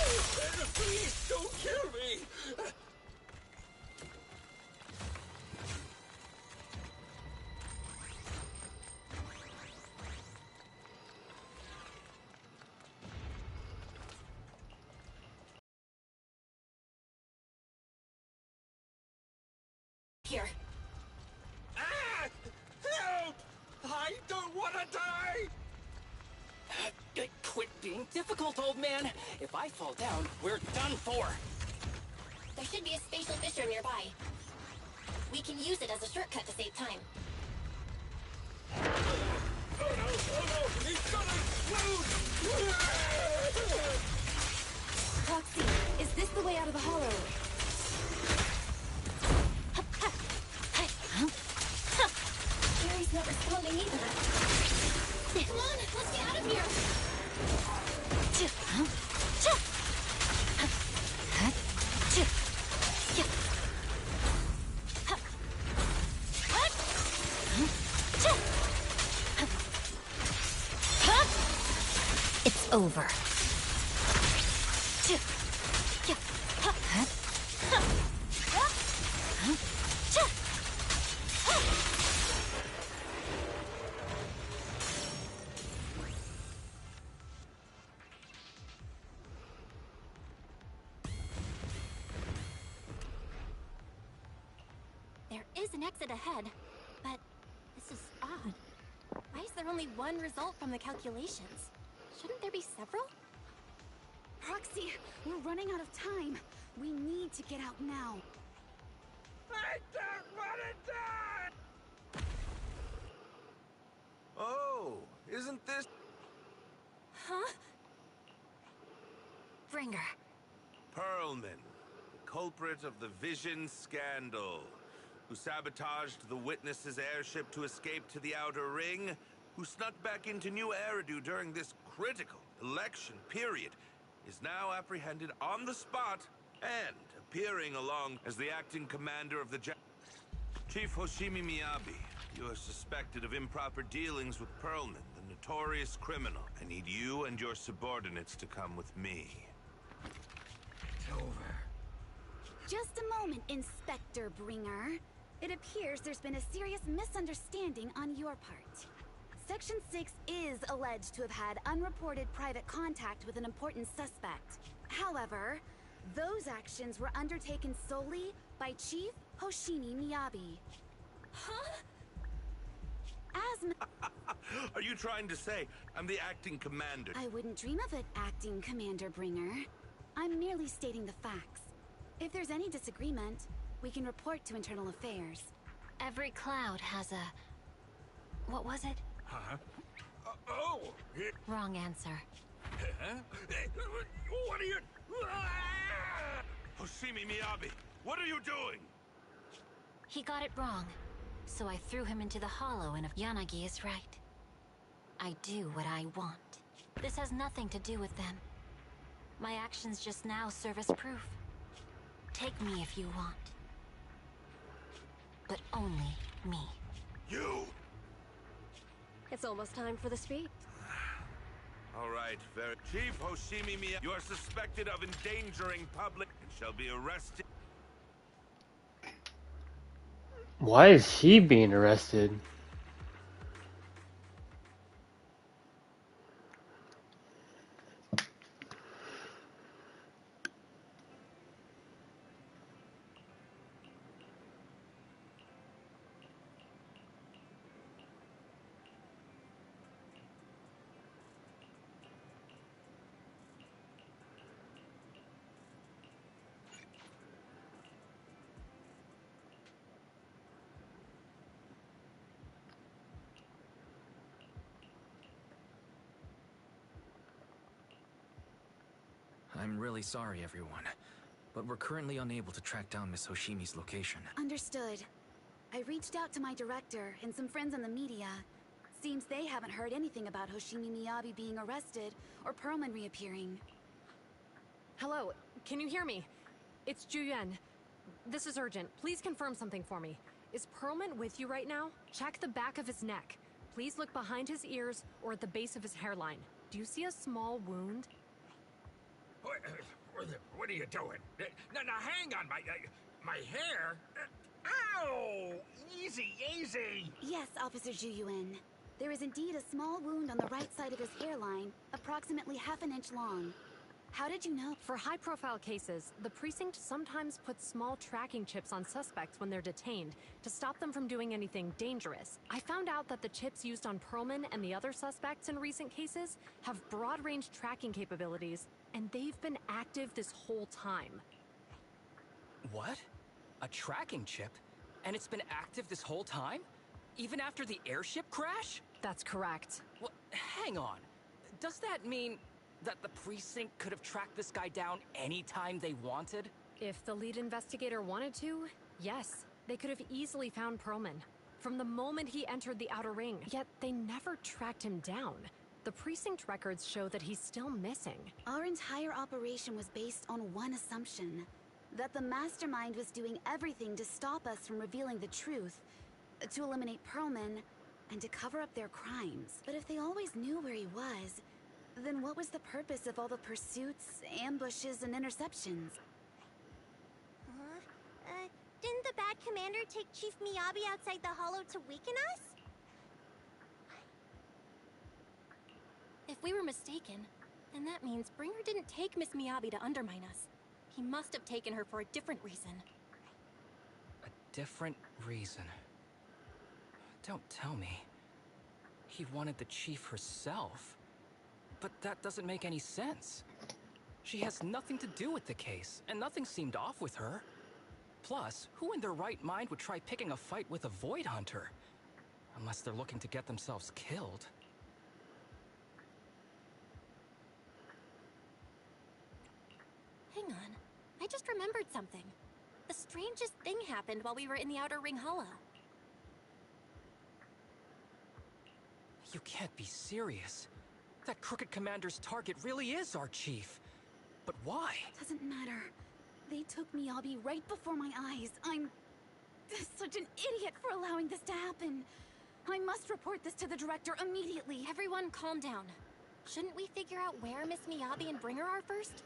Please don't kill me! Here. Ah! Help! I don't want to die! Quit being difficult, old man. If I fall down, we're done for. There should be a spatial fissure nearby. We can use it as a shortcut to save time. Oh no! He's gonna explode! Proxy, is this the way out of the hollow? Gary's not responding either. Come on, let's get out of here! It's over. There is an exit ahead, but this is odd. Why is there only one result from the calculations? Shouldn't there be several? Proxy, we're running out of time. We need to get out now. I don't want to die! Oh, isn't this... Huh? Bringer. Perlman, the culprit of the Vision scandal, who sabotaged the Witness's airship to escape to the Outer Ring, who snuck back into New Eridu during this critical election period, is now apprehended on the spot and appearing along as the acting commander of the Chief Hoshimi Miyabi. You are suspected of improper dealings with Perlman, the notorious criminal. I need you and your subordinates to come with me. It's over. Just a moment, Inspector Bringer. It appears there's been a serious misunderstanding on your part. Section 6 is alleged to have had unreported private contact with an important suspect. However, those actions were undertaken solely by Chief Hoshimi Miyabi. Huh? Are you trying to say I'm the acting commander? I wouldn't dream of it, Acting Commander Bringer. I'm merely stating the facts. If there's any disagreement, we can report to Internal Affairs. Every cloud has a... What was it? Huh? Oh! Wrong answer. Huh? What are you... Hoshimi Miyabi, what are you doing? He got it wrong, so I threw him into the hollow, and if Yanagi is right, I do what I want. This has nothing to do with them. My actions just now serve as proof. Take me if you want. But only me. You! It's almost time for the speech. All right, Chief Hoshimi Miyabi, you are suspected of endangering public and shall be arrested. Why is he being arrested? I'm really sorry, everyone. But we're currently unable to track down Miss Hoshimi's location. Understood. I reached out to my director and some friends in the media. Seems they haven't heard anything about Hoshimi Miyabi being arrested or Perlman reappearing. Hello, can you hear me? It's Juyuan. This is urgent. Please confirm something for me. Is Perlman with you right now? Check the back of his neck. Please look behind his ears or at the base of his hairline. Do you see a small wound? What are you doing? Now hang on, my hair? Ow! Easy, easy! Yes, Officer Juyuan. There is indeed a small wound on the right side of his hairline, approximately half an inch long. How did you know? For high-profile cases, the precinct sometimes puts small tracking chips on suspects when they're detained to stop them from doing anything dangerous. I found out that the chips used on Perlman and the other suspects in recent cases have broad-range tracking capabilities, and they've been active this whole time. What? A tracking chip? And it's been active this whole time? Even after the airship crash? That's correct. Well, hang on. Does that mean that the precinct could have tracked this guy down anytime they wanted? If the lead investigator wanted to, yes. They could have easily found Perlman from the moment he entered the outer ring, yet they never tracked him down. The precinct records show that he's still missing. Our entire operation was based on one assumption. That the mastermind was doing everything to stop us from revealing the truth, to eliminate Perlman, and to cover up their crimes. But if they always knew where he was, then what was the purpose of all the pursuits, ambushes, and interceptions? Didn't the bad commander take Chief Miyabi outside the hollow to weaken us? If we were mistaken, then that means Bringer didn't take Miss Miyabi to undermine us. He must have taken her for a different reason. A different reason? Don't tell me. He wanted the chief herself. But that doesn't make any sense. She has nothing to do with the case, and nothing seemed off with her. Plus, who in their right mind would try picking a fight with a Void Hunter? Unless they're looking to get themselves killed. Hang on. I just remembered something. The strangest thing happened while we were in the Outer Ring Hollow. You can't be serious. That crooked commander's target really is our chief. But why? Doesn't matter. They took Miyabi right before my eyes. I'm such an idiot for allowing this to happen. I must report this to the director immediately. Everyone calm down. Shouldn't we figure out where Miss Miyabi and Bringer are first?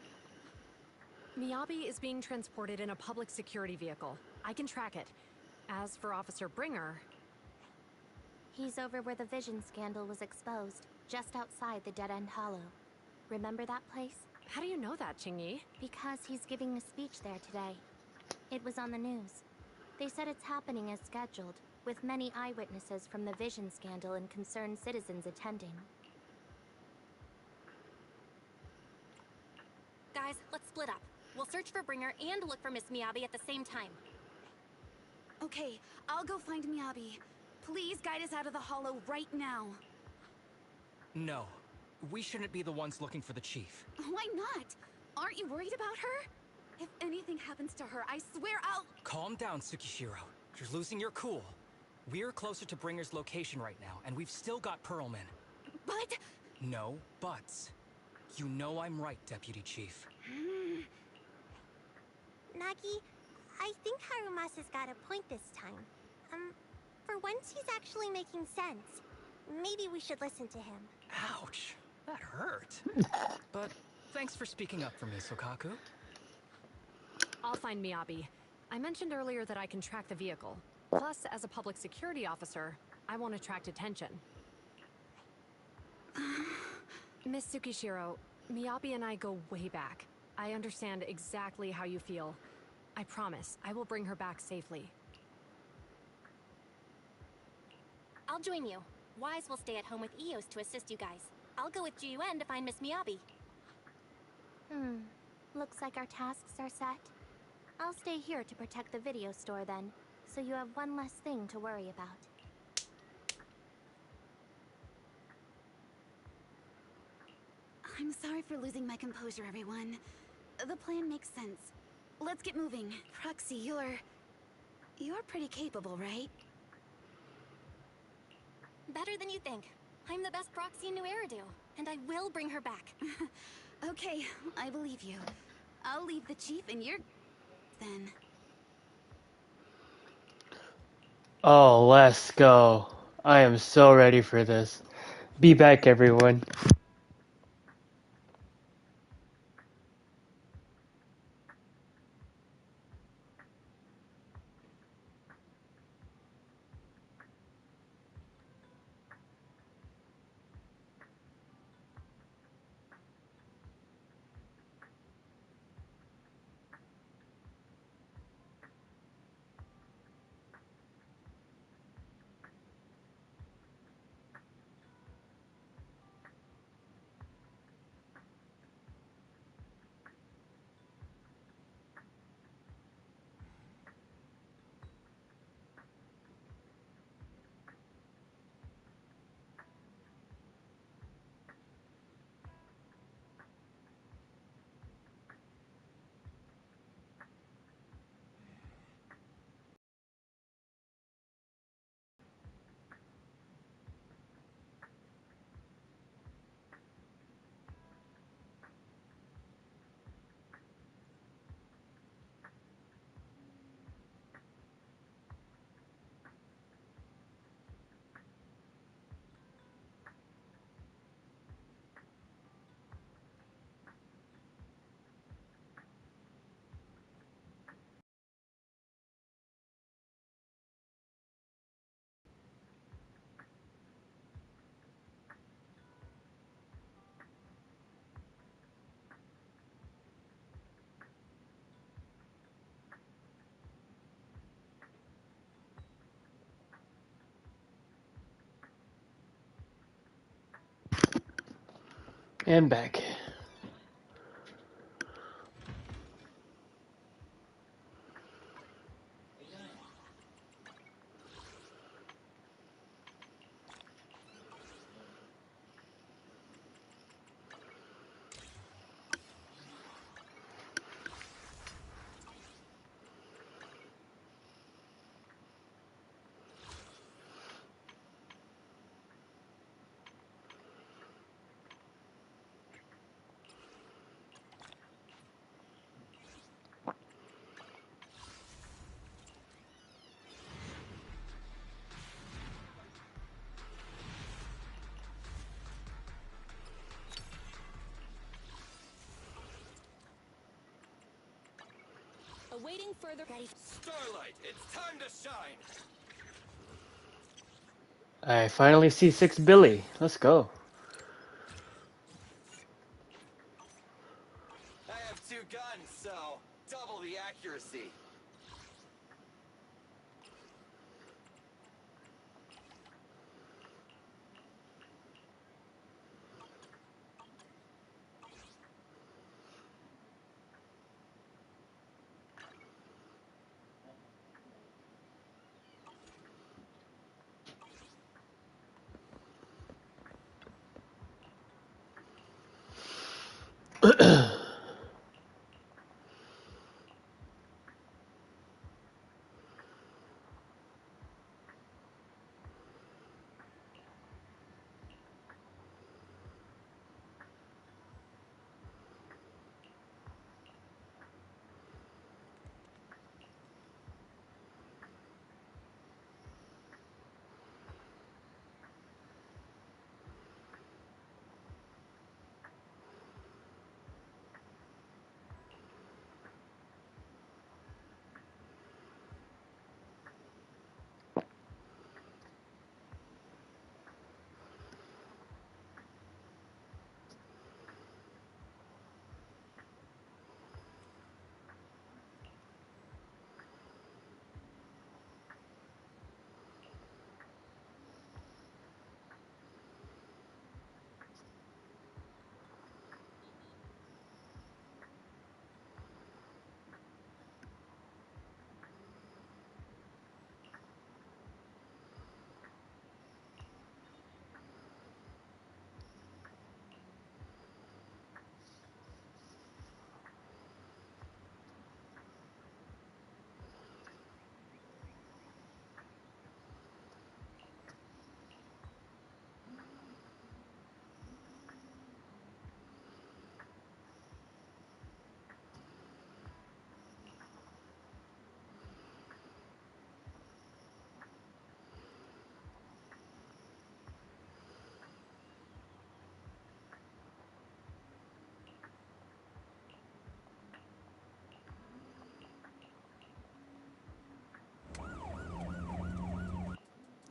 Miyabi is being transported in a public security vehicle. I can track it. As for Officer Bringer... He's over where the vision scandal was exposed, just outside the Dead End Hollow. Remember that place? How do you know that, Qingyi? Because he's giving a speech there today. It was on the news. They said it's happening as scheduled, with many eyewitnesses from the vision scandal and concerned citizens attending. Guys, let's split up. We'll search for Bringer and look for Miss Miyabi at the same time. Okay, I'll go find Miyabi. Please guide us out of the hollow right now. No. We shouldn't be the ones looking for the chief. Why not? Aren't you worried about her? If anything happens to her, I swear I'll... Calm down, Tsukishiro. You're losing your cool. We're closer to Bringer's location right now, and we've still got Perlman. But... No buts. You know I'm right, Deputy Chief. Nagi, I think Harumasa's got a point this time. For once he's actually making sense. Maybe we should listen to him. Ouch. That hurt. But thanks for speaking up for me, Sokaku. I'll find Miyabi. I mentioned earlier that I can track the vehicle. Plus, as a public security officer, I won't attract attention. Miss Tsukishiro, Miyabi and I go way back. I understand exactly how you feel. I promise, I will bring her back safely. I'll join you. Wise will stay at home with Eos to assist you guys. I'll go with Jiyuan to find Miss Miyabi. Looks like our tasks are set. I'll stay here to protect the video store then, so you have one less thing to worry about. I'm sorry for losing my composure, everyone. The plan makes sense. Let's get moving. Proxy, you're pretty capable, right? Better than you think. I'm the best proxy in New Eridu, and I will bring her back. Okay, I believe you. I'll leave the chief in your then. Oh, let's go. I am so ready for this. Be back, everyone. And back. Awaiting further. Starlight, it's time to shine. I finally see 6 Billy. Let's go. I have 2 guns, so double the accuracy.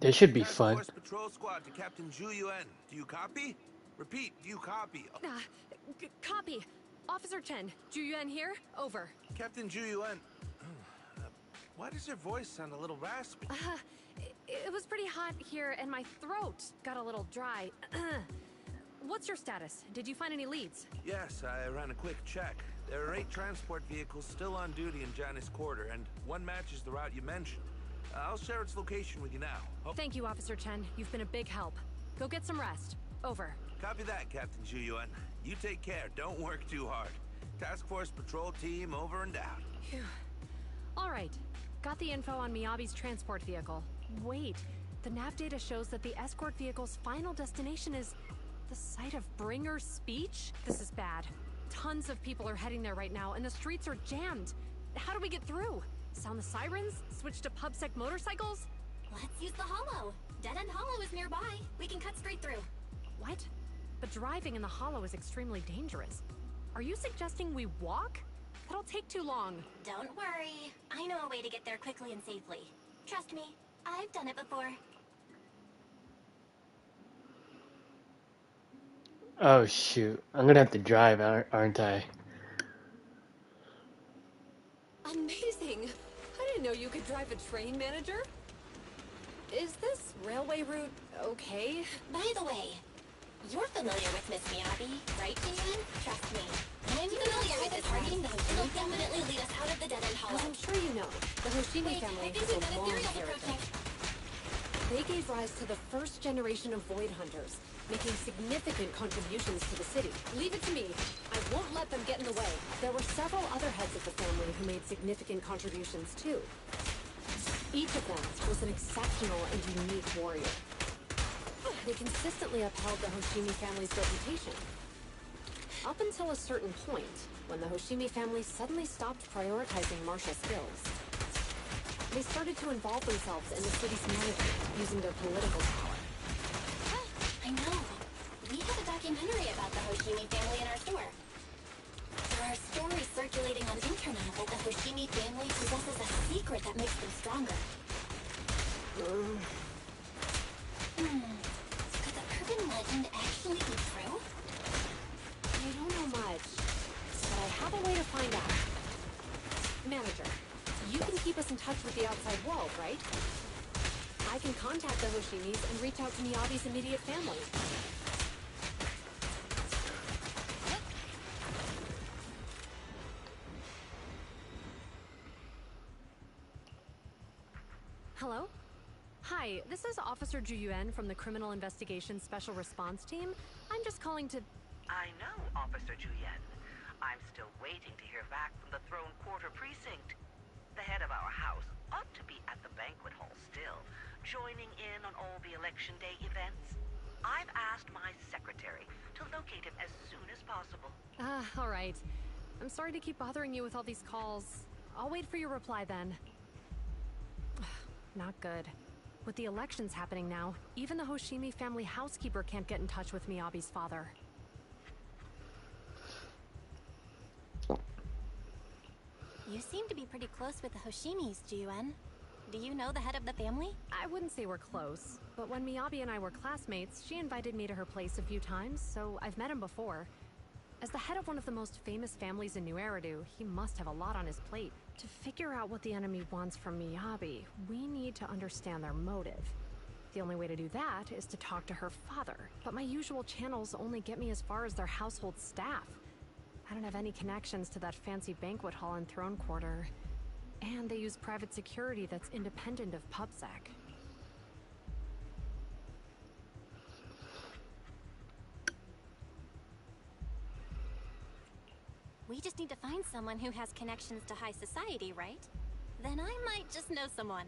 This should be Task fun. Force Patrol Squad to Captain Zhu Yuan. Do you copy? Repeat, do you copy? Copy. Officer Chen, Zhu Yuan here. Over. Captain Zhu Yuan. Why does your voice sound a little raspy? It was pretty hot here, and my throat got a little dry. What's your status? Did you find any leads? Yes, I ran a quick check. There are 8 transport vehicles still on duty in Janus Quarter, and one matches the route you mentioned. I'll share its location with you now. Thank you, Officer Chen. You've been a big help. Go get some rest. Over. Copy that, Captain Zhu Yuan. You take care. Don't work too hard. Task Force Patrol Team over and out. Phew. All right. Got the info on Miyabi's transport vehicle. Wait. The nav data shows that the escort vehicle's final destination is the site of Bringer's speech? This is bad. Tons of people are heading there right now, and the streets are jammed. How do we get through? Sound the sirens? Switch to PubSec motorcycles? Let's use the hollow. Dead End Hollow is nearby. We can cut straight through. What? But driving in the hollow is extremely dangerous. Are you suggesting we walk? That'll take too long. Don't worry. I know a way to get there quickly and safely. Trust me, I've done it before. Oh shoot, I'm gonna have to drive, aren't I? Amazing! I didn't know you could drive a train, manager. Is this railway route okay? By the way, you're familiar with Miss Miyabi, right, Julian? Trust me. I'm familiar with this party. It'll definitely lead us out of the Dead End Hollow. As I'm sure you know, the Hoshimi family has a long heritage. They gave rise to the first generation of Void Hunters, making significant contributions to the city. Leave it to me. I won't let them get in the way. There were several other heads of the family who made significant contributions too. Each of them was an exceptional and unique warrior. They consistently upheld the Hoshimi family's reputation. Up until a certain point, when the Hoshimi family suddenly stopped prioritizing martial skills. They started to involve themselves in the city's management, using their political power. I know. We have a documentary about the Hoshimi family in our store. There are stories circulating on internet that the Hoshimi family possesses a secret that makes them stronger. Could the urban legend actually be true? I don't know much, but I have a way to find out. Manager, you can keep us in touch with the outside world, right? I can contact the Hoshimis and reach out to Miyabi's immediate family. Hello? Hi, this is Officer Zhu Yuan from the Criminal Investigations Special Response Team. I'm just calling to... I know, Officer Julian. I'm still waiting to hear back from the Throne Quarter Precinct. The head of our house ought to be at the banquet hall still, joining in on all the Election Day events. I've asked my secretary to locate him as soon as possible. All right. I'm sorry to keep bothering you with all these calls. I'll wait for your reply then. Not good. With the elections happening now, even the Hoshimi family housekeeper can't get in touch with Miyabi's father. You seem to be pretty close with the Hoshimis, Juan. Do you know the head of the family? I wouldn't say we're close, but when Miyabi and I were classmates, she invited me to her place a few times, so I've met him before. As the head of one of the most famous families in New Eridu, he must have a lot on his plate. To figure out what the enemy wants from Miyabi, we need to understand their motive. The only way to do that is to talk to her father, but my usual channels only get me as far as their household staff. I don't have any connections to that fancy banquet hall in Throne Quarter, and they use private security that's independent of PubSec. We just need to find someone who has connections to high society, right? Then I might just know someone.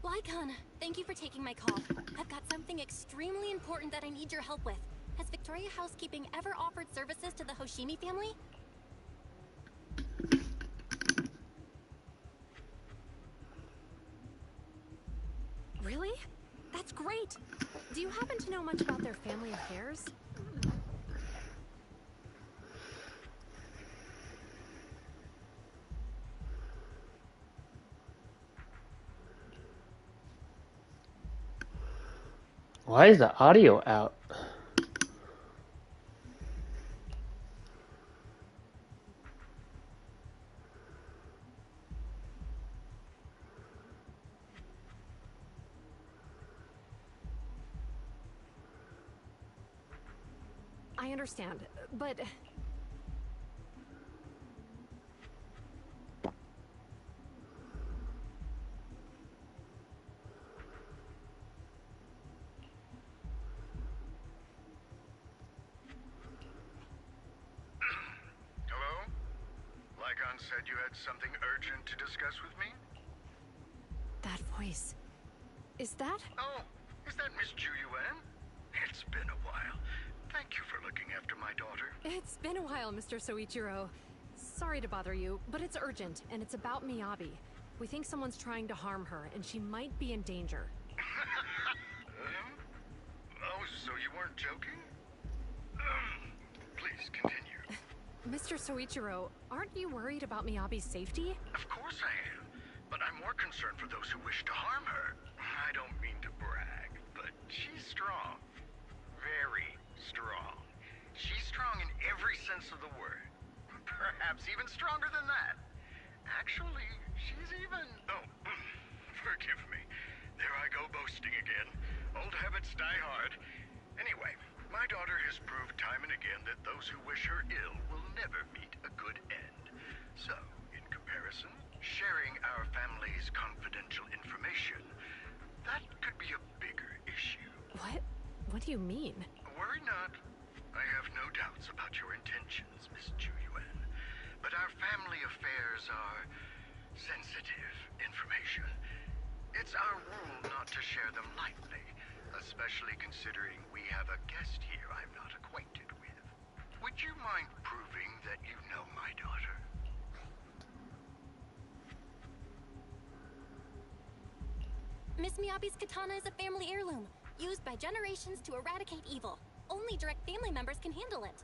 Lycon, thank you for taking my call. I've got something extremely important that I need your help with. Has Victoria Housekeeping ever offered services to the Hoshimi family? Really? That's great! Do you happen to know much about their family affairs? Why is the audio out? I understand, but... Hello? Lycon said you had something urgent to discuss with me? That voice... Is that... Oh, is that Miss Ju Yuan? It's been a while. Thank you for looking after my daughter. It's been a while, Mr. Soichiro. Sorry to bother you, but it's urgent, and it's about Miyabi. We think someone's trying to harm her, and she might be in danger. Oh, so you weren't joking? Please continue. Mr. Soichiro, aren't you worried about Miyabi's safety? Of course I am, but I'm more concerned for those who wish to harm her. I don't mean to brag, but she's strong. Very strong. She's strong in every sense of the word. Perhaps even stronger than that. Actually, she's even... Oh, forgive me. There I go boasting again. Old habits die hard. Anyway, my daughter has proved time and again that those who wish her ill will never meet a good end. So, in comparison, sharing our family's confidential information, that could be a bigger issue. What? What do you mean? Worry not. I have no doubts about your intentions, Miss Ju Yuan. But our family affairs are sensitive information. It's our rule not to share them lightly, especially considering we have a guest here I'm not acquainted with. Would you mind proving that you know my daughter? Miss Miyabi's katana is a family heirloom, used by generations to eradicate evil. Only direct family members can handle it.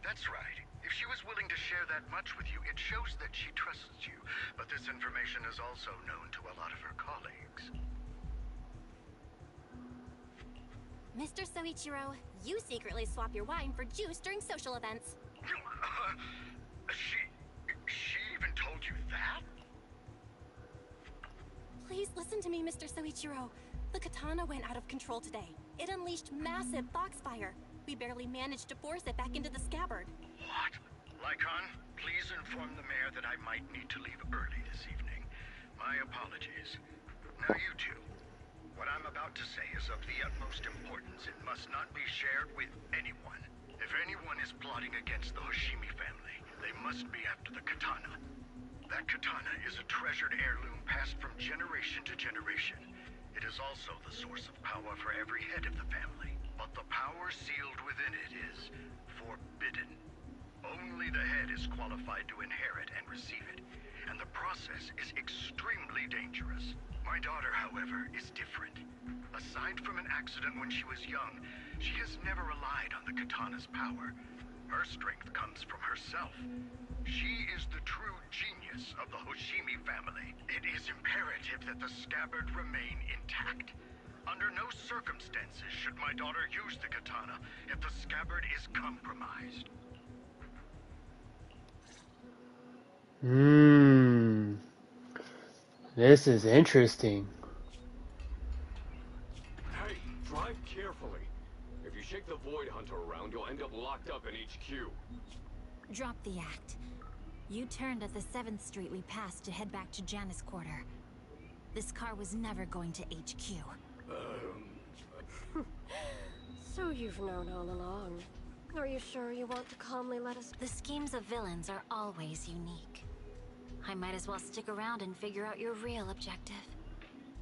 That's right. If she was willing to share that much with you, it shows that she trusts you. But this information is also known to a lot of her colleagues. Mr. Soichiro, you secretly swap your wine for juice during social events. She even told you that? Please listen to me, Mr. Soichiro. The katana went out of control today. It unleashed massive foxfire. We barely managed to force it back into the scabbard. What? Lycon, please inform the mayor that I might need to leave early this evening. My apologies. Now you two. What I'm about to say is of the utmost importance. It must not be shared with anyone. If anyone is plotting against the Hoshimi family, they must be after the katana. That katana is a treasured heirloom passed from generation to generation. It is also the source of power for every head of the family. But the power sealed within it is forbidden. Only the head is qualified to inherit and receive it, and the process is extremely dangerous. My daughter, however, is different. Aside from an accident when she was young, she has never relied on the katana's power. Her strength comes from herself. She is the true genius of the Hoshimi family. It is imperative that the scabbard remain intact. Under no circumstances should my daughter use the katana if the scabbard is compromised. This is interesting. Hey, drive carefully. If you shake the Void Hunter around, you'll end up locked up in HQ. Drop the act. You turned at the 7th Street we passed to head back to Janus Quarter. This car was never going to HQ. So you've known all along. Are you sure you want to calmly let us... The schemes of villains are always unique. I might as well stick around and figure out your real objective.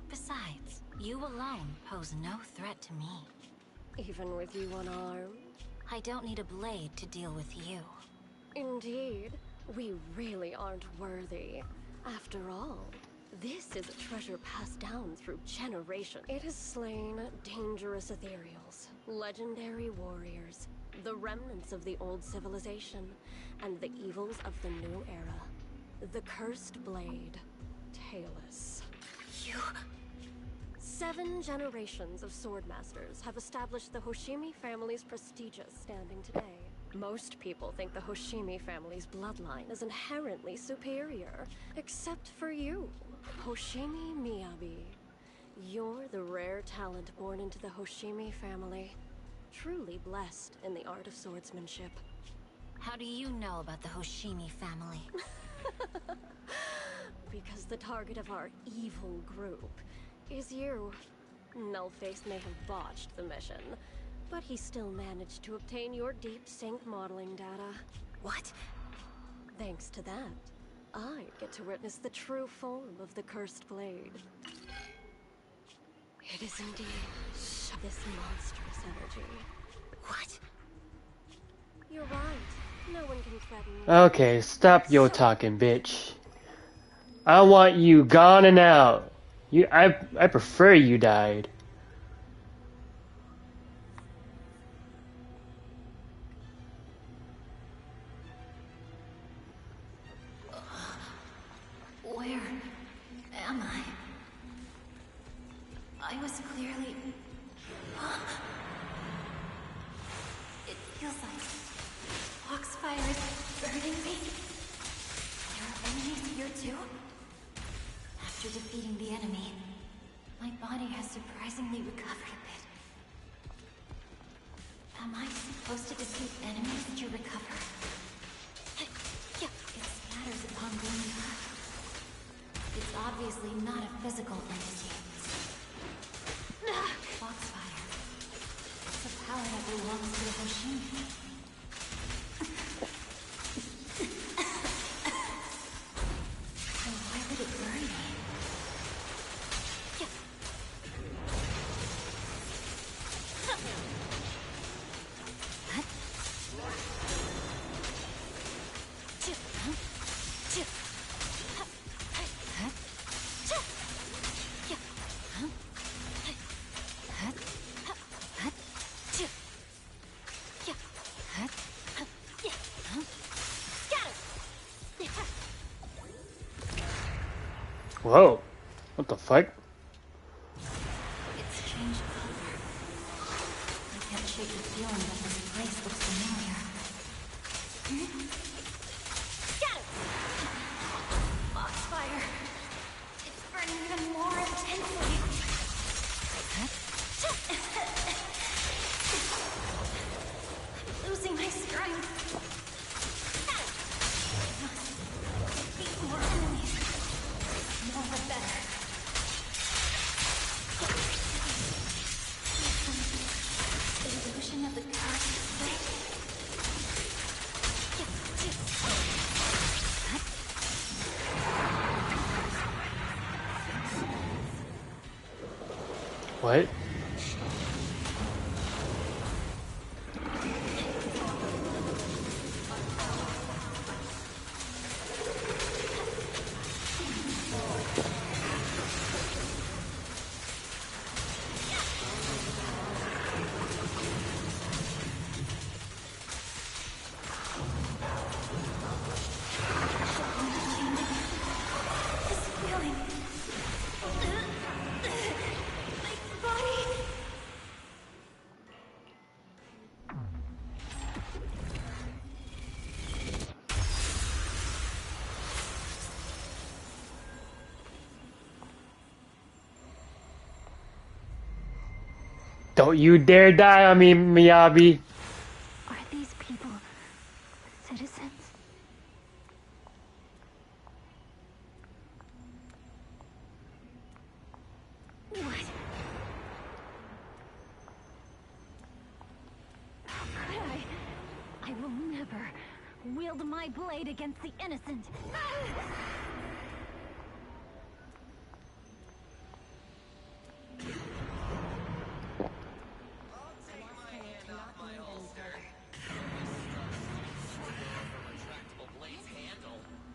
Besides, you alone pose no threat to me. Even with you unarmed? I don't need a blade to deal with you. Indeed. We really aren't worthy. After all, this is a treasure passed down through generations. It has slain dangerous ethereals, legendary warriors, the remnants of the old civilization, and the evils of the new era. The cursed blade, Talus. You... 7 generations of swordmasters have established the Hoshimi family's prestigious standing today. Most people think the Hoshimi family's bloodline is inherently superior, except for you, Hoshimi Miyabi. You're the rare talent born into the Hoshimi family, truly blessed in the art of swordsmanship. How do you know about the Hoshimi family? Because the target of our evil group is you. Nullface may have botched the mission, but he still managed to obtain your deep sync modeling data. What? Thanks to that, I get to witness the true form of the cursed blade. It is indeed this monstrous energy. What? You're right. No one can threaten me. Okay, stop yo talking, bitch. I want you gone and out. I prefer you died. Where am I? I was clearly... It feels like Foxfire is burning me. There are enemies here too? After defeating the enemy, my body has surprisingly recovered a bit. Am I supposed to defeat enemies to recover? It scatters upon being hurt. It's obviously not a physical entity. Foxfire. It's a power that belongs to the Hoshimi. So why would it burn me? Whoa. What the fuck? It's changed color. I can't shake the feeling that this place looks familiar. Foxfire. It's burning even more intensely. I'm losing my strength. I must defeat more enemies. More the better. Illusion of the curse display. What? This feeling. My body. Don't you dare die on me, Miyabi. Are these people citizens? What? How could I? I will never wield my blade against the innocent.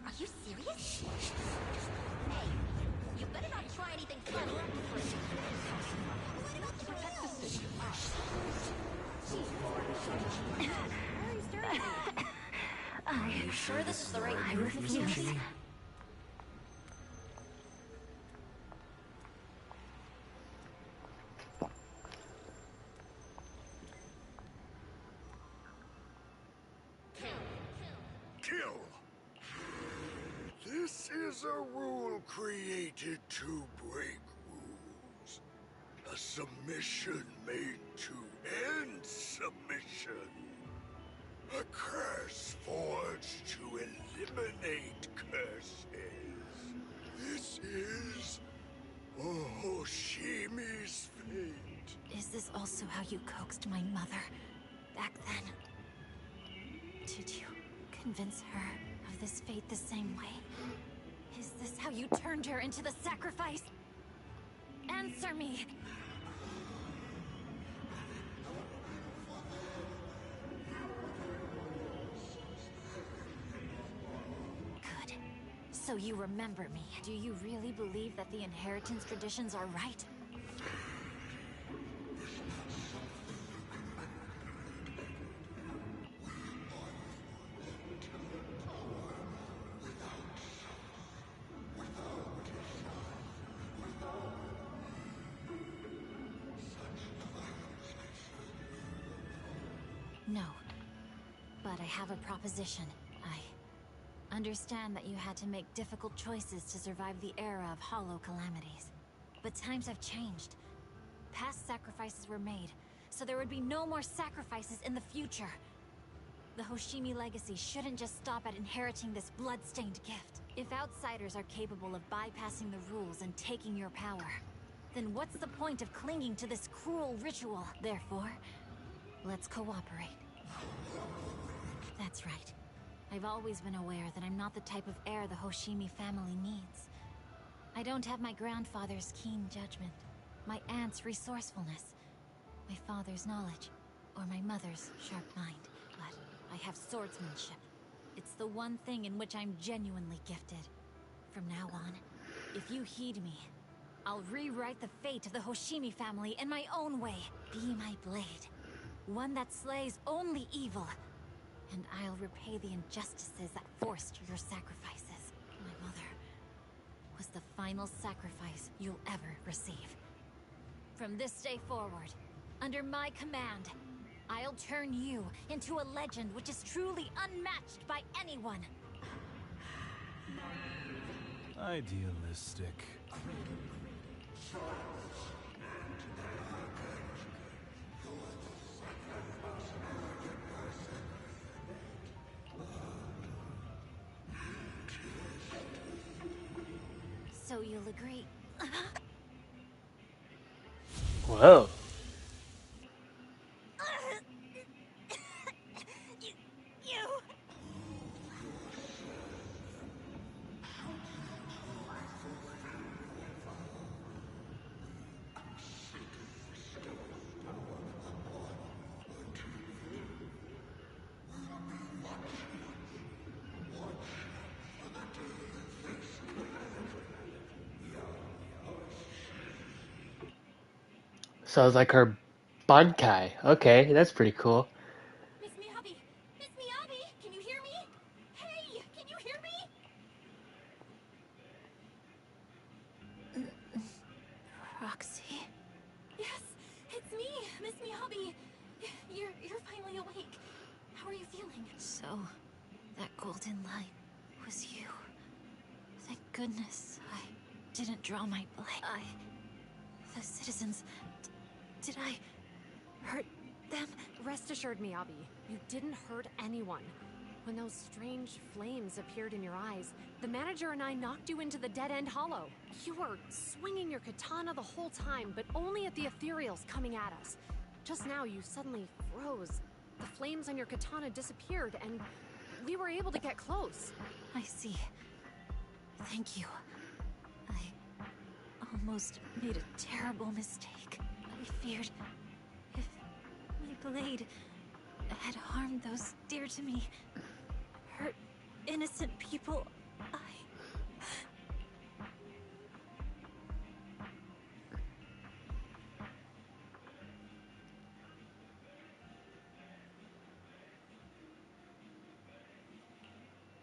Are you serious? Hey, you better not try anything funny. Protect the city. Are you sure this is the right move? kill. This is a rule created to break rules. A submission made to end submission. A curse forged to eliminate curses. This is Hoshimi's fate. Is this also how you coaxed my mother back then? Did you convince her of this fate the same way? Is this how you turned her into the sacrifice? Answer me! Good. So you remember me. Do you really believe that the inheritance traditions are right? No. But I have a proposition. I understand that you had to make difficult choices to survive the era of hollow calamities. But times have changed. Past sacrifices were made, so there would be no more sacrifices in the future. The Hoshimi legacy shouldn't just stop at inheriting this blood-stained gift. If outsiders are capable of bypassing the rules and taking your power, then what's the point of clinging to this cruel ritual? Therefore, let's cooperate. That's right. I've always been aware that I'm not the type of heir the Hoshimi family needs. I don't have my grandfather's keen judgment, my aunt's resourcefulness, my father's knowledge, or my mother's sharp mind. But I have swordsmanship. It's the one thing in which I'm genuinely gifted. From now on, if you heed me, I'll rewrite the fate of the Hoshimi family in my own way. Be my blade. One that slays only evil. And I'll repay the injustices that forced your sacrifices. My mother was the final sacrifice you'll ever receive. From this day forward, under my command, I'll turn you into a legend which is truly unmatched by anyone. Idealistic. So you'll agree. Whoa. You. Sounds like her Bankai. Okay, that's pretty cool. Miss Miyabi! Miss Miyabi! Can you hear me? Hey! Can you hear me? Roxy? Yes, it's me, Miss Miyabi. You're finally awake. How are you feeling? So, that golden light was you. Thank goodness I didn't draw my blade. The citizens... Did I hurt them? Rest assured, Miyabi, you didn't hurt anyone. When those strange flames appeared in your eyes, the manager and I knocked you into the dead-end hollow. You were swinging your katana the whole time, but only at the ethereals coming at us. Just now, you suddenly froze. The flames on your katana disappeared, and we were able to get close. I see. Thank you. I almost made a terrible mistake. I feared if my blade had harmed those dear to me, hurt innocent people,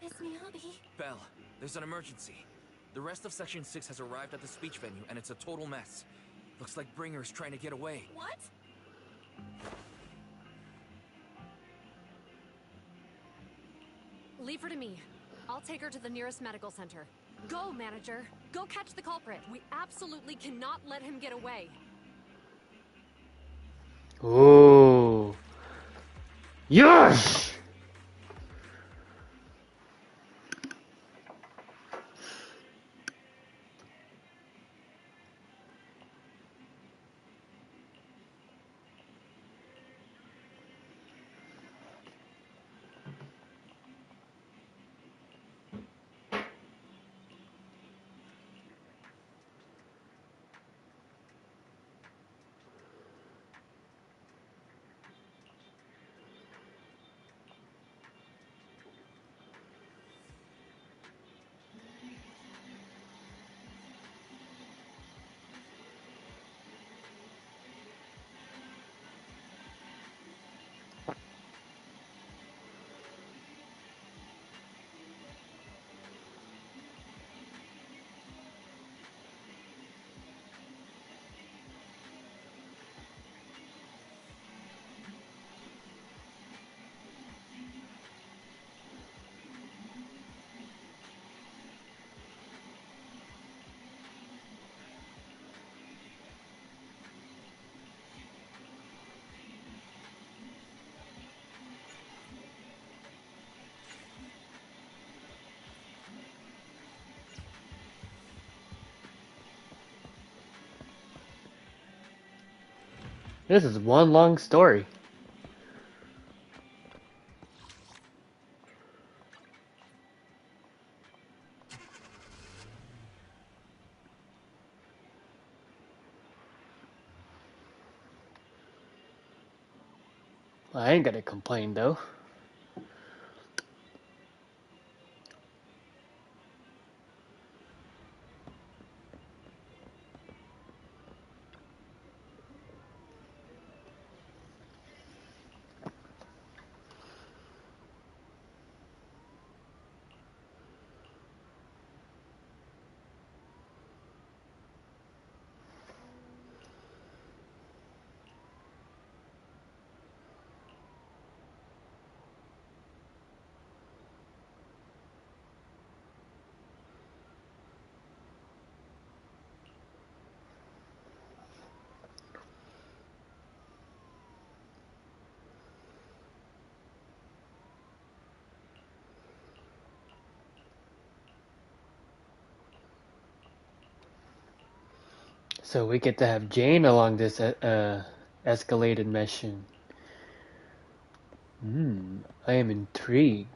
Miss Miyabi? Belle, there's an emergency. The rest of Section 6 has arrived at the speech venue, and it's a total mess. Looks like Bringer's trying to get away. What? Leave her to me. I'll take her to the nearest medical center. Go, manager. Go catch the culprit. We absolutely cannot let him get away. Oh. Yes! This is one long story. I ain't gonna complain though. So we get to have Jane along this escalated mission. I am intrigued.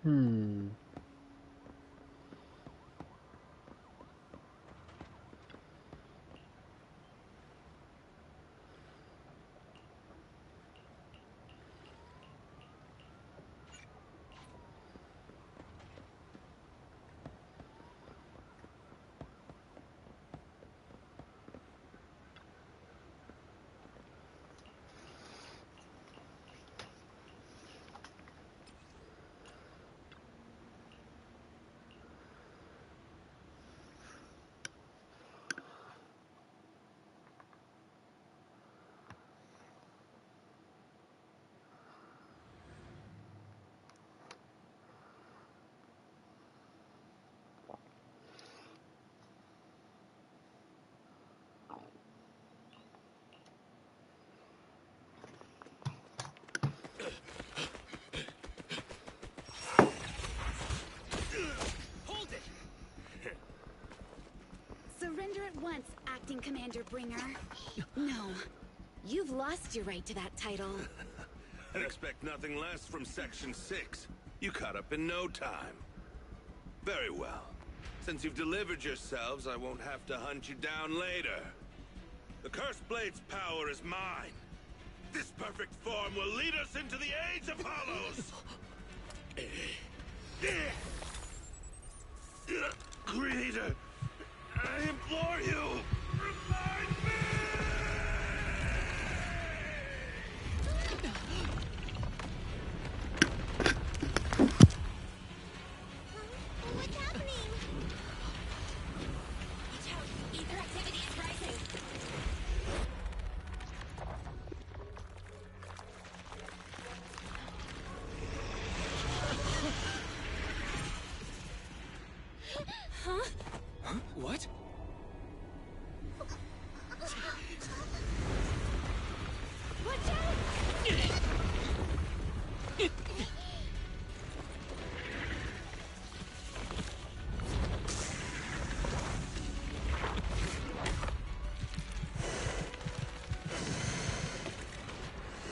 Hmm. Acting Commander Bringer. No. You've lost your right to that title. I'd expect nothing less from Section 6. You caught up in no time. Very well. Since you've delivered yourselves, I won't have to hunt you down later. The Cursed Blade's power is mine. This perfect form will lead us into the Age of Hollows! Creator, I implore you, remind me! What's happening? Watch out! Ether activity is rising! Huh? What? Watch out!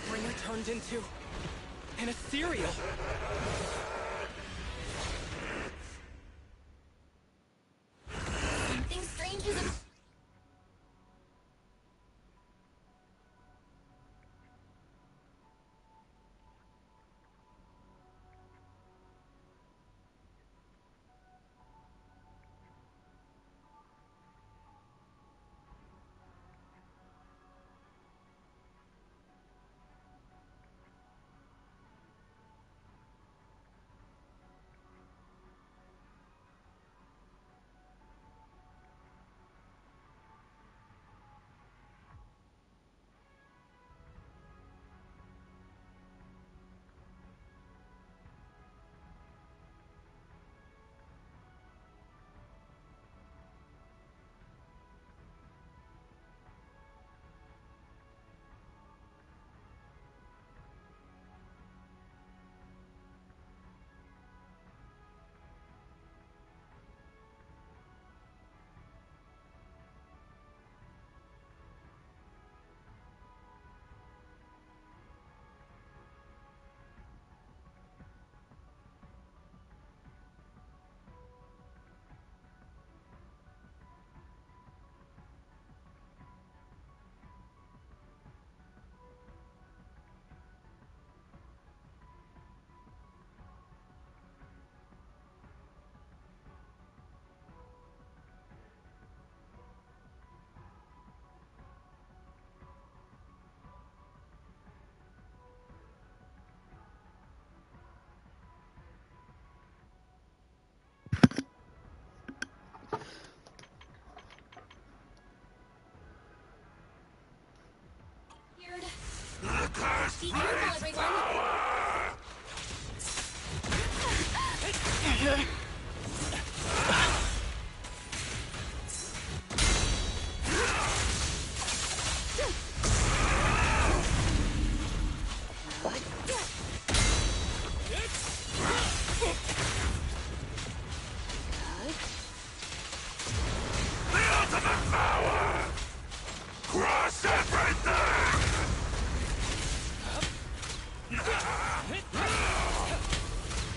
Bringer turned into an ethereal. Something strange is weird. Be careful, everyone! Crush everything!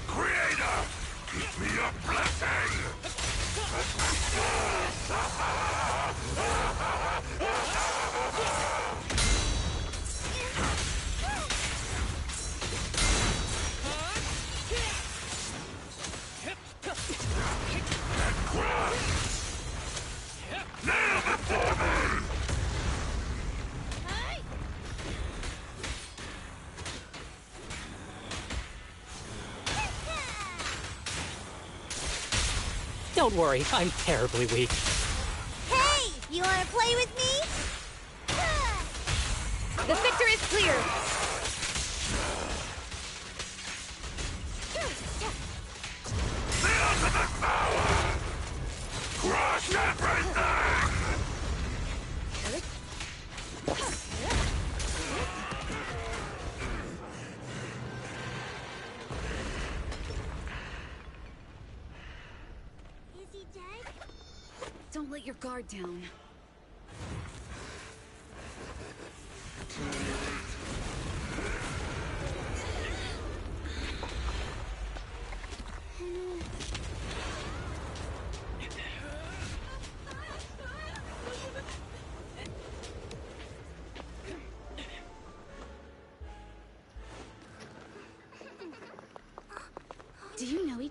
Creator, give me your blessing! Kneel before me! Don't worry, I'm terribly weak. Hey! You wanna play with me? The victor is clear! The ultimate power! Crush everything! Is he dead? Don't let your guard down.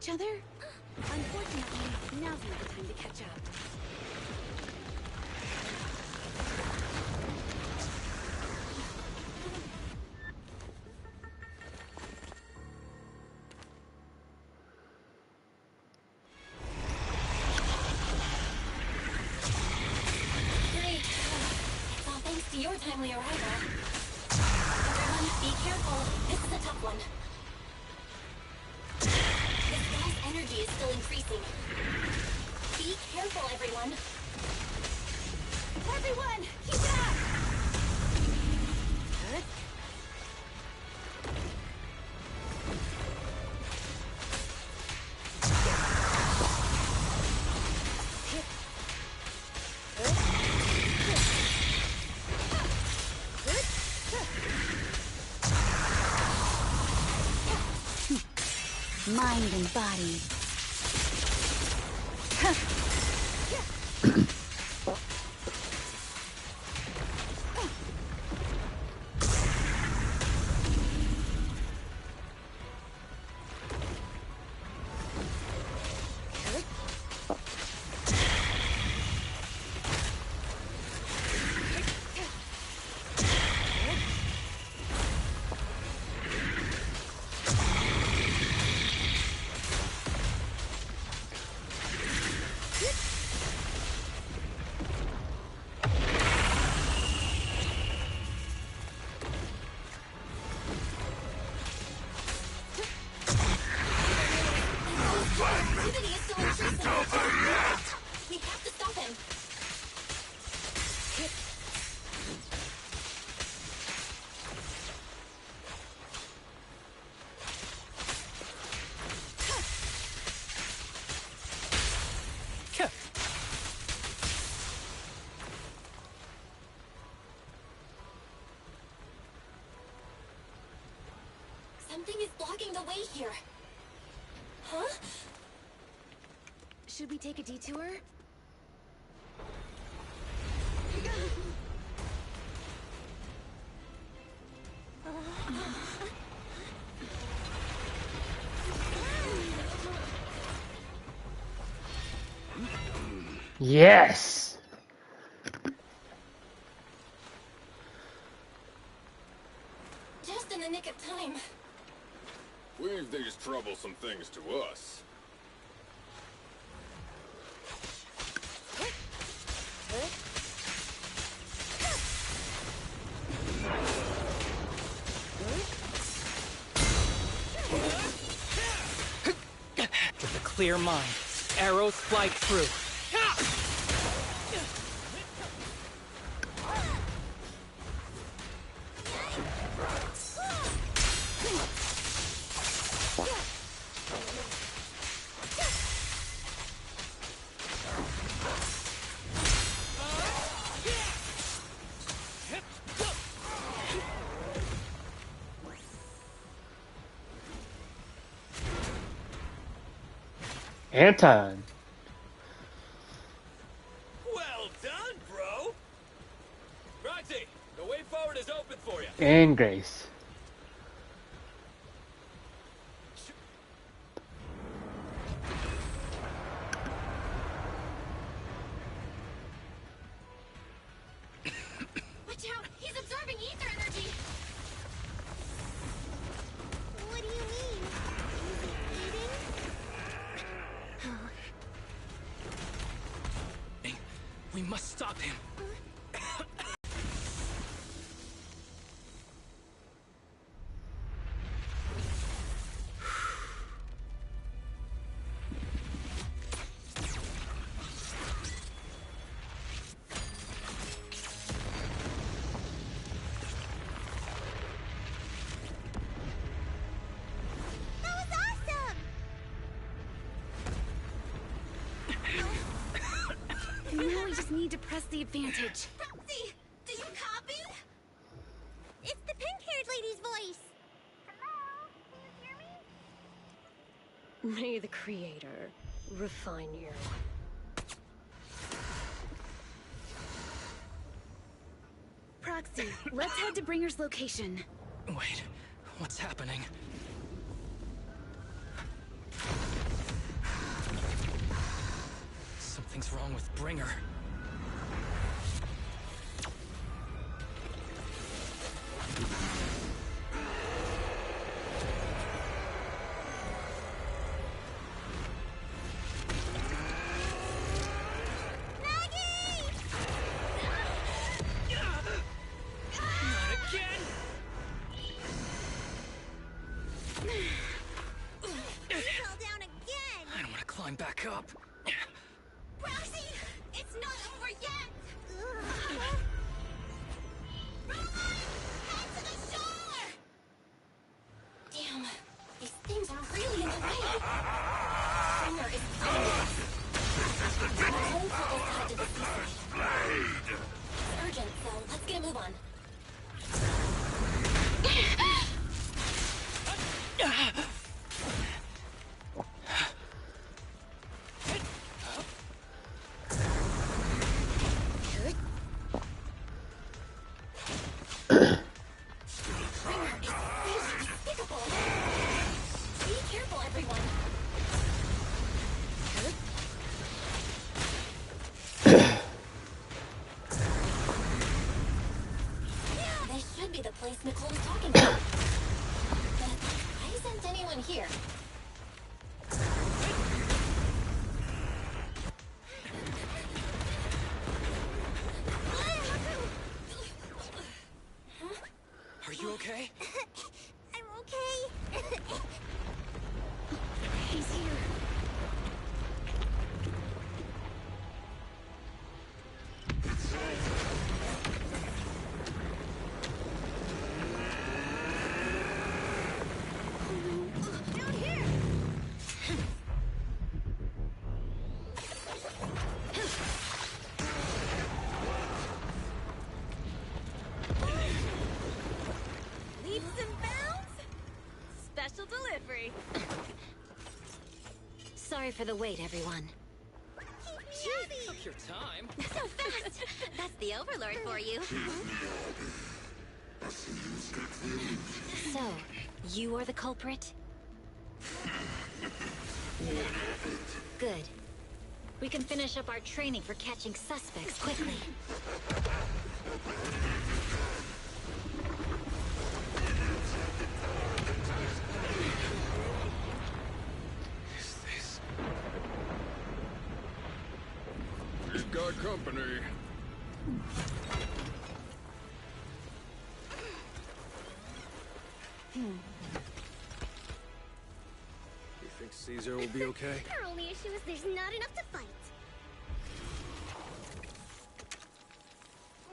each other? Unfortunately, now's not the time to catch up. Great. It's all thanks to your timely arrival. Everyone, be careful. This is a tough one. This guy's energy is still increasing. Be careful, everyone. Everyone, keep it up! Mind and body. Activity is still increasing. We have to stop him. Something is blocking the way here. Huh? Should we take a detour? Yes! Just in the nick of time. Leave these troublesome things to us. With a clear mind, arrows fly through. Anton. Well done, bro! Roxy, the way forward is open for you. And Grace. Watch out! He's absorbing ether energy! What do you mean? We must stop him. That was awesome! Now we just need to press the advantage. Roxy, did you copy? It's the pink-haired lady's voice. Hello? Can you hear me? May the Creator refine you. Proxy, let's head to Bringer's location. Wait, what's happening? Something's wrong with Bringer. Climb back up. Roxy, it's not over yet. Head to the shore. Damn, these things are really in the way. Bringer is coming. Our whole crew is head to the seaside. It's urgent, so let's get a move on. Here. Are you okay? I'm okay. He's here. Sorry for the wait, everyone. Miyabi! Took your time. So fast! That's the Overlord for you. So, you are the culprit? Good. We can finish up our training for catching suspects quickly. We've got company. You think Caesar will be okay? Our only issue is there's not enough to fight.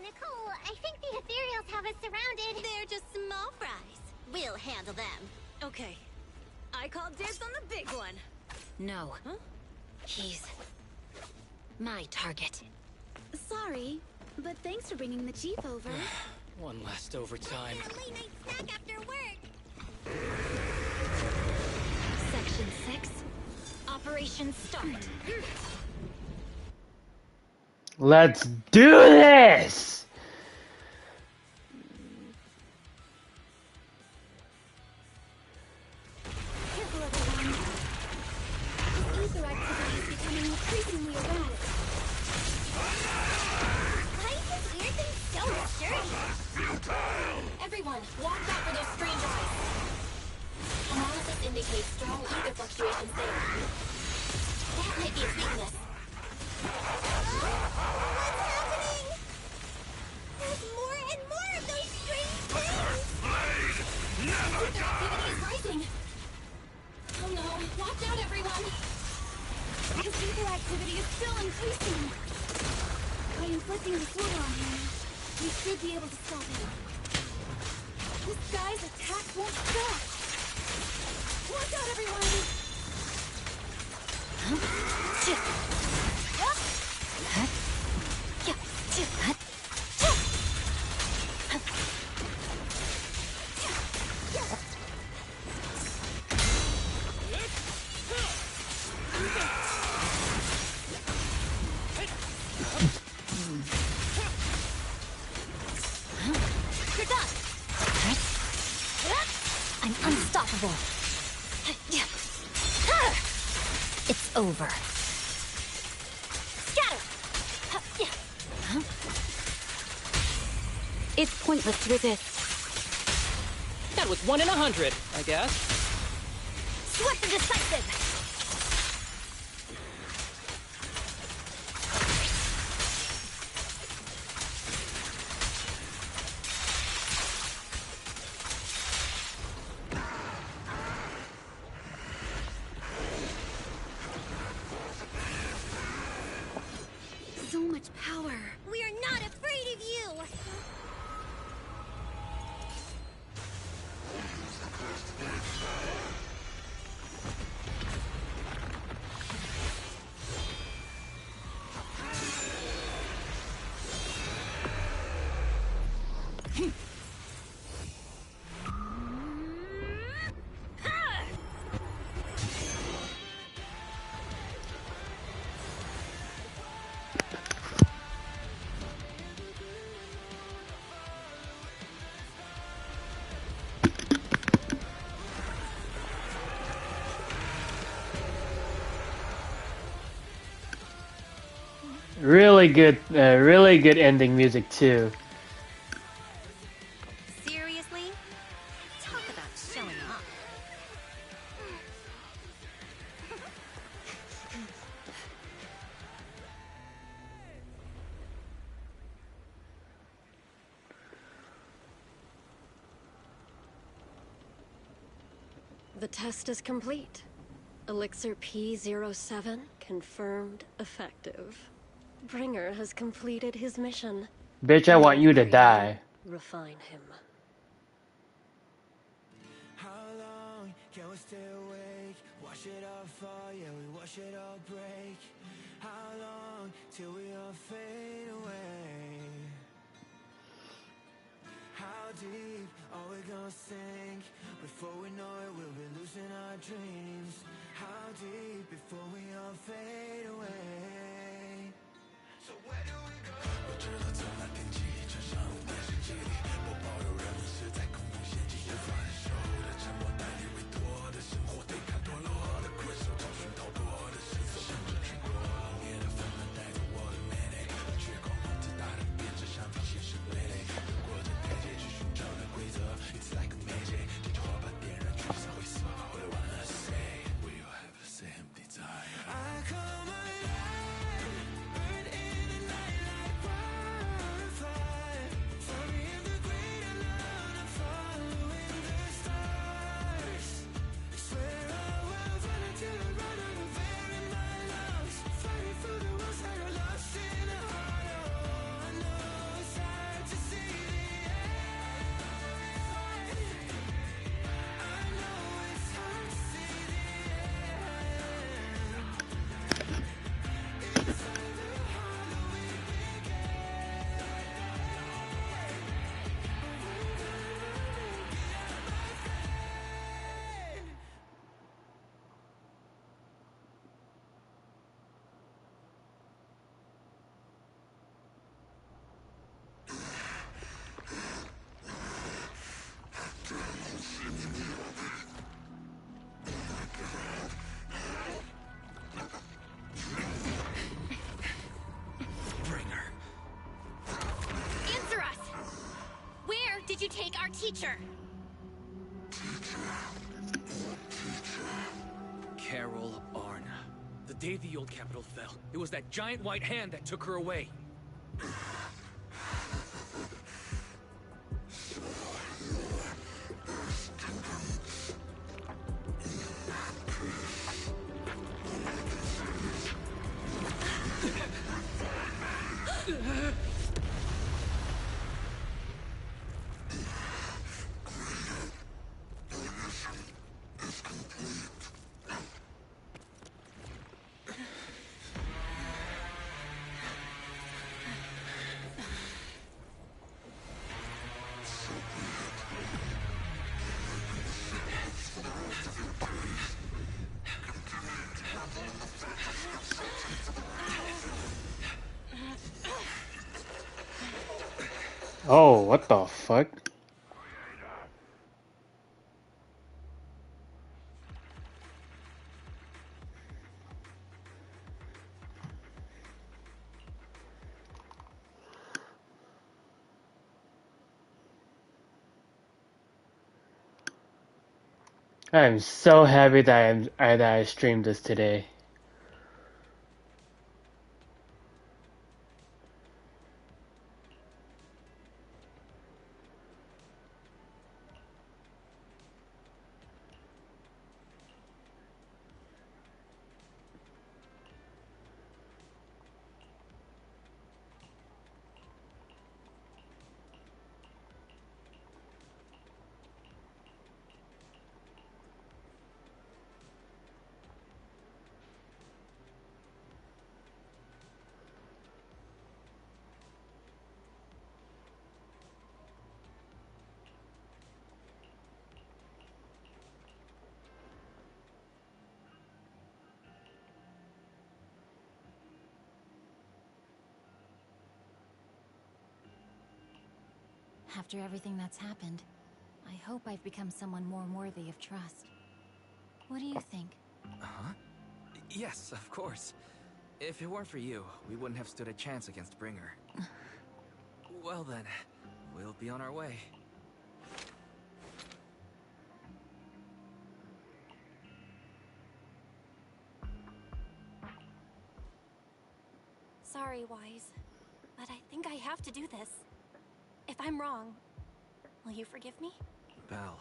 Nicole, I think the ethereals have us surrounded. They're just small fries. We'll handle them. Okay. I call dibs on the big one. No. Huh? He's my target. Sorry, but thanks for bringing the chief over. One last overtime. A late night snack after work. Section 6. Operation start. Let's do this! Careful, everyone. This ether activity is becoming increasingly erratic. Why is this weird thing so sturdy? Everyone, watch out for those strange eyes. Analysis indicates strong ether fluctuations there. That might be its weakness. What's happening? There's more and more of those strange things! Ether activity is rising. Oh no, watch out, everyone. This ether activity is still increasing. By inflicting the slow on him, we should be able to stop him. This guy's attack won't stop. Watch out, everyone! You're done. I'm unstoppable. It's over. It's pointless to resist. That was 1 in 100, I guess. Swift and decisive! So much power. We are not afraid of you! Really good ending music too. Seriously? Talk about showing off. The test is complete. Elixir P07 confirmed effective. Bringer has completed his mission. Bitch, I want you to die. Refine him. How long can we stay awake? Wash it all fall, yeah, we wash it all break. How long till we all fade away? How deep are we gonna sink? Before we know it, we'll be losing our dreams. How deep before we all fade away? So where do we go? 我知道从那天起，穿上电视机里播报有人是在空中掀起一番手的沉默，带你委托的生活，对抗堕落的困兽，找寻逃脱的绳索，甚至去过冷冽的纷乱，带走我的美丽，却狂妄自大的变成上帝现实傀儡，走过这台阶去寻找的规则 ，It's like a magic， 点着火把点燃聚散灰色 ，All I wanna say， we all have the same desire。I call my life, burn in the night like wildfire. Find me in the great unknown, I'm following the stars. Swear I will run until I run out of air in my lungs. Fighting through the walls that are lost in the heart. Oh, I know it's hard to see the end. I know it's hard to see the end. Inside the hollow we began. Answer us! Where did you take our teacher? Carol Arna. The day the old capital fell, it was that giant white hand that took her away. Oh, what the fuck? I'm so happy that I streamed this today. After everything that's happened, I hope I've become someone more worthy of trust. What do you think? Huh? Yes, of course. If it weren't for you, we wouldn't have stood a chance against Bringer. Well then, we'll be on our way. Sorry, Wise, but I think I have to do this. If I'm wrong, will you forgive me? Belle,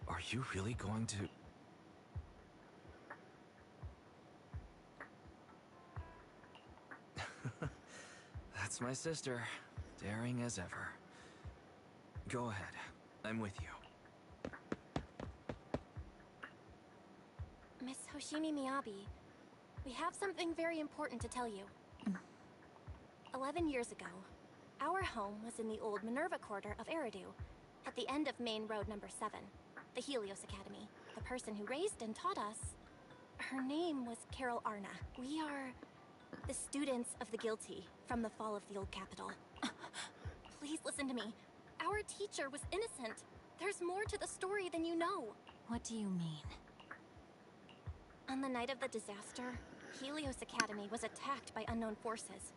are you really going to... That's my sister, daring as ever. Go ahead, I'm with you. Miss Hoshimi Miyabi, we have something very important to tell you. 11 years ago, our home was in the old Minerva quarter of Eridu, at the end of Main Road number 7, the Helios Academy. The person who raised and taught us, her name was Carol Arna. We are the students of the guilty from the fall of the old capital. Please listen to me. Our teacher was innocent. There's more to the story than you know. What do you mean? On the night of the disaster, Helios Academy was attacked by unknown forces.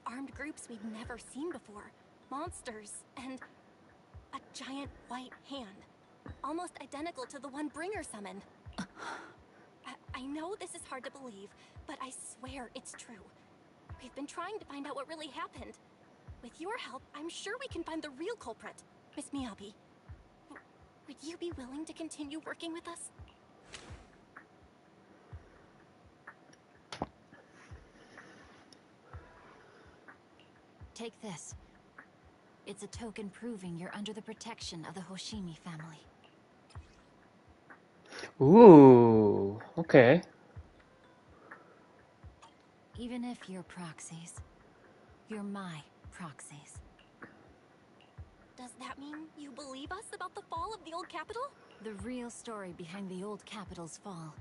Armed groups we'd never seen before. Monsters, and a giant white hand. Almost identical to the one Bringer summoned. I know this is hard to believe, but I swear it's true. We've been trying to find out what really happened. With your help, I'm sure we can find the real culprit. Miss Miyabi, would you be willing to continue working with us? Take this. It's a token proving you're under the protection of the Hoshimi family. Ooh, okay. Even if you're proxies, you're my proxies. Does that mean you believe us about the fall of the old capital? The real story behind the old capital's fall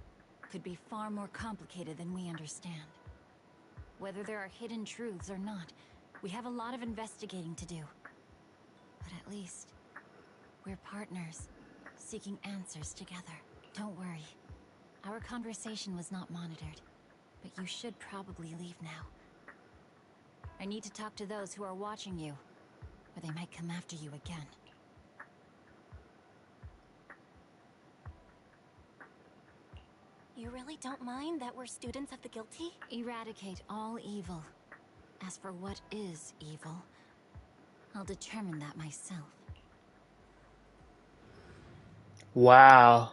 could be far more complicated than we understand. Whether there are hidden truths or not, we have a lot of investigating to do. But at least, we're partners, seeking answers together. Don't worry. Our conversation was not monitored, but you should probably leave now. I need to talk to those who are watching you, or they might come after you again. You really don't mind that we're students of the guilty? Eradicate all evil. As for what is evil, I'll determine that myself. Wow.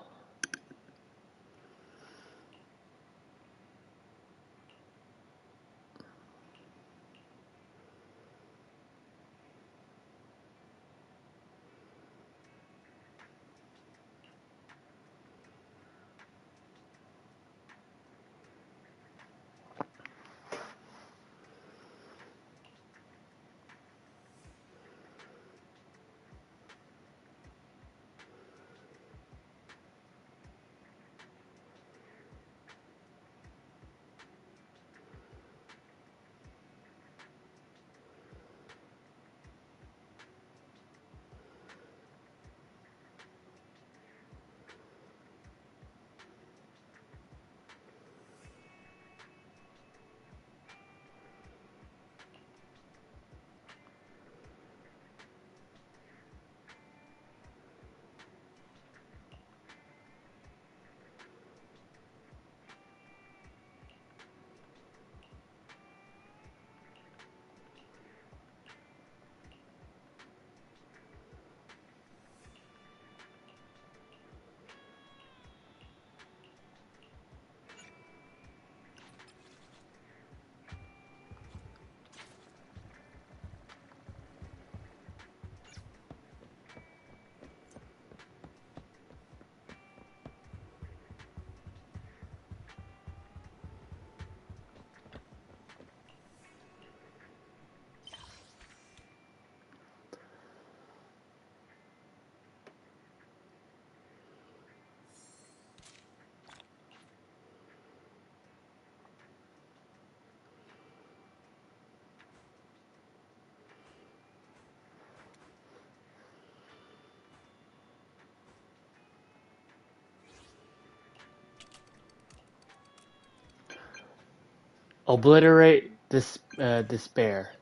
Obliterate despair.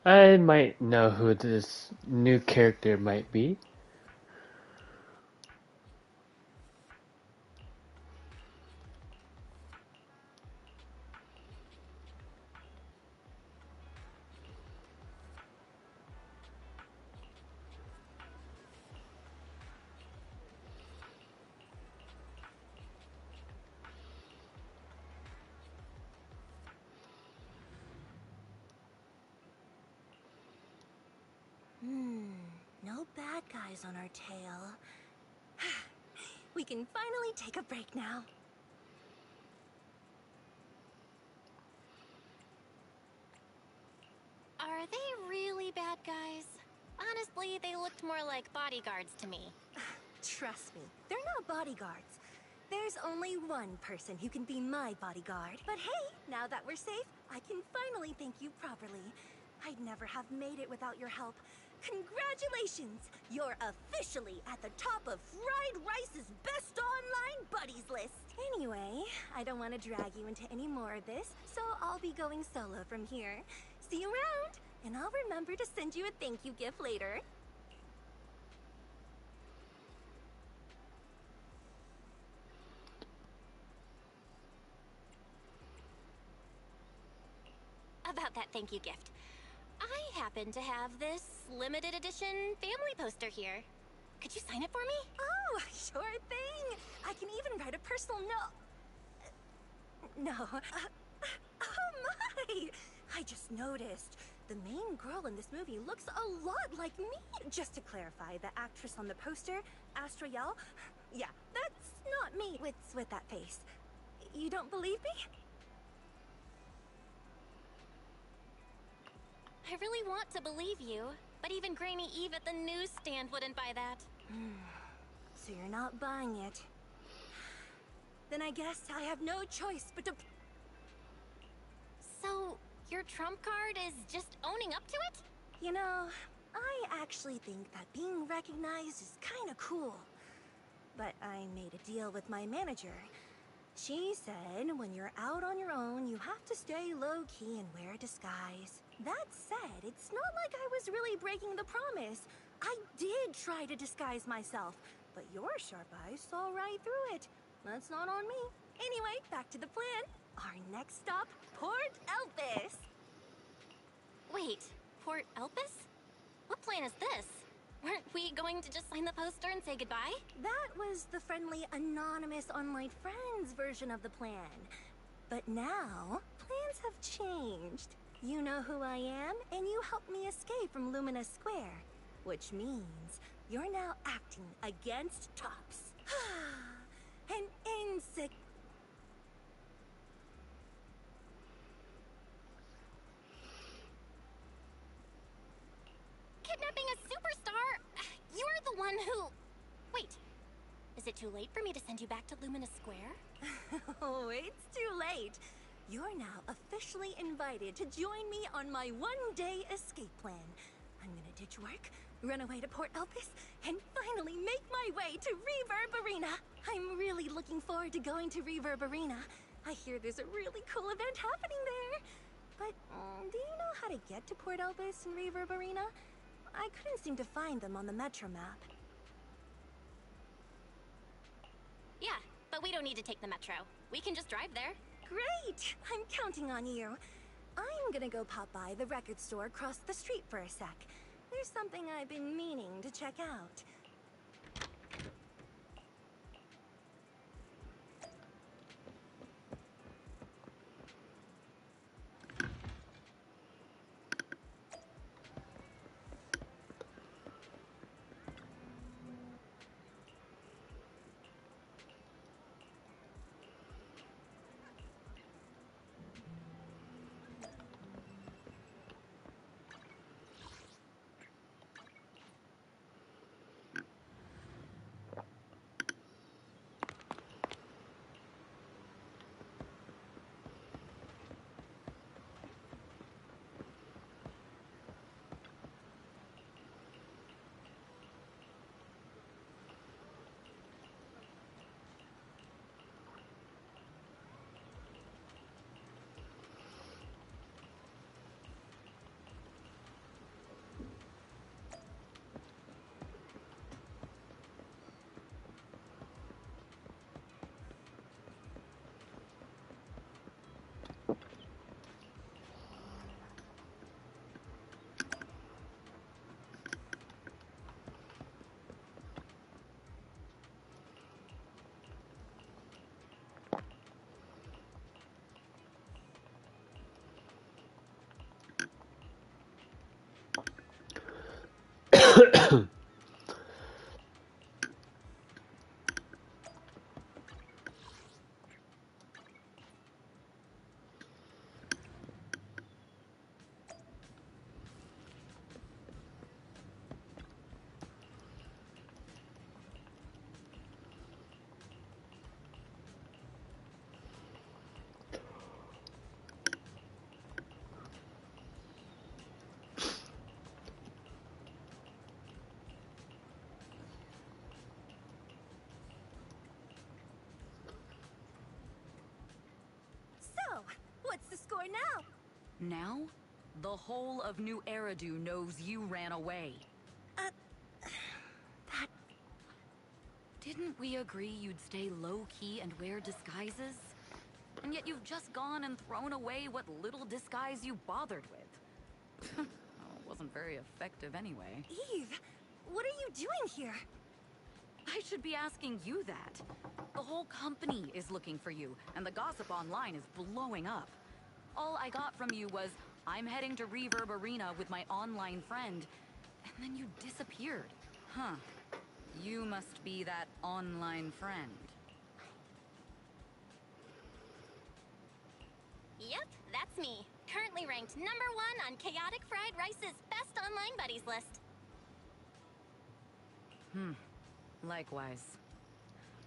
I might know who this new character might be. No bad guys on our tail. We can finally take a break now. Are they really bad guys? Honestly, they looked more like bodyguards to me. Trust me, they're not bodyguards. There's only one person who can be my bodyguard. But hey, now that we're safe, I can finally thank you properly. I'd never have made it without your help. Congratulations! You're officially at the top of Fried Rice's best online buddies list. Anyway, I don't want to drag you into any more of this, so I'll be going solo from here. See you around, and I'll remember to send you a thank you gift later. About that thank you gift. I happen to have this limited edition family poster here. Could you sign it for me? Oh, sure thing. I can even write a personal note. No. Oh my! I just noticed. The main girl in this movie looks a lot like me. Just to clarify, the actress on the poster, Astra Yao, yeah, that's not me with that face. You don't believe me? I really want to believe you, but even Grainy Eve at the newsstand wouldn't buy that. So you're not buying it. Then I guess I have no choice but to... So, your trump card is just owning up to it? You know, I actually think that being recognized is kinda cool. But I made a deal with my manager. She said when you're out on your own, you have to stay low-key and wear a disguise. That said, it's not like I was really breaking the promise. I did try to disguise myself, but your sharp eyes saw right through it. That's not on me. Anyway, back to the plan. Our next stop, Port Elpis. Wait, Port Elpis? What plan is this? Weren't we going to just sign the poster and say goodbye? That was the friendly, anonymous online friends version of the plan. But now, plans have changed. You know who I am, and you helped me escape from Lumina Square. Which means you're now acting against Tops. An insect. Kidnapping a superstar? You're the one who... Wait, is it too late for me to send you back to Lumina Square? Oh, it's too late. You're now officially invited to join me on my one-day escape plan. I'm gonna ditch work, run away to Port Elpis, and finally make my way to Reverb Arena. I'm really looking forward to going to Reverb Arena. I hear there's a really cool event happening there. But do you know how to get to Port Elpis and Reverb Arena? I couldn't seem to find them on the Metro map. Yeah, but we don't need to take the Metro. We can just drive there. Great! I'm counting on you. I'm gonna go pop by the record store across the street for a sec. There's something I've been meaning to check out. right now. Now? The whole of New Eridu knows you ran away. That... Didn't we agree you'd stay low-key and wear disguises? And yet you've just gone and thrown away what little disguise you bothered with. Well, it wasn't very effective anyway. Eve, what are you doing here? I should be asking you that. The whole company is looking for you, and the gossip online is blowing up. All I got from you was, I'm heading to Reverb Arena with my online friend, and then you disappeared. Huh. You must be that online friend. Yep, that's me. Currently ranked #1 on Chaotic Fried Rice's best online buddies list. Likewise.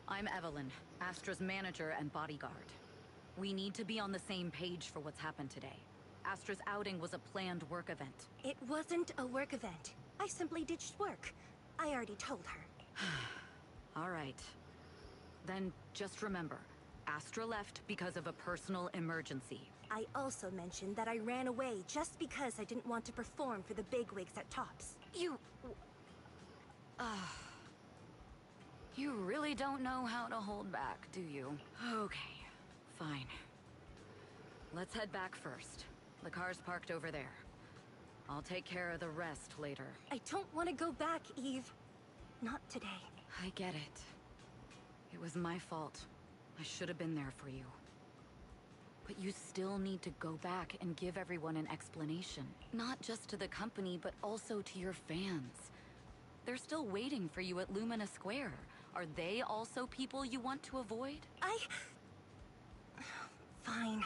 I'm Evelyn, Astra's manager and bodyguard. We need to be on the same page for what's happened today. Astra's outing was a planned work event. It wasn't a work event. I simply ditched work. I already told her. All right. Then just remember, Astra left because of a personal emergency. I also mentioned that I ran away just because I didn't want to perform for the bigwigs at Tops. You really don't know how to hold back, do you? Okay, fine. Let's head back first. The car's parked over there. I'll take care of the rest later. I don't want to go back, Eve. Not today. I get it. It was my fault. I should have been there for you. But you still need to go back and give everyone an explanation. Not just to the company, but also to your fans. They're still waiting for you at Lumina Square. Are they also people you want to avoid? Fine.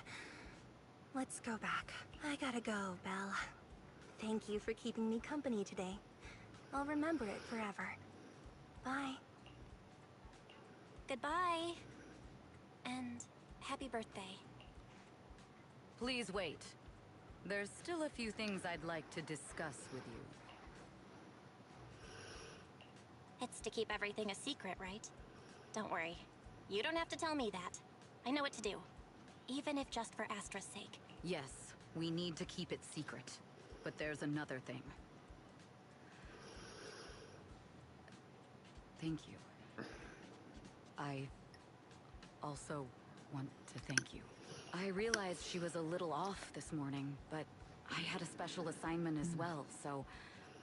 Let's go back. I gotta go, Belle. Thank you for keeping me company today. I'll remember it forever. Bye. Goodbye. And happy birthday. Please wait. There's still a few things I'd like to discuss with you. It's to keep everything a secret, right? Don't worry. You don't have to tell me that. I know what to do. Even if just for Astra's sake. Yes, we need to keep it secret. But there's another thing. Thank you. I also want to thank you. I realized she was a little off this morning, but I had a special assignment as well, so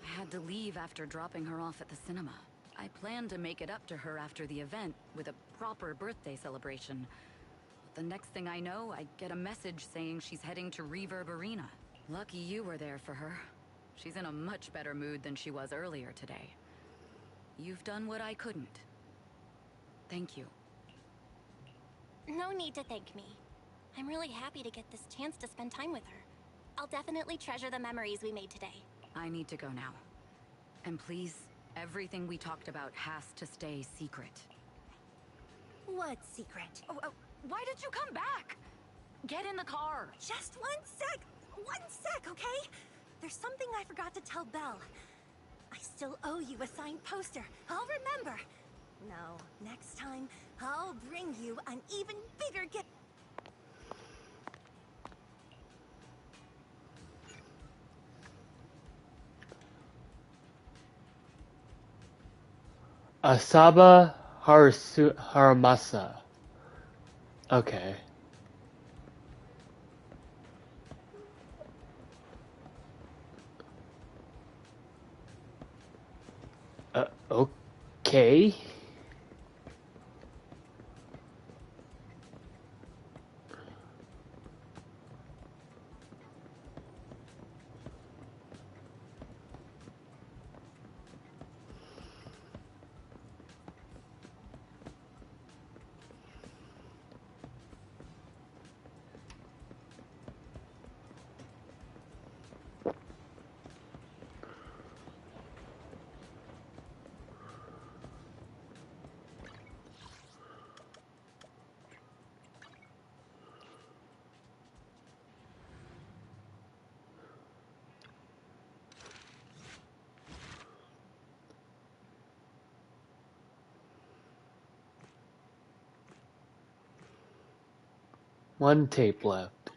I had to leave after dropping her off at the cinema. I planned to make it up to her after the event with a proper birthday celebration. The next thing I know, I get a message saying she's heading to Reverb Arena. Lucky you were there for her. She's in a much better mood than she was earlier today. You've done what I couldn't. Thank you. No need to thank me. I'm really happy to get this chance to spend time with her. I'll definitely treasure the memories we made today. I need to go now. And please, everything we talked about has to stay secret. What secret? Why did you come back? Get in the car. Just 1 sec. 1 sec, okay? There's something I forgot to tell Belle. I still owe you a signed poster. I'll remember. No, next time, I'll bring you an even bigger gift. Asaba Haramasa. Okay. Okay. One tape left.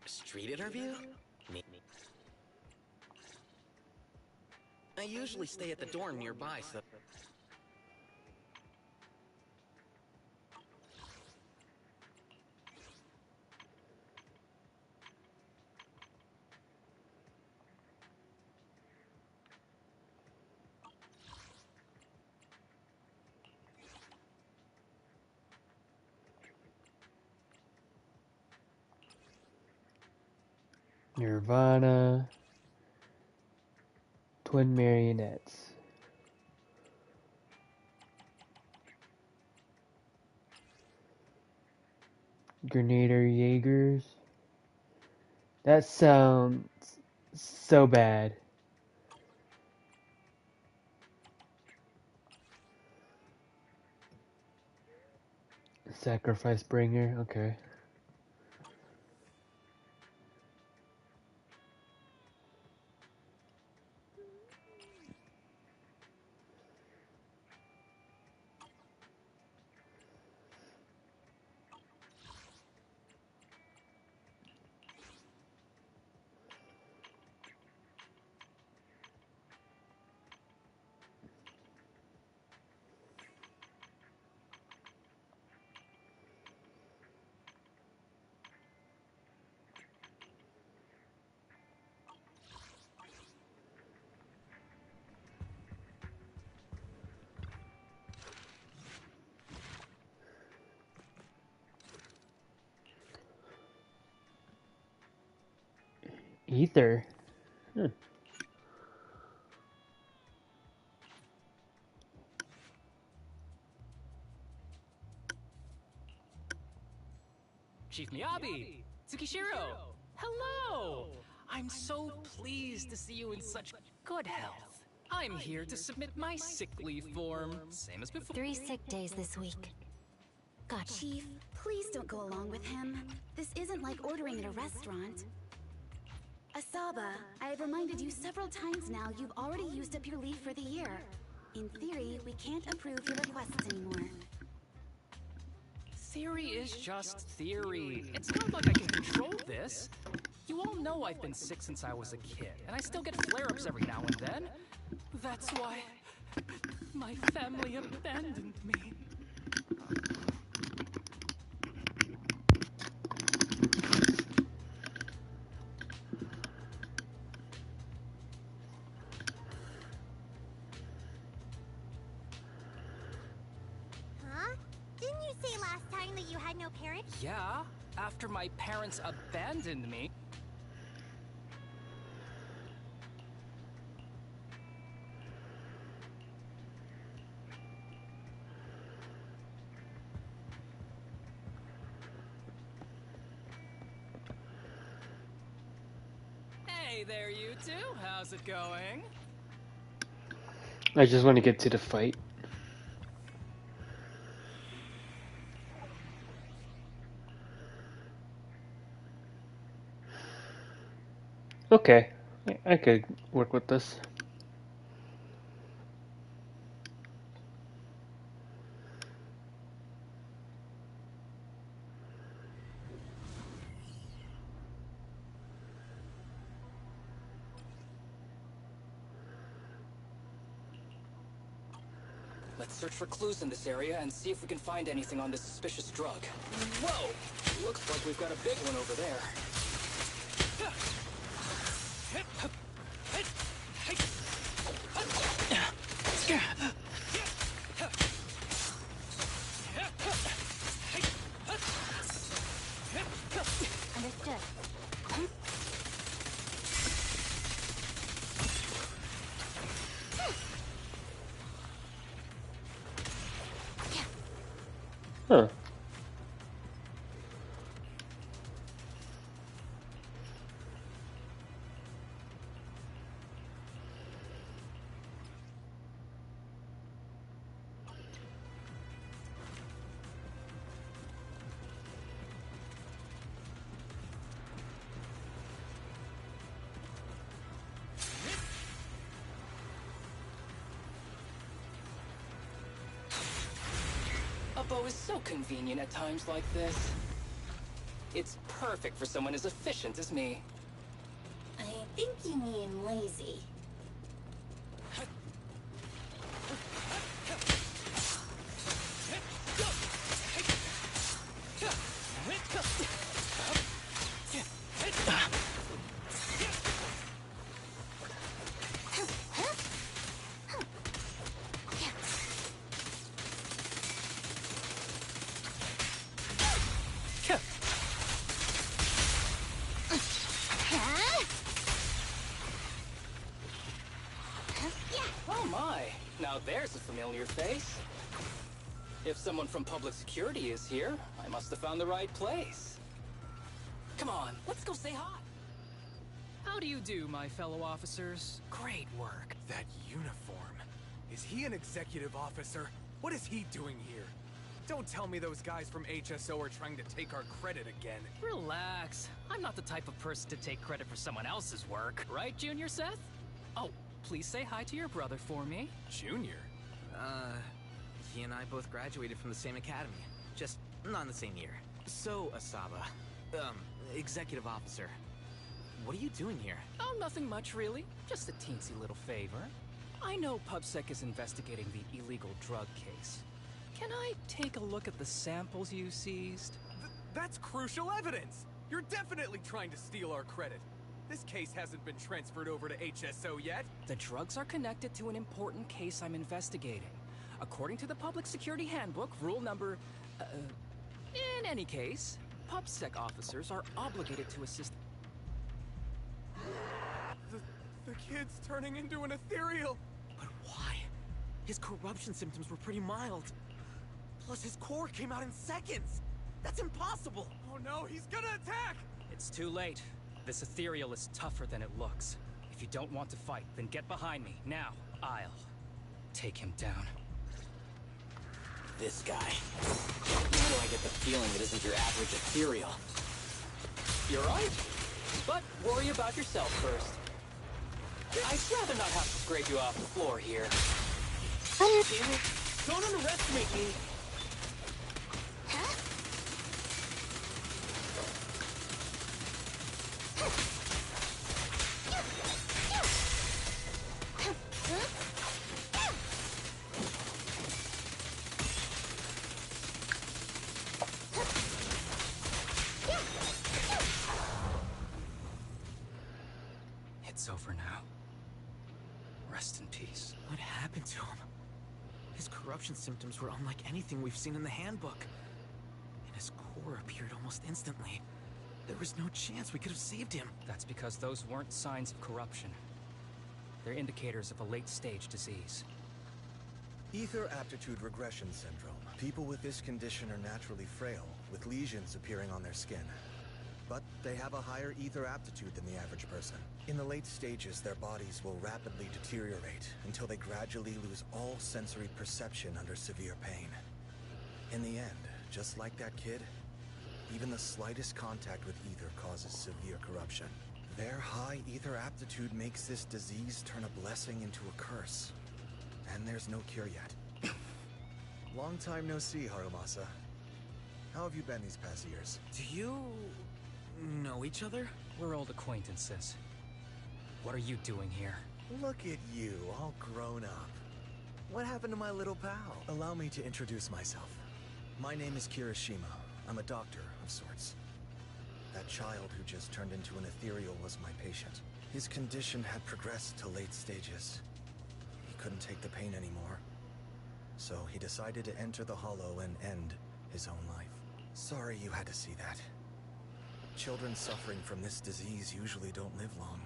Street interview? Me. I usually stay at the dorm nearby, so... Nirvana. Twin marionettes. Grenadier Jaegers. That sounds so bad. Sacrifice bringer, okay. Ether. Chief Miyabi! Tsukishiro! Hello! I'm so pleased to see you in such good health. I'm here to submit my sick leave form, same as before. 3 sick days this week. Gotcha. Chief, please don't go along with him. This isn't like ordering at a restaurant. Asaba, I have reminded you several times now you've already used up your leave for the year. In theory, we can't approve your requests anymore. Theory is just theory. It's not like I can control this. You all know I've been sick since I was a kid, and I still get flare-ups every now and then. That's why my family abandoned me. Huh? Didn't you say last time that you had no parents? Yeah, after my parents abandoned me. Hey there, you two. How's it going? I just want to get to the fight. Okay, I could work with this. Let's search for clues in this area and see if we can find anything on this suspicious drug. Whoa! Looks like we've got a big one over there. Understood. Huh. A bow is so convenient at times like this. It's perfect for someone as efficient as me. I think you mean lazy. Oh my, now there's a familiar face. If someone from public security is here, I must have found the right place. Come on, let's go say hi. How do you do, my fellow officers? Great work. That uniform. Is he an executive officer? What is he doing here? Don't tell me those guys from HSO are trying to take our credit again. Relax. I'm not the type of person to take credit for someone else's work. Right, Junior Seth? Oh, please say hi to your brother for me. Junior? He and I both graduated from the same academy. Just not in the same year. So, Asaba, executive officer, what are you doing here? Oh, nothing much, really. Just a teensy little favor. I know PubSec is investigating the illegal drug case. Can I take a look at the samples you seized? That's crucial evidence! You're definitely trying to steal our credit. This case hasn't been transferred over to HSO yet. The drugs are connected to an important case I'm investigating. According to the Public Security Handbook, rule number... in any case, PubSec officers are obligated to assist... The kid's turning into an ethereal! But why? His corruption symptoms were pretty mild. Plus his core came out in seconds! That's impossible! Oh no, he's gonna attack! It's too late. This ethereal is tougher than it looks. If you don't want to fight, then get behind me. Now, I'll take him down. This guy. Why do I get the feeling it isn't your average ethereal? You're right. But worry about yourself first. I'd rather not have to scrape you off the floor here. Don't underestimate me! It's over now. Rest in peace. What happened to him? His corruption symptoms were unlike anything we've seen in the handbook. And his core appeared almost instantly. There was no chance we could have saved him. That's because those weren't signs of corruption. They're indicators of a late-stage disease. Ether aptitude regression syndrome. People with this condition are naturally frail, with lesions appearing on their skin. But they have a higher ether aptitude than the average person. In the late stages, their bodies will rapidly deteriorate until they gradually lose all sensory perception under severe pain. In the end, just like that kid, even the slightest contact with ether causes severe corruption. Their high ether aptitude makes this disease turn a blessing into a curse. And there's no cure yet. Long time no see, Harumasa. How have you been these past years? Do you know each other? We're old acquaintances. What are you doing here? Look at you, all grown up. What happened to my little pal? Allow me to introduce myself. My name is Kirishima. I'm a doctor of sorts. That child who just turned into an ethereal was my patient. His condition had progressed to late stages. He couldn't take the pain anymore. So he decided to enter the Hollow and end his own life. Sorry you had to see that. Children suffering from this disease usually don't live long.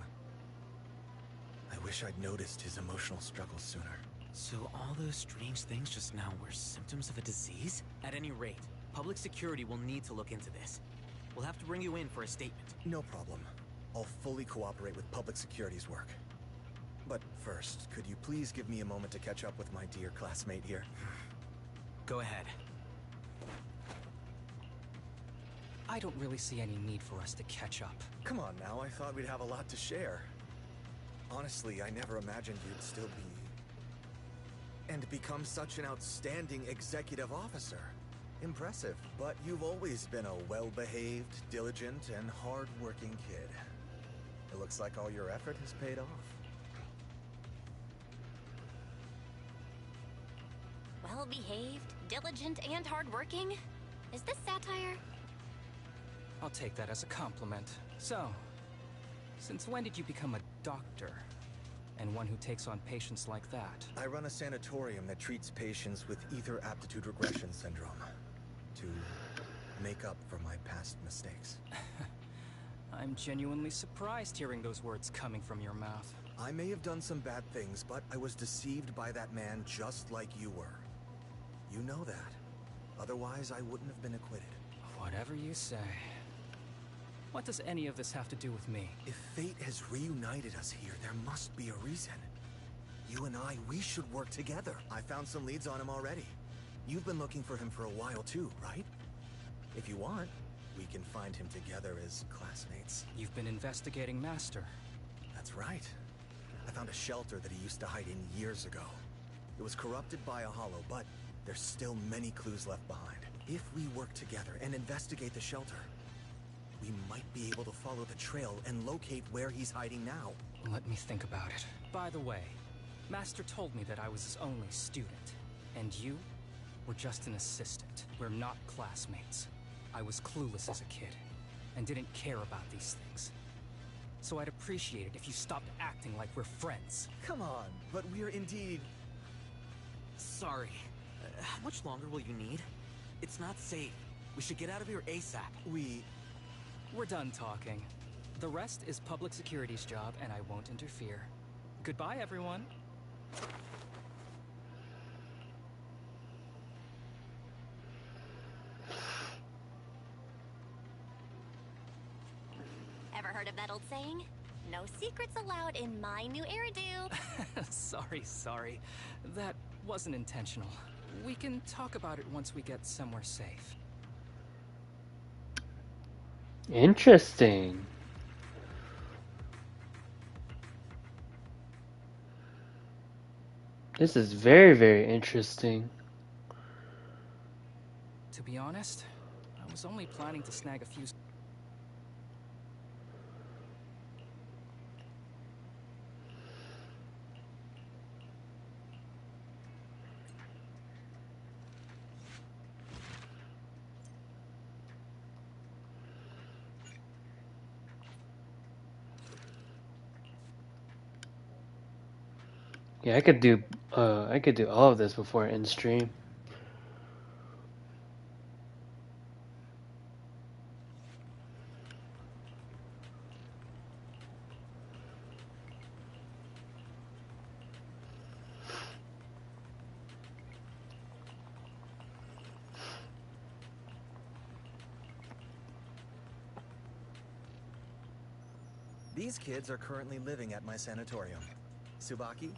I wish I'd noticed his emotional struggles sooner. So all those strange things just now were symptoms of a disease? At any rate, public security will need to look into this. We'll have to bring you in for a statement. No problem. I'll fully cooperate with public security's work. But first, could you please give me a moment to catch up with my dear classmate here? Go ahead. I don't really see any need for us to catch up. Come on now, I thought we'd have a lot to share. Honestly, I never imagined you'd still be... and become such an outstanding executive officer. Impressive, but you've always been a well-behaved, diligent, and hard-working kid. It looks like all your effort has paid off. Well-behaved, diligent, and hardworking? Is this satire? I'll take that as a compliment. So, since when did you become a doctor? And one who takes on patients like that? I run a sanatorium that treats patients with ether aptitude regression syndrome. To make up for my past mistakes. I'm genuinely surprised hearing those words coming from your mouth. I may have done some bad things, but I was deceived by that man just like you were. You know that. Otherwise, I wouldn't have been acquitted. Whatever you say. What does any of this have to do with me? If fate has reunited us here, there must be a reason. You and I, we should work together. I found some leads on him already. You've been looking for him for a while too, right? If you want, we can find him together as classmates. You've been investigating Master. That's right. I found a shelter that he used to hide in years ago. It was corrupted by a hollow, but there's still many clues left behind. If we work together and investigate the shelter, we might be able to follow the trail and locate where he's hiding now. Let me think about it. By the way, Master told me that I was his only student. And you were just an assistant. We're not classmates. I was clueless as a kid, and didn't care about these things. So I'd appreciate it if you stopped acting like we're friends. Come on, but we're indeed... Sorry. How much longer will you need? It's not safe. We should get out of here ASAP. We're done talking. The rest is public security's job, and I won't interfere. Goodbye, everyone. Ever heard of that old saying? No secrets allowed in my new hairdo. Sorry. That wasn't intentional. We can talk about it once we get somewhere safe. Interesting. This is very, very interesting. To be honest, I was only planning to snag a few... Yeah, I could do all of this before end stream. These kids are currently living at my sanatorium. Tsubaki?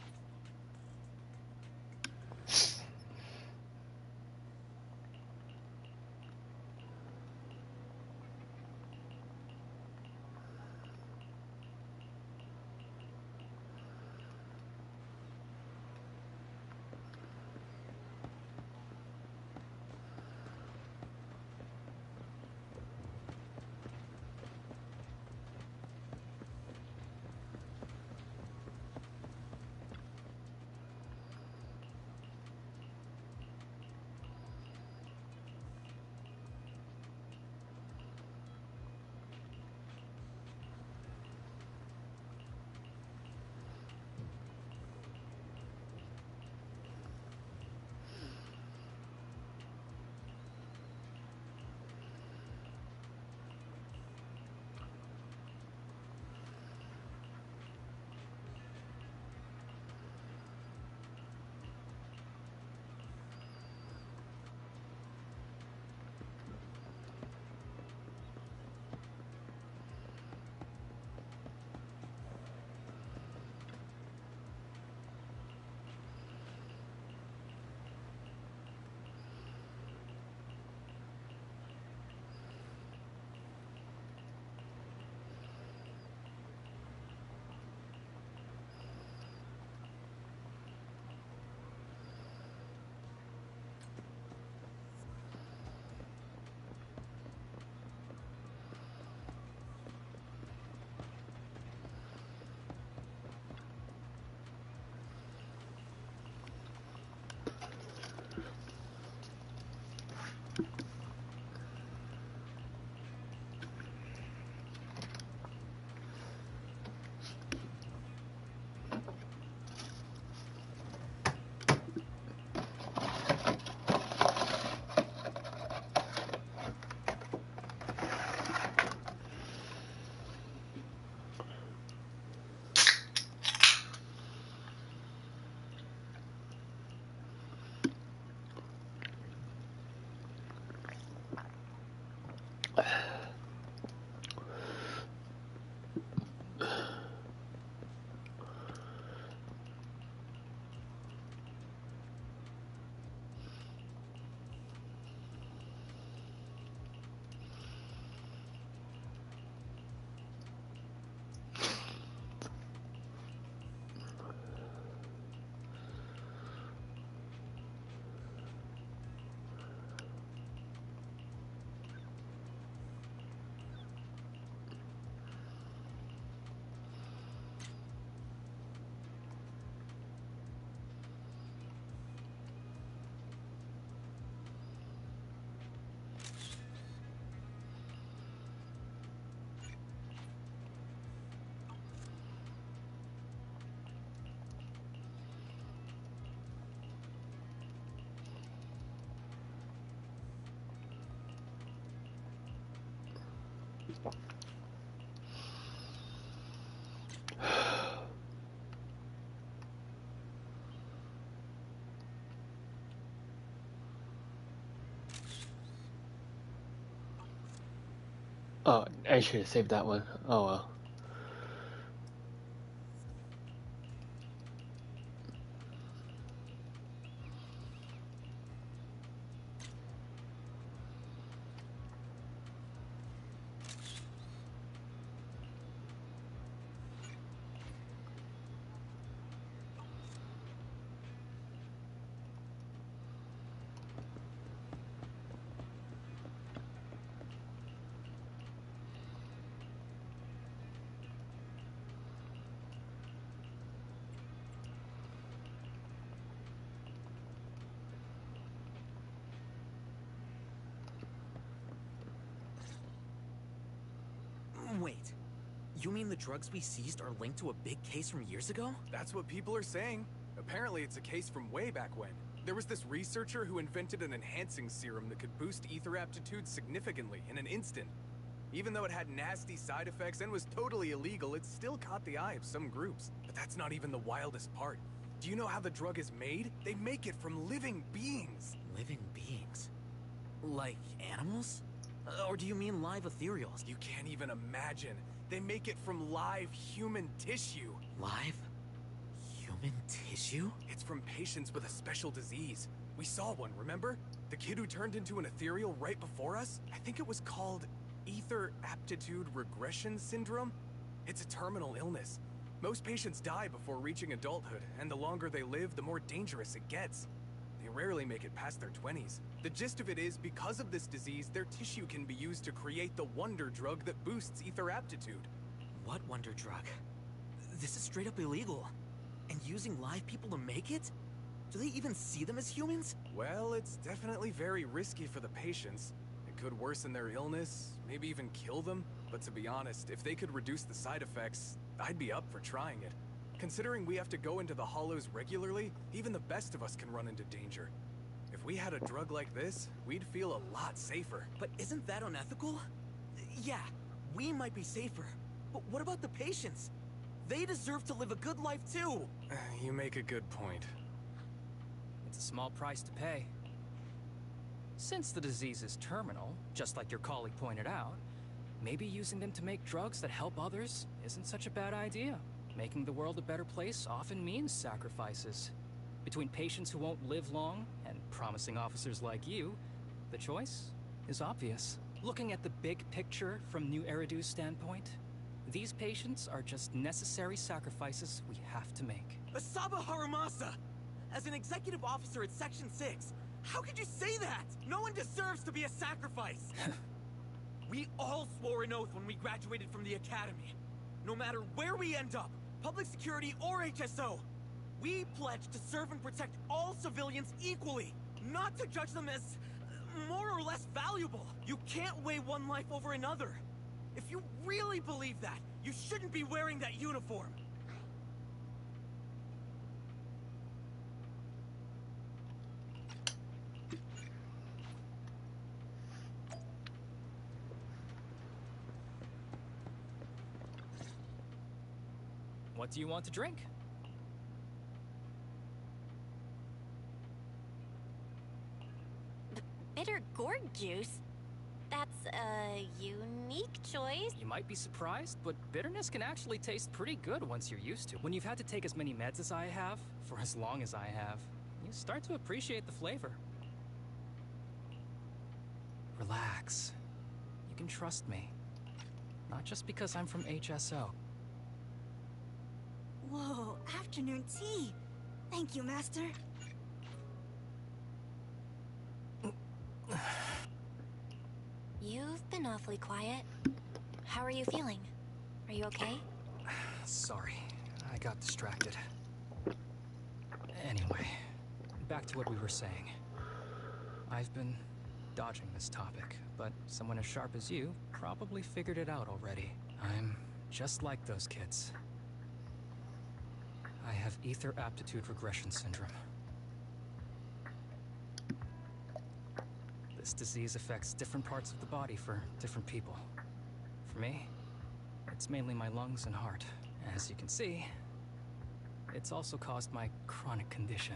Oh, I should have saved that one. Oh well. Wait, you mean the drugs we seized are linked to a big case from years ago? That's what people are saying. Apparently it's a case from way back when. There was this researcher who invented an enhancing serum that could boost ether aptitude significantly in an instant. Even though it had nasty side effects and was totally illegal, it still caught the eye of some groups. But that's not even the wildest part. Do you know how the drug is made? They make it from living beings. Living beings? Like animals? Or do you mean live ethereals? You can't even imagine. They make it from live human tissue. Live? Human tissue? It's from patients with a special disease. We saw one, remember? The kid who turned into an ethereal right before us? I think it was called ether aptitude regression syndrome. It's a terminal illness. Most patients die before reaching adulthood, and the longer they live, the more dangerous it gets. They rarely make it past their 20s. The gist of it is, because of this disease, their tissue can be used to create the wonder drug that boosts ether aptitude. What wonder drug? This is straight up illegal. And using live people to make it? Do they even see them as humans? Well, it's definitely very risky for the patients. It could worsen their illness, maybe even kill them. But to be honest, if they could reduce the side effects, I'd be up for trying it. Considering we have to go into the hollows regularly, even the best of us can run into danger. If we had a drug like this, we'd feel a lot safer. But isn't that unethical? Yeah, we might be safer, but what about the patients? They deserve to live a good life too! You make a good point. It's a small price to pay. Since the disease is terminal, just like your colleague pointed out, maybe using them to make drugs that help others isn't such a bad idea. Making the world a better place often means sacrifices. Between patients who won't live long and promising officers like you, the choice is obvious. Looking at the big picture from New Eridu's standpoint, these patients are just necessary sacrifices we have to make. Asaba Harumasa! As an executive officer at Section 6, how could you say that? No one deserves to be a sacrifice! We all swore an oath when we graduated from the academy. No matter where we end up, public security or HSO, we pledge to serve and protect all civilians equally, not to judge them as more or less valuable. You can't weigh one life over another. If you really believe that, you shouldn't be wearing that uniform. What do you want to drink? Bitter gourd juice? That's a unique choice. You might be surprised, but bitterness can actually taste pretty good once you're used to. When you've had to take as many meds as I have, for as long as I have, you start to appreciate the flavor. Relax. You can trust me. Not just because I'm from HSO. Whoa, afternoon tea. Thank you, Master. You've been awfully quiet. How are you feeling? Are you okay? Sorry, I got distracted. Anyway, back to what we were saying. I've been dodging this topic, but someone as sharp as you probably figured it out already. I'm just like those kids. I have ether aptitude regression syndrome. This disease affects different parts of the body for different people. For me, it's mainly my lungs and heart. As you can see, it's also caused my chronic condition.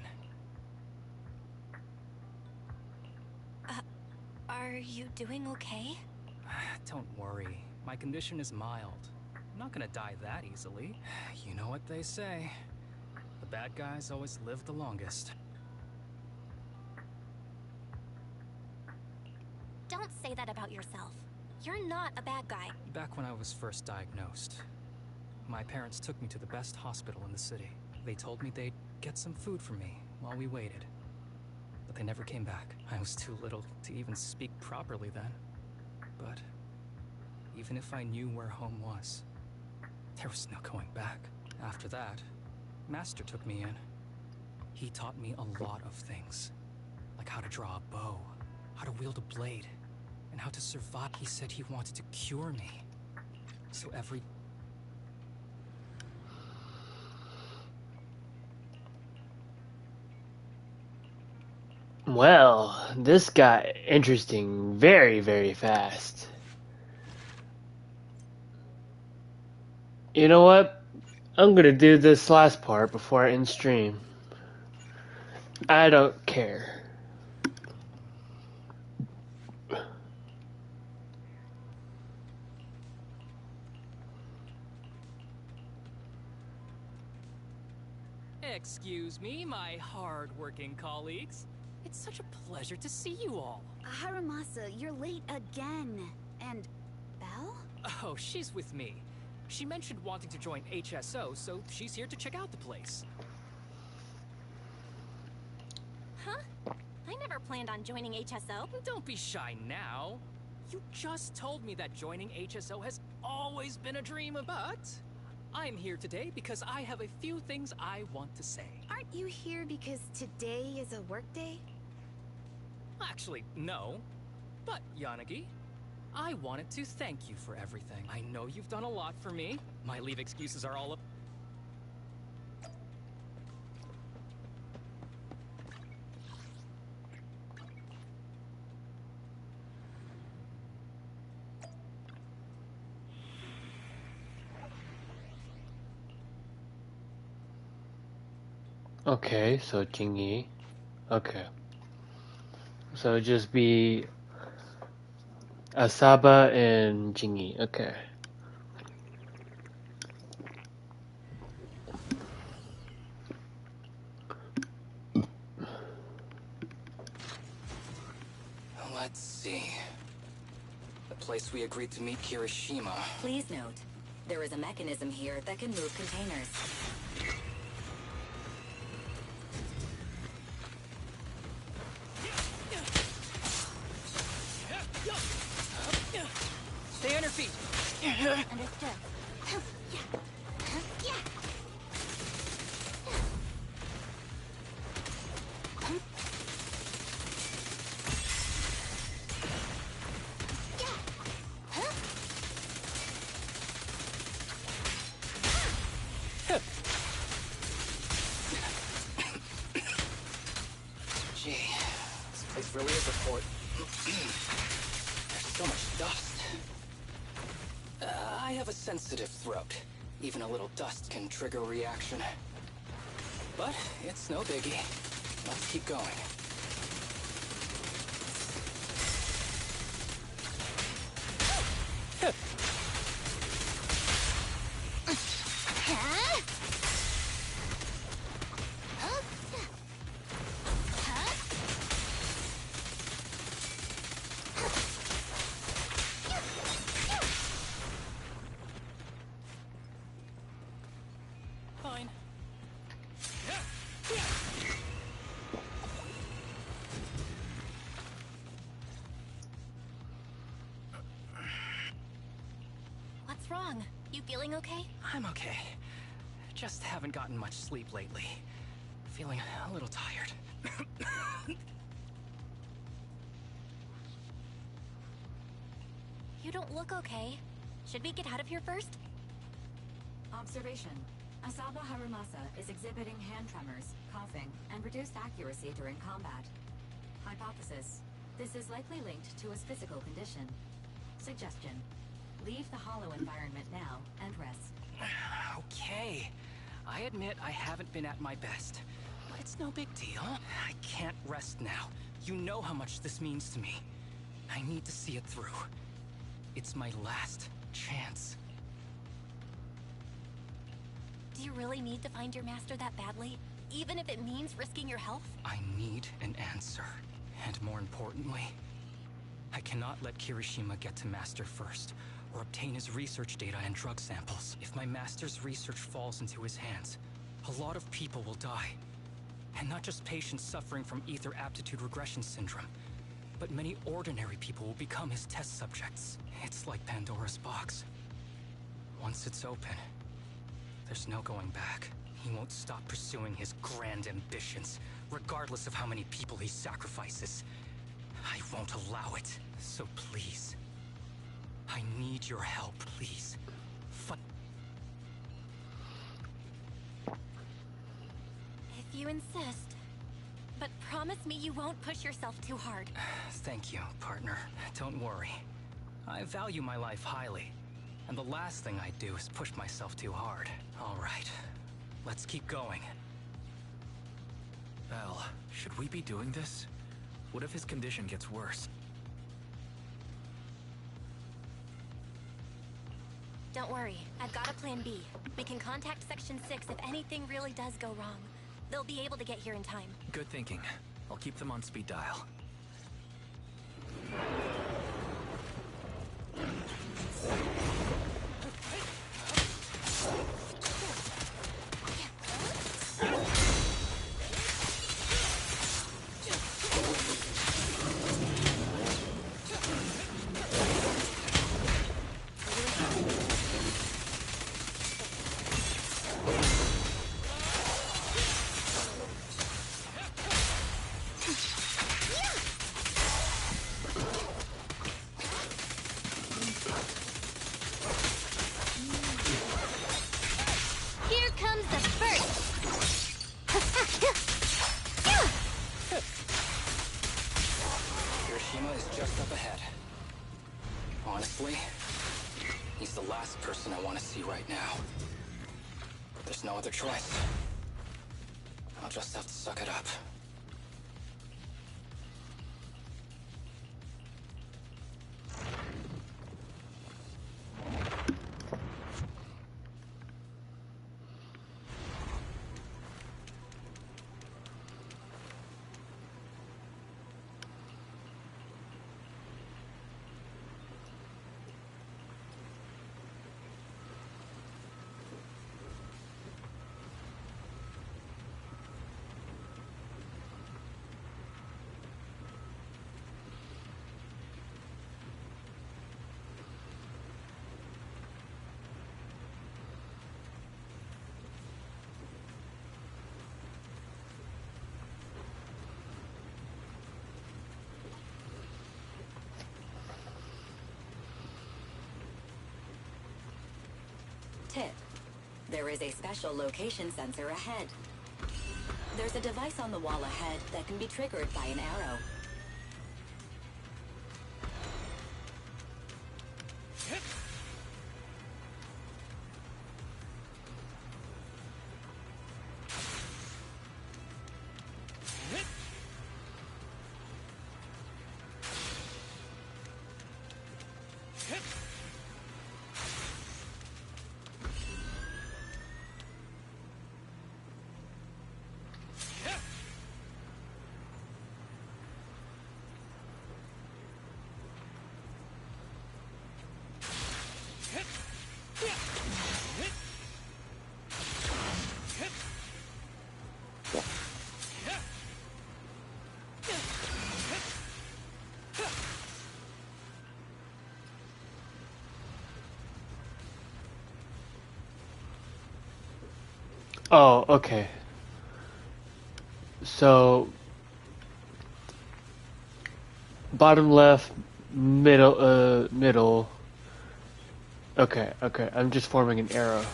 Are you doing okay? Don't worry, my condition is mild. I'm not gonna die that easily. You know what they say. The bad guys always live the longest. Don't say that about yourself. You're not a bad guy. Back when I was first diagnosed, my parents took me to the best hospital in the city. They told me they'd get some food for me while we waited. But they never came back. I was too little to even speak properly then. But even if I knew where home was, there was no going back. After that, Master took me in. He taught me a lot of things, like how to draw a bow, how to wield a blade, and how to survive. He said he wanted to cure me. So every... Well, this got interesting very, very fast. You know what? I'm gonna do this last part before I end stream. I don't care. Excuse me, my hard-working colleagues. It's such a pleasure to see you all. Harumasa, you're late again. And Belle? Oh, she's with me. She mentioned wanting to join HSO, so she's here to check out the place. Huh? I never planned on joining HSO. Don't be shy now. You just told me that joining HSO has always been a dream, but I'm here today because I have a few things I want to say. Aren't you here because today is a work day? Actually, no. But, Yanagi, I wanted to thank you for everything. I know you've done a lot for me. My leave excuses are all up. Okay, so Jingyi. Okay. So just be Asaba and Jingyi. Okay. Let's see. The place we agreed to meet Kirishima. Please note, there is a mechanism here that can move containers. Stay on your feet. Understood. Gee, this place really is a fort. There's so much dust. I have a sensitive throat. Even a little dust can trigger a reaction. But it's no biggie. Let's keep going. Fine. What's wrong? You feeling okay? I'm okay. Just haven't gotten much sleep lately. Feeling a little tired. You don't look okay. Should we get out of here first? Observation. Asaba Harumasa is exhibiting hand tremors, coughing, and reduced accuracy during combat. Hypothesis. This is likely linked to his physical condition. Suggestion. Leave the hollow environment now and rest. Okay. I admit I haven't been at my best. But it's no big deal. I can't rest now. You know how much this means to me. I need to see it through. It's my last chance. Do you really need to find your master that badly? Even if it means risking your health? I need an answer. And more importantly, I cannot let Kirishima get to Master first, or obtain his research data and drug samples. If my Master's research falls into his hands, a lot of people will die. And not just patients suffering from ether aptitude regression syndrome, but many ordinary people will become his test subjects. It's like Pandora's box. Once it's open, there's no going back. He won't stop pursuing his grand ambitions, regardless of how many people he sacrifices. I won't allow it. So please, I need your help, please. If you insist. But promise me you won't push yourself too hard. Thank you, partner. Don't worry. I value my life highly, and the last thing I do is push myself too hard. All right, let's keep going. Belle, should we be doing this? What if his condition gets worse? Don't worry, I've got a plan B. We can contact Section 6 if anything really does go wrong. They'll be able to get here in time. Good thinking. I'll keep them on speed dial. Choice. I'll just have to suck it up. Tip. There is a special location sensor ahead. There's a device on the wall ahead that can be triggered by an arrow. Oh, okay. So, bottom left, middle. Okay, okay. I'm just forming an arrow.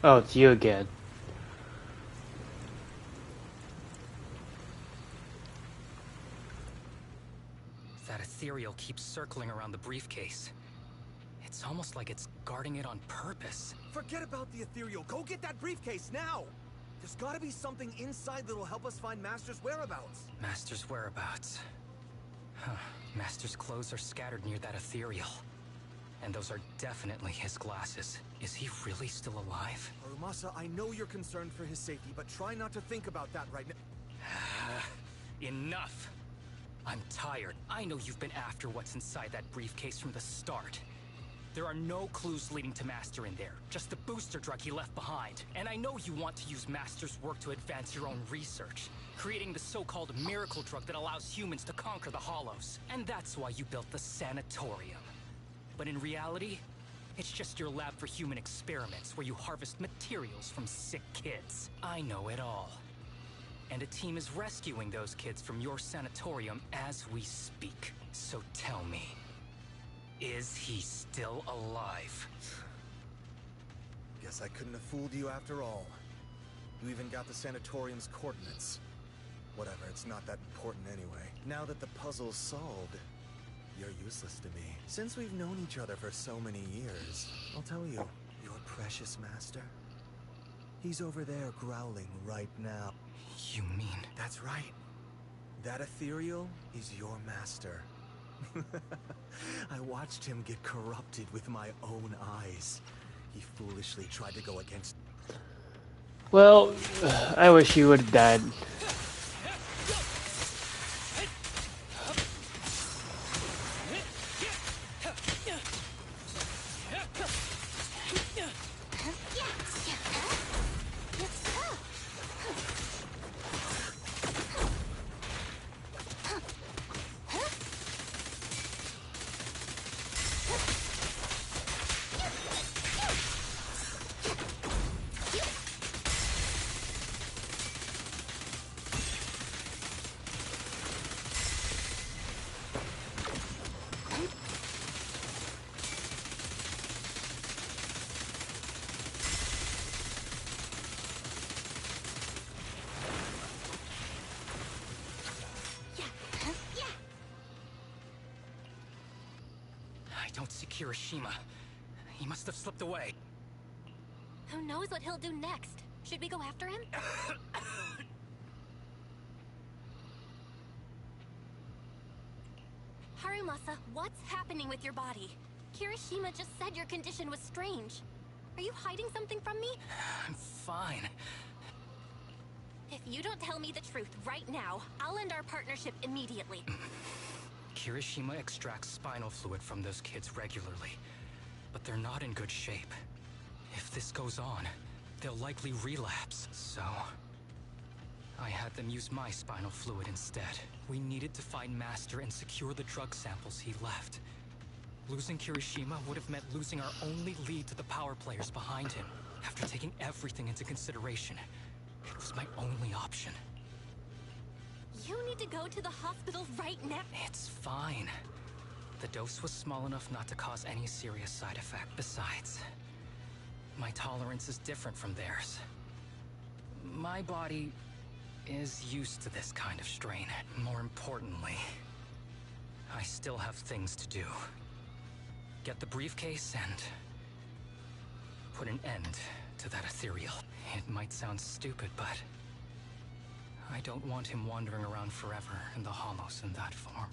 Oh, it's you again. That ethereal keeps circling around the briefcase. It's almost like it's guarding it on purpose. Forget about the ethereal. Go get that briefcase now! There's gotta be something inside that'll help us find Master's whereabouts. Master's whereabouts. Huh. Master's clothes are scattered near that ethereal. And those are definitely his glasses. Is he really still alive? Harumasa, I know you're concerned for his safety, but try not to think about that right now. Enough! I'm tired. I know you've been after what's inside that briefcase from the start. There are no clues leading to Master in there, just the booster drug he left behind. And I know you want to use Master's work to advance your own research, creating the so-called miracle drug that allows humans to conquer the Hollows. And that's why you built the sanatorium. But in reality, it's just your lab for human experiments where you harvest materials from sick kids. I know it all. And a team is rescuing those kids from your sanatorium as we speak. So tell me, is he still alive? Guess I couldn't have fooled you after all. You even got the sanatorium's coordinates. Whatever, it's not that important anyway. Now that the puzzle's solved, you're useless to me. Since we've known each other for so many years, I'll tell you, your precious master, he's over there growling right now. You mean? That's right. That ethereal is your master. I watched him get corrupted with my own eyes. He foolishly tried to go against... Well, I wish you would have died. I don't see Kirishima. He must have slipped away. Who knows what he'll do next? Should we go after him? Harumasa, what's happening with your body? Kirishima just said your condition was strange. Are you hiding something from me? I'm fine. If you don't tell me the truth right now, I'll end our partnership immediately. Kirishima extracts spinal fluid from those kids regularly, but they're not in good shape. If this goes on, they'll likely relapse, so... I had them use my spinal fluid instead. We needed to find Master and secure the drug samples he left. Losing Kirishima would have meant losing our only lead to the power players behind him. After taking everything into consideration, it was my only option. You need to go to the hospital right now. It's fine. The dose was small enough not to cause any serious side effect. Besides, my tolerance is different from theirs. My body is used to this kind of strain. More importantly, I still have things to do. Get the briefcase and put an end to that ethereal. It might sound stupid, but I don't want him wandering around forever in the Hollows in that form.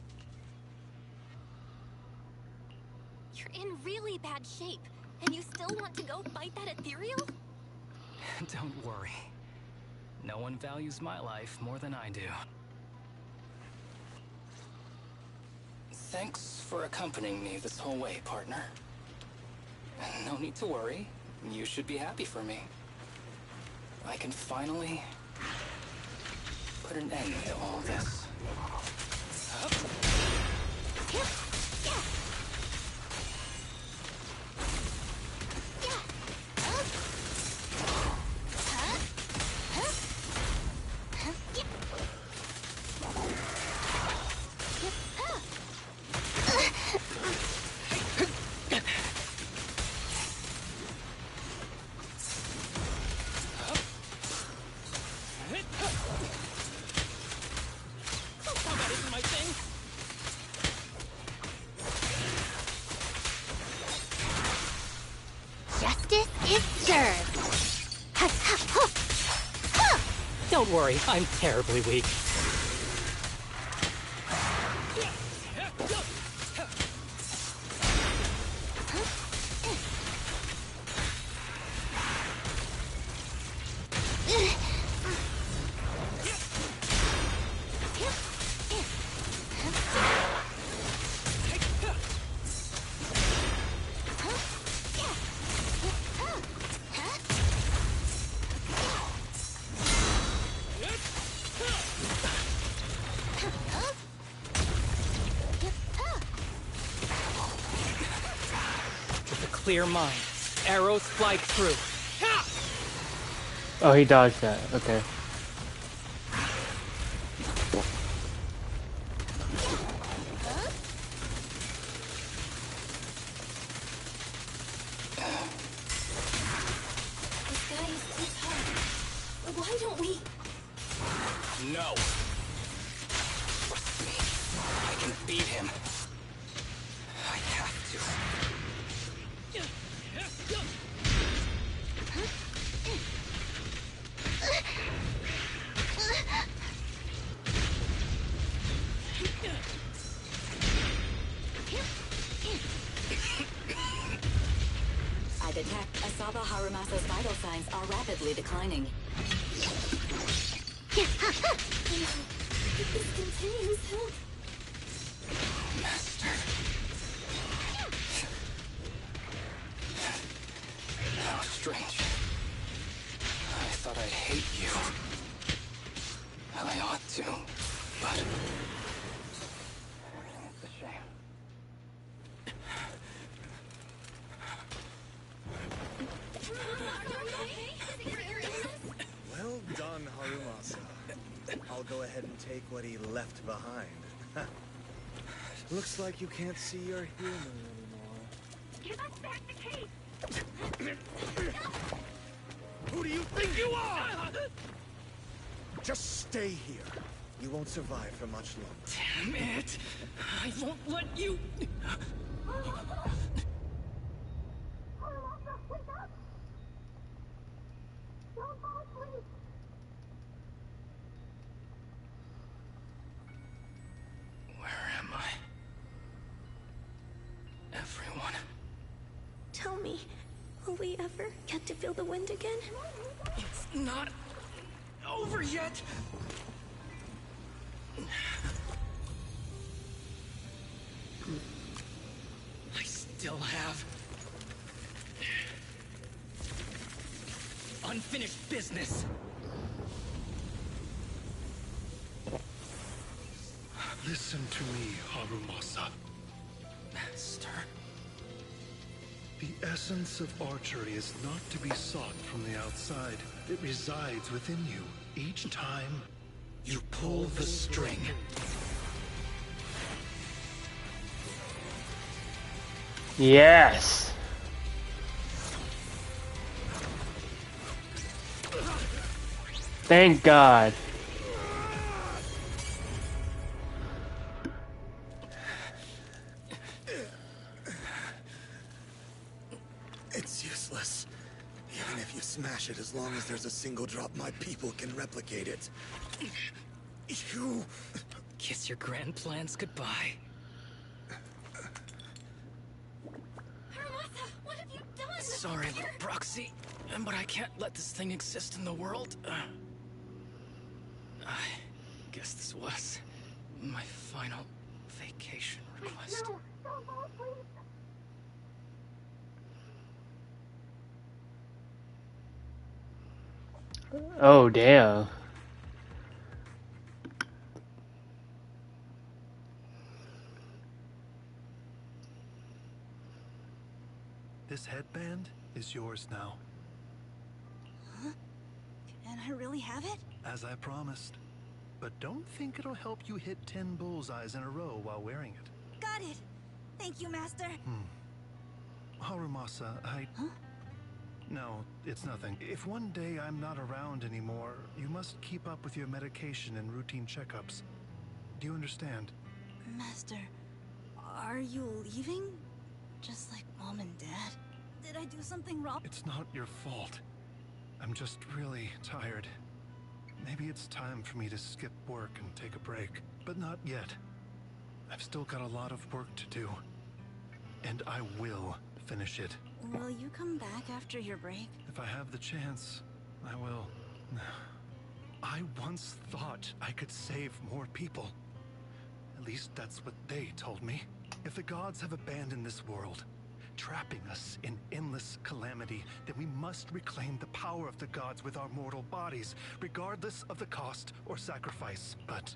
You're in really bad shape, and you still want to go fight that ethereal? Don't worry. No one values my life more than I do. Thanks for accompanying me this whole way, partner. No need to worry. You should be happy for me. I can finally put an end to all this. Don't worry, I'm terribly weak. Clear mind. Arrows fly through. Oh, he dodged that. Okay. This guy is too tough. Why don't we? No. Trust me. I can beat him. I have to. I detect Asaba Harumasa's vital signs are rapidly declining. If this continues, he'll... Master. How strange. I thought I'd hate you. I ought to, but... it's a shame. Well done, Harumasa. I'll go ahead and take what he left behind. Looks like you can't see your human anymore. Give us back the key! Who do you think you are? Just stay here. You won't survive for much longer. Damn it! I won't let you... Where am I? Everyone. Tell me, will we ever get to feel the wind again? It's not over yet. I still have unfinished business. Listen to me, Harumasa. Master. The essence of archery is not to be sought from the outside. It resides within you. Each time you pull the string. Yes. Thank God. It's useless. Even if you smash it, as long as there's a single drop, my people can replicate it. You... Kiss your grand plans goodbye. Haramasa, what have you done? Sorry, little proxy, but I can't let this thing exist in the world. I guess this was my final vacation request. No, don't go, please. Oh, damn. This headband is yours now, Huh? Can I really have it? as I promised. But don't think it'll help you hit 10 bullseyes in a row while wearing it. Got it. Thank you, Master. Harumasa, Huh? No, it's nothing. If one day I'm not around anymore, you must keep up with your medication and routine checkups. Do you understand? Master, are you leaving? Just like Mom and Dad? Did I do something wrong? It's not your fault. I'm just really tired. Maybe it's time for me to skip work and take a break, but not yet. I've still got a lot of work to do, and I will finish it. Will you come back after your break? If I have the chance, I will. I once thought I could save more people. At least that's what they told me. If the gods have abandoned this world, trapping us in endless calamity, then we must reclaim the power of the gods with our mortal bodies, regardless of the cost or sacrifice. But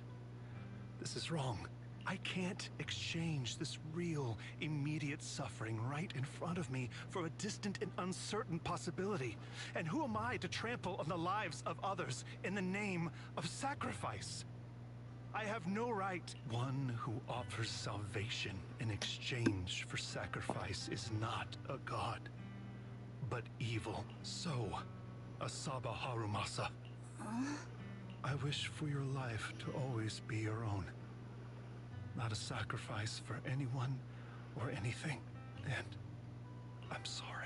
this is wrong. I can't exchange this real, immediate suffering right in front of me for a distant and uncertain possibility. And who am I to trample on the lives of others in the name of sacrifice? I have no right. One who offers salvation in exchange for sacrifice is not a god, but evil. So, Asaba Harumasa. I wish for your life to always be your own. Not a sacrifice for anyone or anything. And I'm sorry.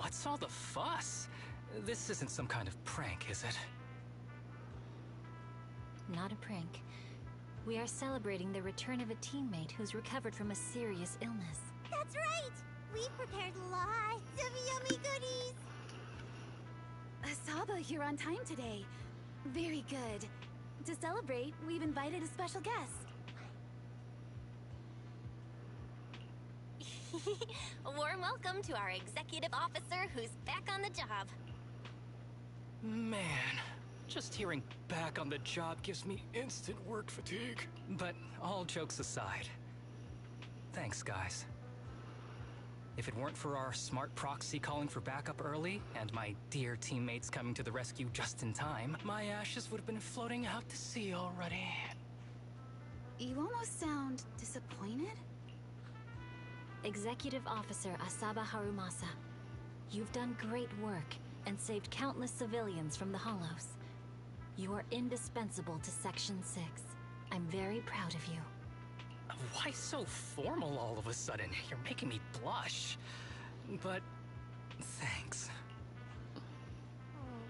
What's all the fuss? This isn't some kind of prank, is it? Not a prank. We are celebrating the return of a teammate who's recovered from a serious illness. That's right! We've prepared lots of yummy goodies! Asaba, you're on time today. Very good. To celebrate, we've invited a special guest. Warm welcome to our executive officer who's back on the job. Man, just hearing back on the job gives me instant work fatigue. But all jokes aside, thanks, guys. If it weren't for our smart proxy calling for backup early, and my dear teammates coming to the rescue just in time, my ashes would have been floating out to sea already. You almost sound disappointed? Executive Officer Asaba Harumasa, you've done great work and saved countless civilians from the Hollows. You are indispensable to Section 6. I'm very proud of you. Why so formal all of a sudden? You're making me blush. But thanks.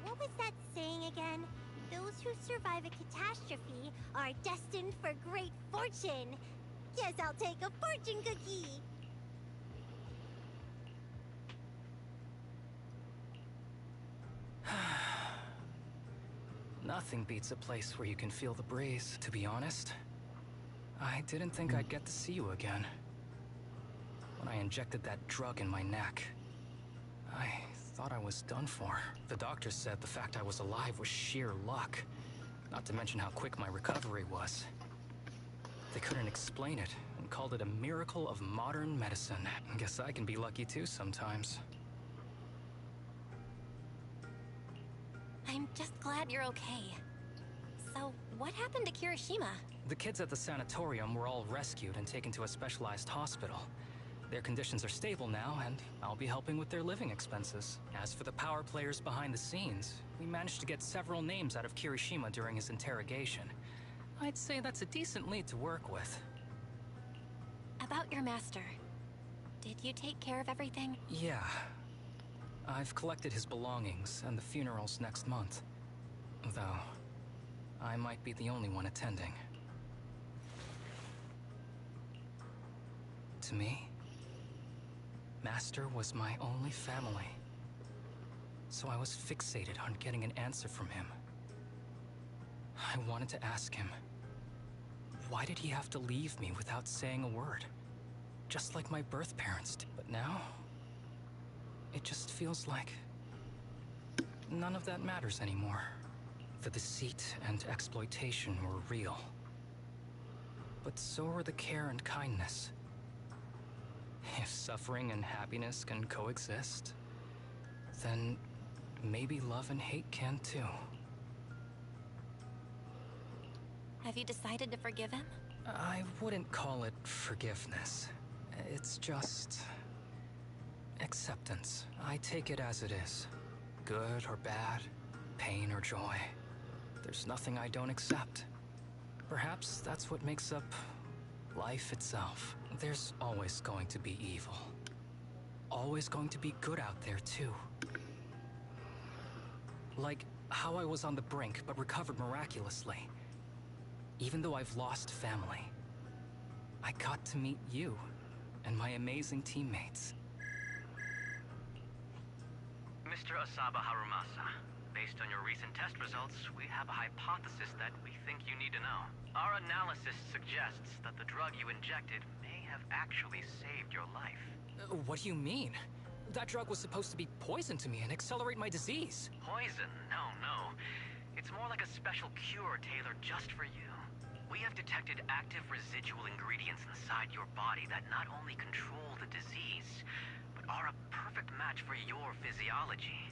What was that saying again? Those who survive a catastrophe are destined for great fortune. Guess I'll take a fortune cookie. Nothing beats a place where you can feel the breeze, to be honest. I didn't think I'd get to see you again. When I injected that drug in my neck, I thought I was done for. The doctor said the fact I was alive was sheer luck, not to mention how quick my recovery was. They couldn't explain it and called it a miracle of modern medicine. Guess I can be lucky too sometimes. I'm just glad you're okay. So, what happened to Kirishima? The kids at the sanatorium were all rescued and taken to a specialized hospital. Their conditions are stable now, and I'll be helping with their living expenses. As for the power players behind the scenes, we managed to get several names out of Kirishima during his interrogation. I'd say that's a decent lead to work with. About your master. Did you take care of everything? Yeah. I've collected his belongings, and the funeral's next month. Though, I might be the only one attending. To me, Master was my only family. So I was fixated on getting an answer from him. I wanted to ask him, why did he have to leave me without saying a word? Just like my birth parents did. But now, it just feels like none of that matters anymore. The deceit and exploitation were real. But so were the care and kindness. If suffering and happiness can coexist, then maybe love and hate can too. Have you decided to forgive him? I wouldn't call it forgiveness. It's just acceptance. I take it as it is. Good or bad, pain or joy. There's nothing I don't accept. Perhaps that's what makes up life itself. There's always going to be evil. Always going to be good out there, too. Like how I was on the brink, but recovered miraculously. Even though I've lost family, I got to meet you and my amazing teammates. Mr. Asaba Harumasa, based on your recent test results, we have a hypothesis that we think you need to know. Our analysis suggests that the drug you injected may have actually saved your life. What do you mean? That drug was supposed to be poison to me and accelerate my disease. Poison? No. It's more like a special cure tailored just for you. We have detected active residual ingredients inside your body that not only control the disease, but are a perfect match for your physiology.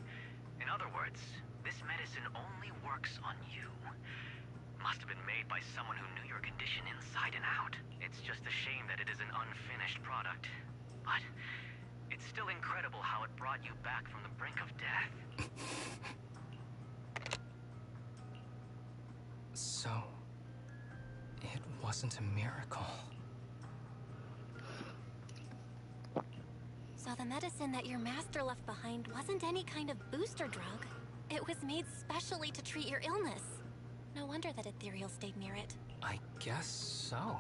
In other words, this medicine only works on you. Must have been made by someone who knew your condition inside and out. It's just a shame that it is an unfinished product. But it's still incredible how it brought you back from the brink of death. So, it wasn't a miracle. So the medicine that your master left behind wasn't any kind of booster drug. It was made specially to treat your illness. No wonder that Ethereal stayed near it. I guess so.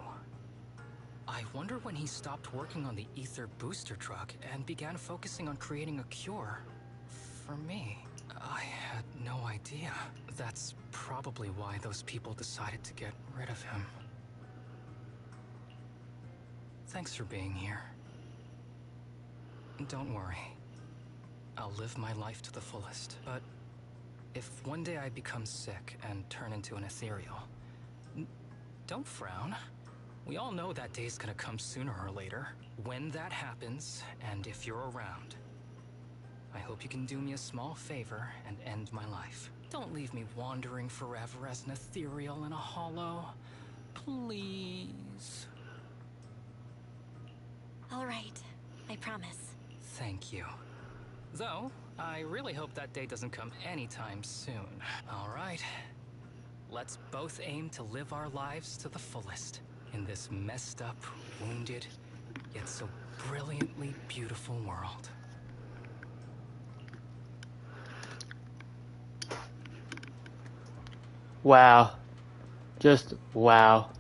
I wonder when he stopped working on the ether booster drug and began focusing on creating a cure for me. I had no idea. That's probably why those people decided to get rid of him. Thanks for being here. Don't worry. I'll live my life to the fullest. But if one day I become sick and turn into an ethereal, don't frown. We all know that day's gonna come sooner or later. When that happens, and if you're around, I hope you can do me a small favor and end my life. Don't leave me wandering forever as an ethereal in a hollow. Please. All right, I promise. Thank you. Though, I really hope that day doesn't come anytime soon. All right. Let's both aim to live our lives to the fullest in this messed up, wounded, yet so brilliantly beautiful world. Wow. Just wow.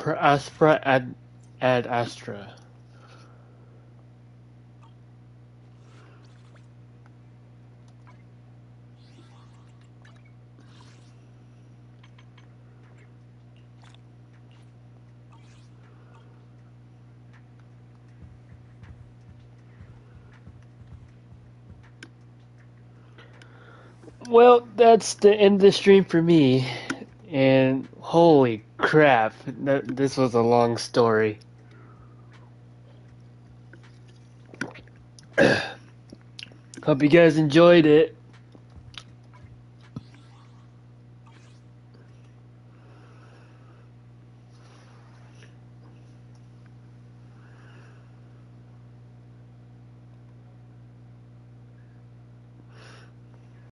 Per aspera ad astra. Well, that's the end of the stream for me. And holy crap, this was a long story. Hope you guys enjoyed it.